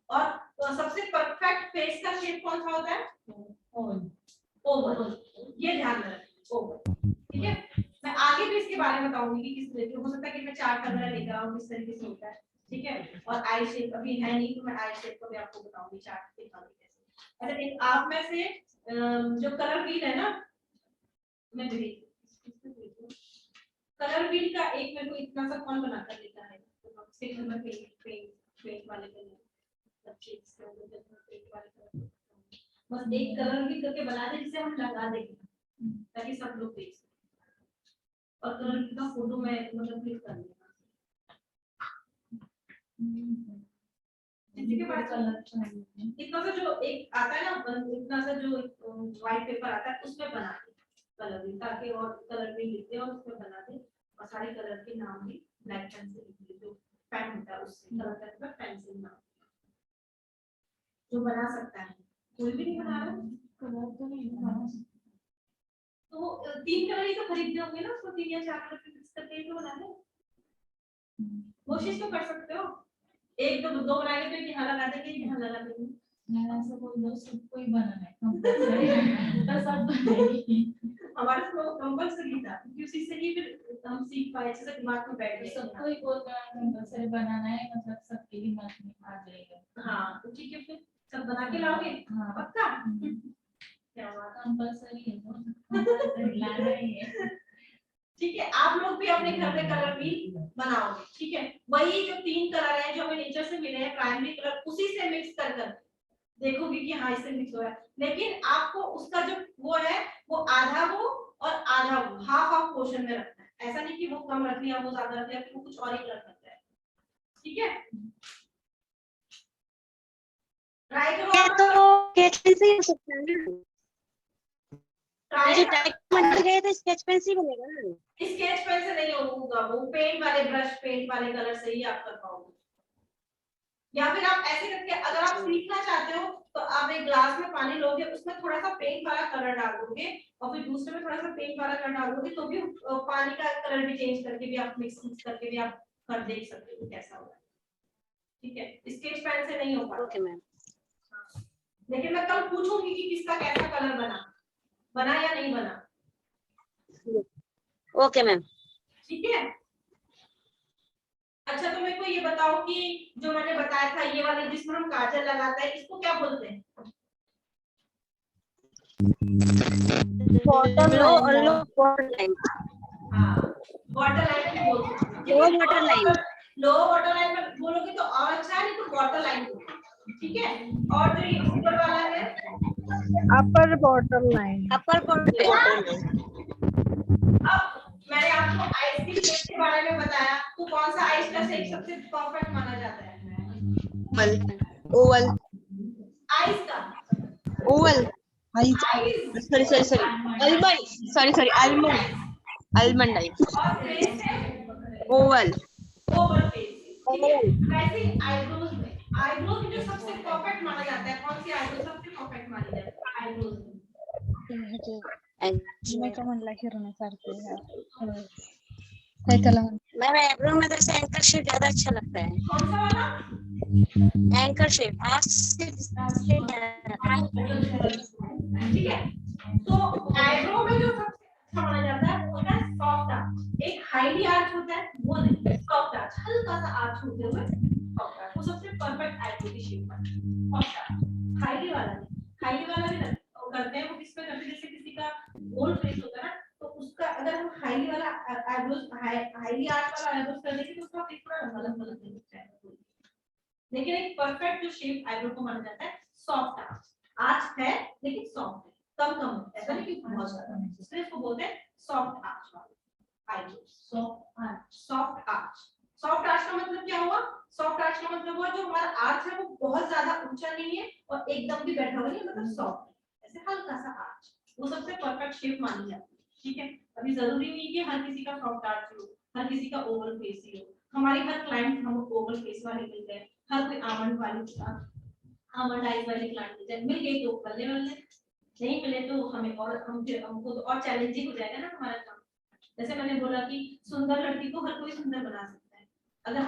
और तो सबसे परफेक्ट फेस का शेप कौन सा होता है? ओवल। ये ध्यान रखना, ओवल। ठीक है, मैं आगे भी इसके बारे में बताऊंगी कि किस तरीके, हो सकता है कि मैं चार्ट वगैरह लेकर आऊं किस तरीके से होता है। ठीक है, और आई शेप अभी है नहीं, तो मैं आई शेप को भी आपको बताऊंगी, चार्ट दिखाऊंगी कैसे। अच्छा, एक आप में से जो कलर व्हील है ना, मैं कलर व्हील का एक मेरे को इतना सा कौन बनाकर देता है, सिर्फ मैं पेंट वाले के लिए बस एक कलर व्हील करके बना दे जिसे हम लगा देंगे, ताकि सब लोग देख सकें। और कलर व्हील का फोटो मैं मतलब क्लिक कर लूंगा, जिसके पास कलर इतना सा जो एक आता है ना, इतना सा जो व्हाइट पेपर आता है उसमें बना दे कलर व्हील, ताकि और कलर व्हील लिखते हैं और उसमें बना दे, और सारे कलर के नाम भी ब्लैक पेन से लिख दे, जो पेन होता है उससे कलर पेन पर पेंसिल नाम जो बना सकता है। कोई भी नहीं बना रहा कलर तो नहीं बना सकते, तो 3 कलर ही तो खरीदने होंगे ना, उसको 3 या 4 कलर मिक्स करके ही तो बना दे, कोशिश तो कर सकते हो। एक तो दो बनाएंगे तो यहाँ लगा देंगे, यहाँ लगा देंगे, ऐसा कोई दोस्त कोई बना है कंपल्सरी तो सब बनाएगी। हमारे को कंपल्सरी था, क्योंकि उसी से ही फिर हम सीख पाए, अच्छे से दिमाग में बैठ गया। सबको ही बोल रहा है कंपल्सरी बनाना है, मतलब सबके दिमाग में आ जाएगा। हाँ तो ठीक है, फिर सब बना के लाओगे? हाँ पक्का? क्या बात है। कंपल्सरी है, कंपल्सरी लाना ही है। ठीक है, आप लोग भी अपने घर में कलर भी बनाओगे, ठीक है। वही जो 3 कलर हैं जो हमें नेचर से मिले हैं, प्राइमरी कलर, उसी से मिक्स कर देखोगे कि हाँ इससे मिक्स हो रहा है, लेकिन आपको उसका जो वो है वो आधा वो और आधा वो, हाफ पोर्शन में रखना है। ऐसा नहीं कि वो कम रख लिया, वो ज्यादा रख लिया, फिर वो कुछ और ही कलर करता है। ठीक है, ट्राई करो। ये तो स्केच पेन से ही हो सकता है ना, ट्राई जो टाइप बन गए तो स्केच पेन से ही बनेगा ना। स्केच पेन से नहीं होगा, वो पेंट वाले ब्रश, पेंट वाले कलर से ही आप कर पाओगे। या फिर आप ऐसे करके, अगर आप सीखना चाहते हो तो आप एक ग्लास में पानी लोगे, उसमें थोड़ा सा पेंट वाला कलर डाल दोगे और फिर दूसरे में थोड़ा सा पेंट वाला कलर डाल दोगे, तो भी पानी का कलर भी चेंज करके भी आप मिक्स करके भी आप कर देख सकते हो कैसा होगा। ठीक है, स्केच पेन से नहीं हो पाता। Okay ma'am. लेकिन मैं कल पूछूंगी कि किसका कैसा कलर बना या नहीं बना। Okay ma'am. ठीक है, अच्छा तो मेरे को ये बताओ कि जो मैंने बताया था ये वाले जिसमें हम काजल लगाते हैं, इसको क्या बोलते हैं? लो वाटर लाइन। हाँ, वाटर लाइन भी बोलते हैं। लो वाटर लाइन। लो वाटर लाइन में बोलोगे तो और अच्छा है, नहीं तो वाटर लाइन बोलो। ठीक है, और जो ये ऊपर वाला है upper bottom line. Upper water line. अब मैंने आपको आइस की शेप के बारे में बताया, तो कौन सा आइस का शेप सबसे परफेक्ट माना जाता है? ओवल। आइस का Oval. Ice sorry almond. Almond eye. और फेस है ओवल। Oval face. ठीक है, वैसे आईब्रोज में, आईब्रोज जो सबसे परफेक्ट माना जाता है, कौन सी आईब्रो सबसे परफेक्ट मानी जाती है आईब्रोज में? मैम आईब्रो में तो एंकर शेप ज्यादा अच्छा लगता है। कौन सा वाला? Anchor shape. ठीक है, तो आईब्रो में जो सबसे अच्छा माना जाता है वो होता है सॉफ्ट आर्च। एक हाईली आर्च होता है, वो नहीं, सॉफ्ट आर्च, हल्का सा आर्च होते हुए सॉफ्ट आर्च, वो सबसे परफेक्ट आईब्रो की शेप है। सॉफ्ट आर्च, हाईली वाला नहीं। हाईली वाला भी करते हैं, वो किस पे करते हैं, जैसे किसी का गोल फेस होता है ना, तो उसका अगर हम हाईली वाला आईब्रोज, हाईली आर्च वाला आईब्रोज कर देंगे तो उसका फेस पूरा लंबा दिखता है। लेकिन एक परफेक्ट जो शेप आईब्रो को माना जाता है सॉफ्ट आर्च। आर्च है लेकिन सॉफ्ट है, कम है, ऐसा नहीं कि बहुत ज्यादा है, इसलिए इसको बोलते हैं सॉफ्ट आर्च वाला eyebrow. Soft arch. Soft arch का मतलब क्या हुआ? सॉफ्ट आर्च का मतलब हुआ जो हमारा आर्च है वो बहुत ज्यादा ऊंचा नहीं है और एकदम भी बैठा हुआ नहीं, मतलब सॉफ्ट है, ऐसे हल्का सा आर्च, वो सबसे परफेक्ट शेप मानी जाती है। ठीक है, अभी जरूरी नहीं कि हर किसी का सॉफ्ट आर्च हो, हर किसी का ओवल फेस ही हो। हमारी हर क्लाइंट हम ओवल फेस वाले मिलते हैं, हर कोई आमंड वाली आमंड आइज वाले क्लाइंट मिल गए तो बल्ले बल्ले, नहीं मिले तो हमें और हमको तो और चैलेंजिंग हो जाएगा ना हमारा काम। जैसे मैंने बोला कि सुंदर लड़की को हर कोई सुंदर बना सकता है, अगर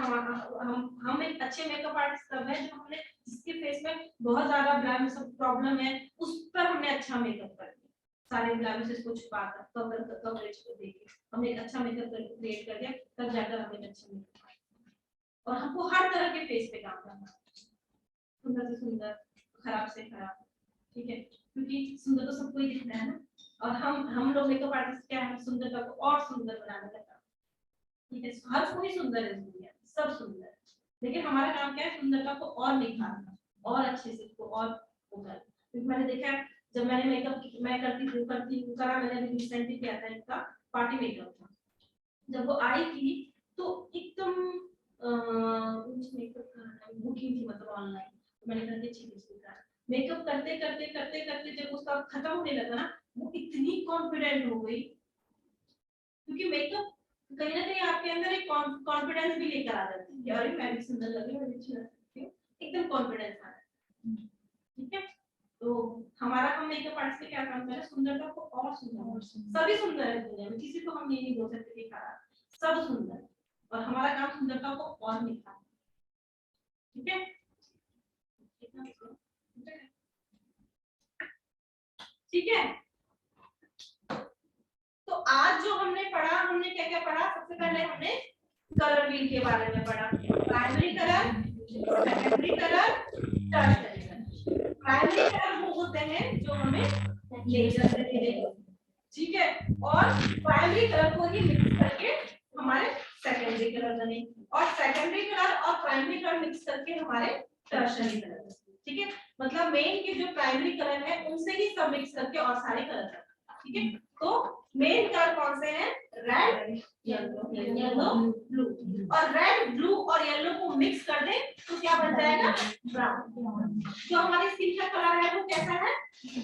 हम एक अच्छे मेकअप आर्टिस्ट तब है जो हमने जिसके फेस में बहुत ज्यादा ब्लैमिश प्रॉब्लम है उस पर हमने अच्छा मेकअप कर दिया, सारे ब्लैमिशेस को छुपाकर कवरेज को देके हमने एक अच्छा मेकअप क्रिएट कर दिया, तब जाकर हमें अच्छा मेकअप। और हमको हर तरह के फेस पे काम करना है, सुंदर से सुंदर, खराब से खराब। ठीक है, क्योंकि सुंदर तो सबको ही दिखना है ना, और हम लोग मेकअप आर्टिस्ट क्या है, सुंदरता को और सुंदर बनाने का काम। ठीक है, हर कोई सुंदर है दुनिया में, सब सुंदर है, लेकिन हमारा काम क्या है सुंदरता को और निखारना और अच्छे से इसको और होगा। क्योंकि मैंने देखा है जब मैंने मेकअप मैं करती करा, मैंने अभी रिसेंटली किया था, इनका पार्टी मेकअप था, जब वो आई थी तो एकदम बुकिंग थी, मतलब ऑनलाइन, मैंने करके मेकअप करते करते करते करते जब उसका खत्म होने लगा ना, वो इतनी कॉन्फिडेंट हो गई, क्योंकि मेकअप कहीं ना कहीं आपके अंदर एक कॉन्फिडेंस भी लेकर आ जाती है कि अरे मैं भी सुंदर लग रही हूँ, मैं भी अच्छी लग सकती हूँ, एकदम कॉन्फिडेंस आ रहा है। ठीक है, तो हमारा हम मेकअप आर्टिस्ट से क्या काम कर रहे हैं, सुंदरता को और सुंदर, सभी सुंदर है दुनिया में, किसी को हम ये नहीं बोल सकते कि खराब, सब सुंदर, और हमारा काम सुंदरता को और निखारना। ठीक है, ठीक है, आज जो हमने पढ़ा, हमने क्या क्या पढ़ा? सबसे पहले हमने कलर व्हील के बारे में पढ़ा, primary colour, secondary colour, tertiary colour. Primary colour वो होते हैं जो हमें नेचर से मिलेंगे, ठीक है, और प्राइमरी कलर को ही मिक्स करके हमारे सेकेंडरी कलर बने, और सेकेंडरी कलर और प्राइमरी कलर मिक्स करके हमारे टर्शियरी कलर बने, ठीक है। मतलब मेन के जो प्राइमरी कलर है उनसे ही सब मिक्स करके और सारे कलर, ठीक है। तो मेन कलर कौन से हैं? रेड, येलो, ब्लू, और रेड, ब्लू और येलो को मिक्स कर दें तो क्या बन जाएगा? ब्राउन। जो हमारी स्किन का कलर है वो कैसा है?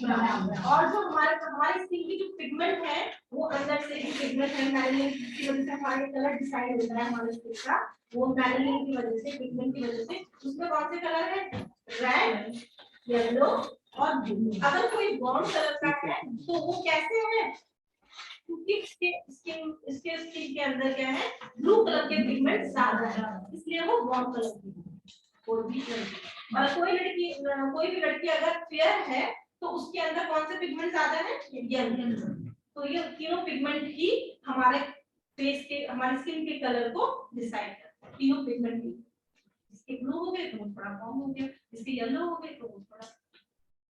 ब्राउन। और जो हमारी स्किन की जो पिगमेंट है वो अंदर से जो पिगमेंट है मेलानिन की वजह से हमारा कलर डिसाइड होता है हमारे स्किन का, वो मेलानिन की वजह से, पिगमेंट की वजह से। उसमें कौन से कलर है? रेड, येलो और ब्लू। अगर कोई ब्राउन कलर का है तो वो कैसे है? क्योंकि इसके स्किन के अंदर क्या है? ब्लू कलर के पिगमेंट ज्यादा है, इसलिए वो ब्राउन कलर की है। कोई भी लड़की अगर फेयर है तो उसके अंदर कौन से पिगमेंट ज्यादा है? येलो। तो ये तीनों पिगमेंट ही हमारे फेस के, हमारे स्किन के कलर को डिसाइड करते हैं। तीनों पिगमेंट ही, इसके ब्लू हो गए तो वो थोड़ा ब्राउन हो गया, इसके येलो हो गए तो वो थोड़ा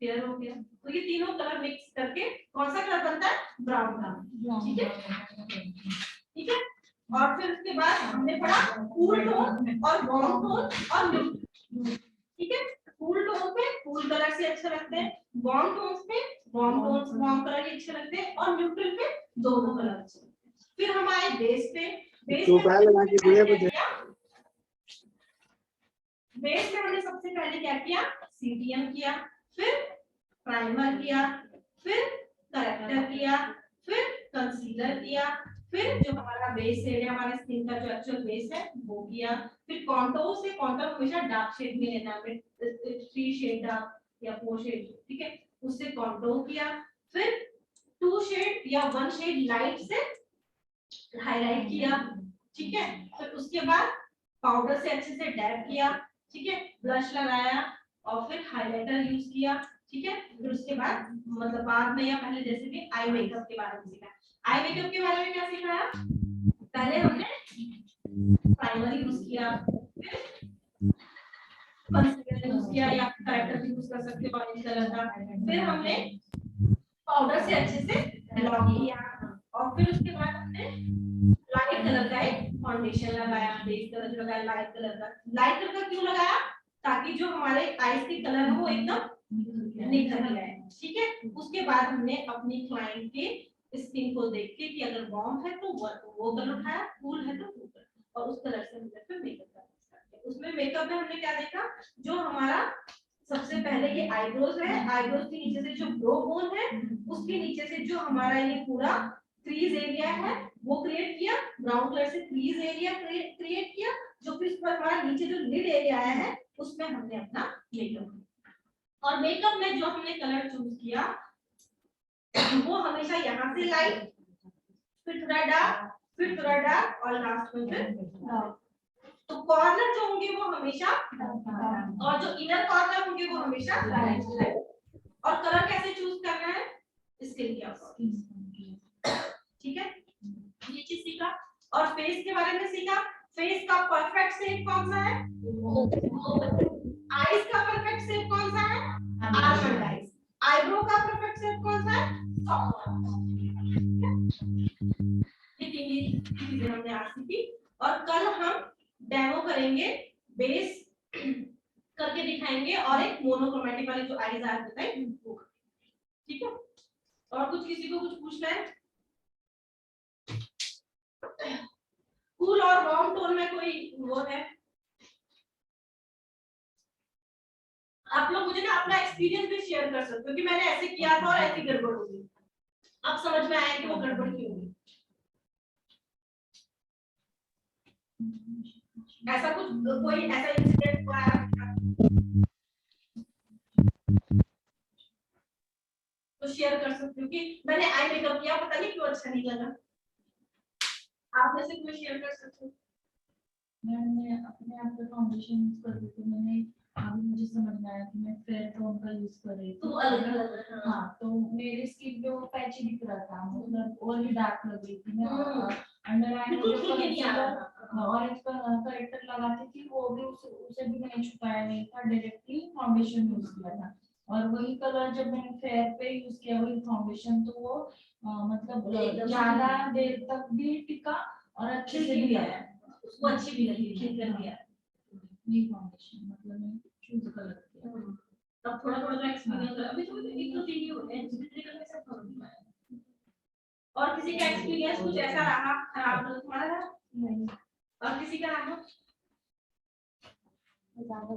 फेयर हो गया। तो ये तीनों कलर मिक्स करके कौन सा कलर बनता है? ब्राउन कलर, ठीक है, ठीक है। और फिर उसके बाद हमने पढ़ा कूल टोन और वार्म टोन और न्यूट्रल, ठीक है। कूल टोन पे कूल कलर से अच्छे लगते हैं, वार्म टोन पे वार्म कलर ही अच्छे लगते हैं, और न्यूट्रल पे दोनों कलर अच्छे लगते हैं। फिर हम आए बेस पे। बेस में हमने सबसे पहले क्या किया? सीटीएम किया, फिर प्राइमर किया, फिर करेक्टर किया, फिर कंसीलर किया, फिर जो हमारा बेस शेड है, हमारे स्किन का जो एक्चुअल बेस है वो किया, फिर कॉन्टोर से, कॉन्टोर हमेशा डार्क शेड में लेना है, 3 शेड डार्क या 4 शेड, ठीक है, उससे कॉन्टोर किया, फिर 2 शेड या 1 शेड लाइट से हाईलाइट किया, ठीक है। फिर उसके बाद पाउडर से अच्छे से डैब किया, ठीक है, ब्लश लगाया और फिर हाइलाइटर यूज किया, ठीक है। फिर उसके बाद मतलब बाद में या पहले जैसे कि आई मेकअप के बारे में सीखा। आई मेकअप के बारे में क्या सिखाया? पहले हमने प्राइमर यूज किया, फिर कंसीलर यूज किया या करेक्टर यूज कर सकते हो ऑरेंज कलर का, फिर हमने पाउडर से अच्छे से लॉक किया, और फिर उसके बाद हमने लाइट कलर का एक फाउंडेशन लगाया, बेस कलर लगाया लाइट कलर का। लाइट कलर का क्यों लगाया? ताकि जो हमारे आईज के कलर है वो एकदम निखर जाए, ठीक है। उसके बाद हमने अपनी क्लाइंट के स्किन को देख के कि अगर वार्म है तो वो कलर उठाया, कूल है तो कूल कलर, और उस कलर से हमने फिर मेकअप करना स्टार्ट किया। उसमें मेकअप में हमने क्या देखा? जो हमारा सबसे पहले ये आईब्रोज है, आईब्रोज के नीचे से जो ब्रो बोन है उसके नीचे से जो हमारा ये पूरा क्रीज एरिया है वो क्रिएट किया, ब्राउन कलर से क्रीज एरिया क्रिएट किया, जो फिर उस पर हमारा नीचे जो लिड एरिया आया है उसमें हमने अपना मेकअप किया। और मेकअप में जो हमने कलर चूज किया वो हमेशा यहाँ से लाइट, फिर थोड़ा डार्क और लास्ट में फिर डार्क। तो कॉर्नर जो होंगे वो हमेशा और जो इनर कॉर्नर होंगे वो हमेशा लाइट। और कलर कैसे चूज करना है? स्किन के अकॉर्डिंग, ठीक है। ये चीज सीखा। और फेस के बारे में सीखा। फेस का परफेक्ट शेप कौन सा है? आईज का परफेक्ट शेप कौन सा है? Almond eyes. आईब्रो का परफेक्ट शेप कौन सा है? ये तीन चीजें हमने आज सीखी, और कल हम डेमो करेंगे, बेस करके दिखाएंगे और एक मोनोक्रोमेटिक वाली जो आईज आज बताई वो, ठीक है। और कुछ किसी को कुछ पूछना है? कूल और वार्म टोन में कोई वो है? आप लोग मुझे ना अपना एक्सपीरियंस भी शेयर कर सकते हो कि मैंने ऐसे किया था और ऐसी गड़बड़ हो गई, अब समझ में आया कि वो गड़बड़ क्यों हुई। ऐसा कुछ कोई ऐसा इंसिडेंट हुआ है तो शेयर कर सकते हो कि मैंने आई मेकअप किया, पता नहीं क्यों अच्छा नहीं लगा। आप में से कोई शेयर कर सकते हो? मैंने अपने आप पे फाउंडेशन यूज कर दी थी, मैंने अभी मुझे समझ में आया कि मैं फेयर टोन का यूज कर रही तो थी। अलग अलग हाँ, तो मेरी स्किन पे वो पैची दिख रहा था, मतलब और भी डार्क लग रही थी। मैं अंडर आई में बिल्कुल जो ठीक नहीं आ रहा था। ऑरेंज करेक्टर लगाती थी, वो भी उसे भी मैंने छुपाया नहीं था, डायरेक्टली फाउंडेशन यूज किया था। और वही कलर जब मैंने फेयर पे यूज किया वही फाउंडेशन, तो वो मतलब एकदम ज्यादा देर तक भी टिका और अच्छे से भी आया। उसको अच्छी भी लगी, ठीक लग गया। ये फाउंडेशन मतलब मैं चूज कर लेती हूँ। तब थोड़ा थोड़ा एक्सपीरियंस है। अभी तो एक तो चीज होते हैं दूसरी तरीके से सब समझ में आया। और किसी का एक्सपीरियंस कुछ ऐसा रहा खराब तो तुम्हारा रहा नहीं, और किसी का रहा ज्यादा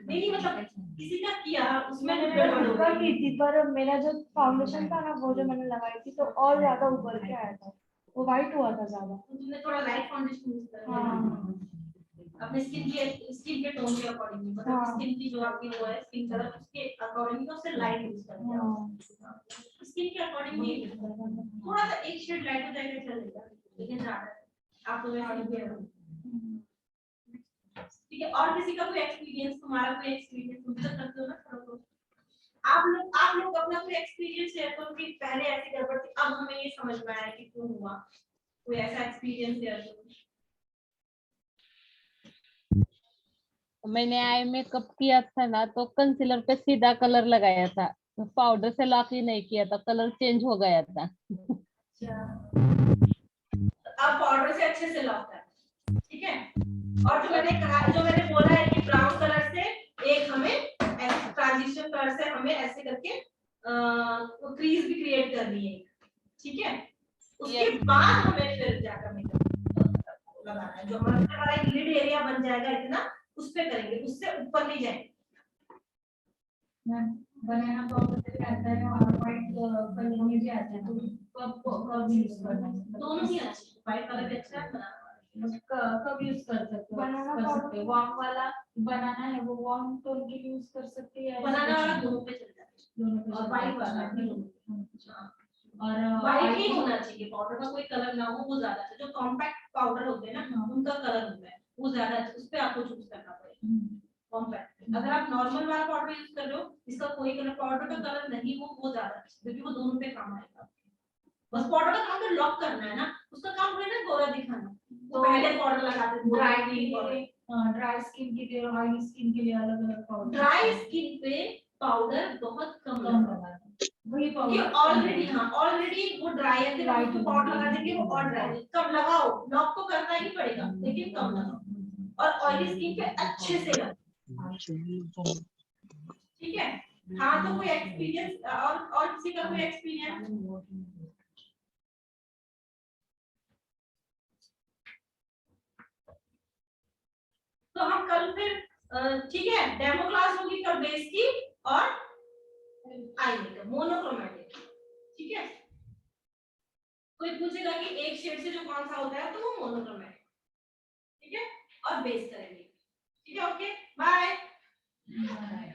नहीं, मतलब किसी का किया उसमें मैंने गड़बड़ हो कर गई। ली थी, पर मेरा जो फाउंडेशन था ना वो जो मैंने लगाई थी तो और ज्यादा उभर के आया था, वो वाइट हुआ था ज्यादा। तो तुमने थोड़ा लाइट फाउंडेशन यूज कर लिया हाँ अपने स्किन के टोन के अकॉर्डिंग, मतलब हाँ। स्किन की जो आपकी वो है स्किन कलर उसके अकॉर्डिंग तो उससे लाइट यूज कर लिया हाँ। स्किन के अकॉर्डिंग ही थोड़ा सा एक शेड लाइट हो जाएगा चलेगा, लेकिन ज्यादा आप लोग ठीक है। और किसी का कोई एक्सपीरियंस, तुम्हारा कोई एक्सपीरियंस तुम तक करते हो ना थोड़ा आप लोग अपना कोई एक्सपीरियंस शेयर करो कि पहले ऐसी गड़बड़ थी अब हमें ये समझ में आया कि क्यों हुआ, कोई ऐसा एक्सपीरियंस शेयर करो। मैंने आई मेकअप किया था ना, तो कंसीलर पे सीधा कलर लगाया था, पाउडर से लॉक ही नहीं किया था, कलर चेंज हो गया था। अब पाउडर से अच्छे से लॉक है, ठीक है। और जो मैंने कहा, जो मैंने बोला है कि ब्राउन कलर से एक हमें ट्रांजिशन कलर से हमें ऐसे करके क्रीज भी क्रिएट करनी है, ठीक है। उसके बाद हमें फिर जाकर मेकअप लगाना है, जो हमारा लिड एरिया बन जाएगा इतना उस पे करेंगे, उससे ऊपर नहीं जाएंगे। बनाना पाउडर से आता है और व्हाइट कलर में भी आता है, तो कब यूज करना है? दोनों ही अच्छे, व्हाइट कलर भी अच्छा है, कब यूज कर सकते हो? बनाना कर पाउडर सकते हो वार्म वाला बनाना है, वो वार्म टोन के यूज कर सकते हैं। बनाना वाला दोनों पे चल जाता है दोनों पे और व्हाइट वाला भी और व्हाइट ही होना चाहिए, पाउडर का कोई कलर ना हो वो ज्यादा अच्छा। जो कॉम्पैक्ट पाउडर होते हैं ना उनका कलर होता है वो ज्यादा अच्छा, उस पे आपको चूज करना पड़ेगा कॉम्पैक्ट। अगर आप नॉर्मल वाला पाउडर यूज कर रहे हो इसका कोई कलर पाउडर का कलर नहीं हो वो ज्यादा अच्छा, क्योंकि वो दोनों पे काम आएगा। बस पाउडर का काम तो लॉक करना है ना, उसका काम है ना गोरा दिखाना, तो पहले पाउडर लगाते थे ड्राई स्किन के लिए और ऑयली स्किन के लिए अलग अलग पाउडर। ड्राई स्किन पे पाउडर बहुत कम लगाना, वही ये पाउडर ऑलरेडी ऑलरेडी वो ड्राई है, फिर आप उसको पाउडर लगा देंगे वो और ड्राई है। कम लगाओ, लॉक तो करना ही पड़ेगा लेकिन कम लगाओ और ऑयली स्किन पे अच्छे से लगाओ, ठीक है। हाँ तो कोई एक्सपीरियंस और किसी का कोई एक्सपीरियंस? तो हम कल फिर ठीक है डेमो क्लास होगी कल बेस की और आई मेकअप मोनोक्रोमैटिक, ठीक है। कोई पूछेगा कि एक शेड से जो कौन सा होता है तो वो मोनोक्रोमैटिक, ठीक है। और बेस करेंगे, ठीक है। Okay bye bye.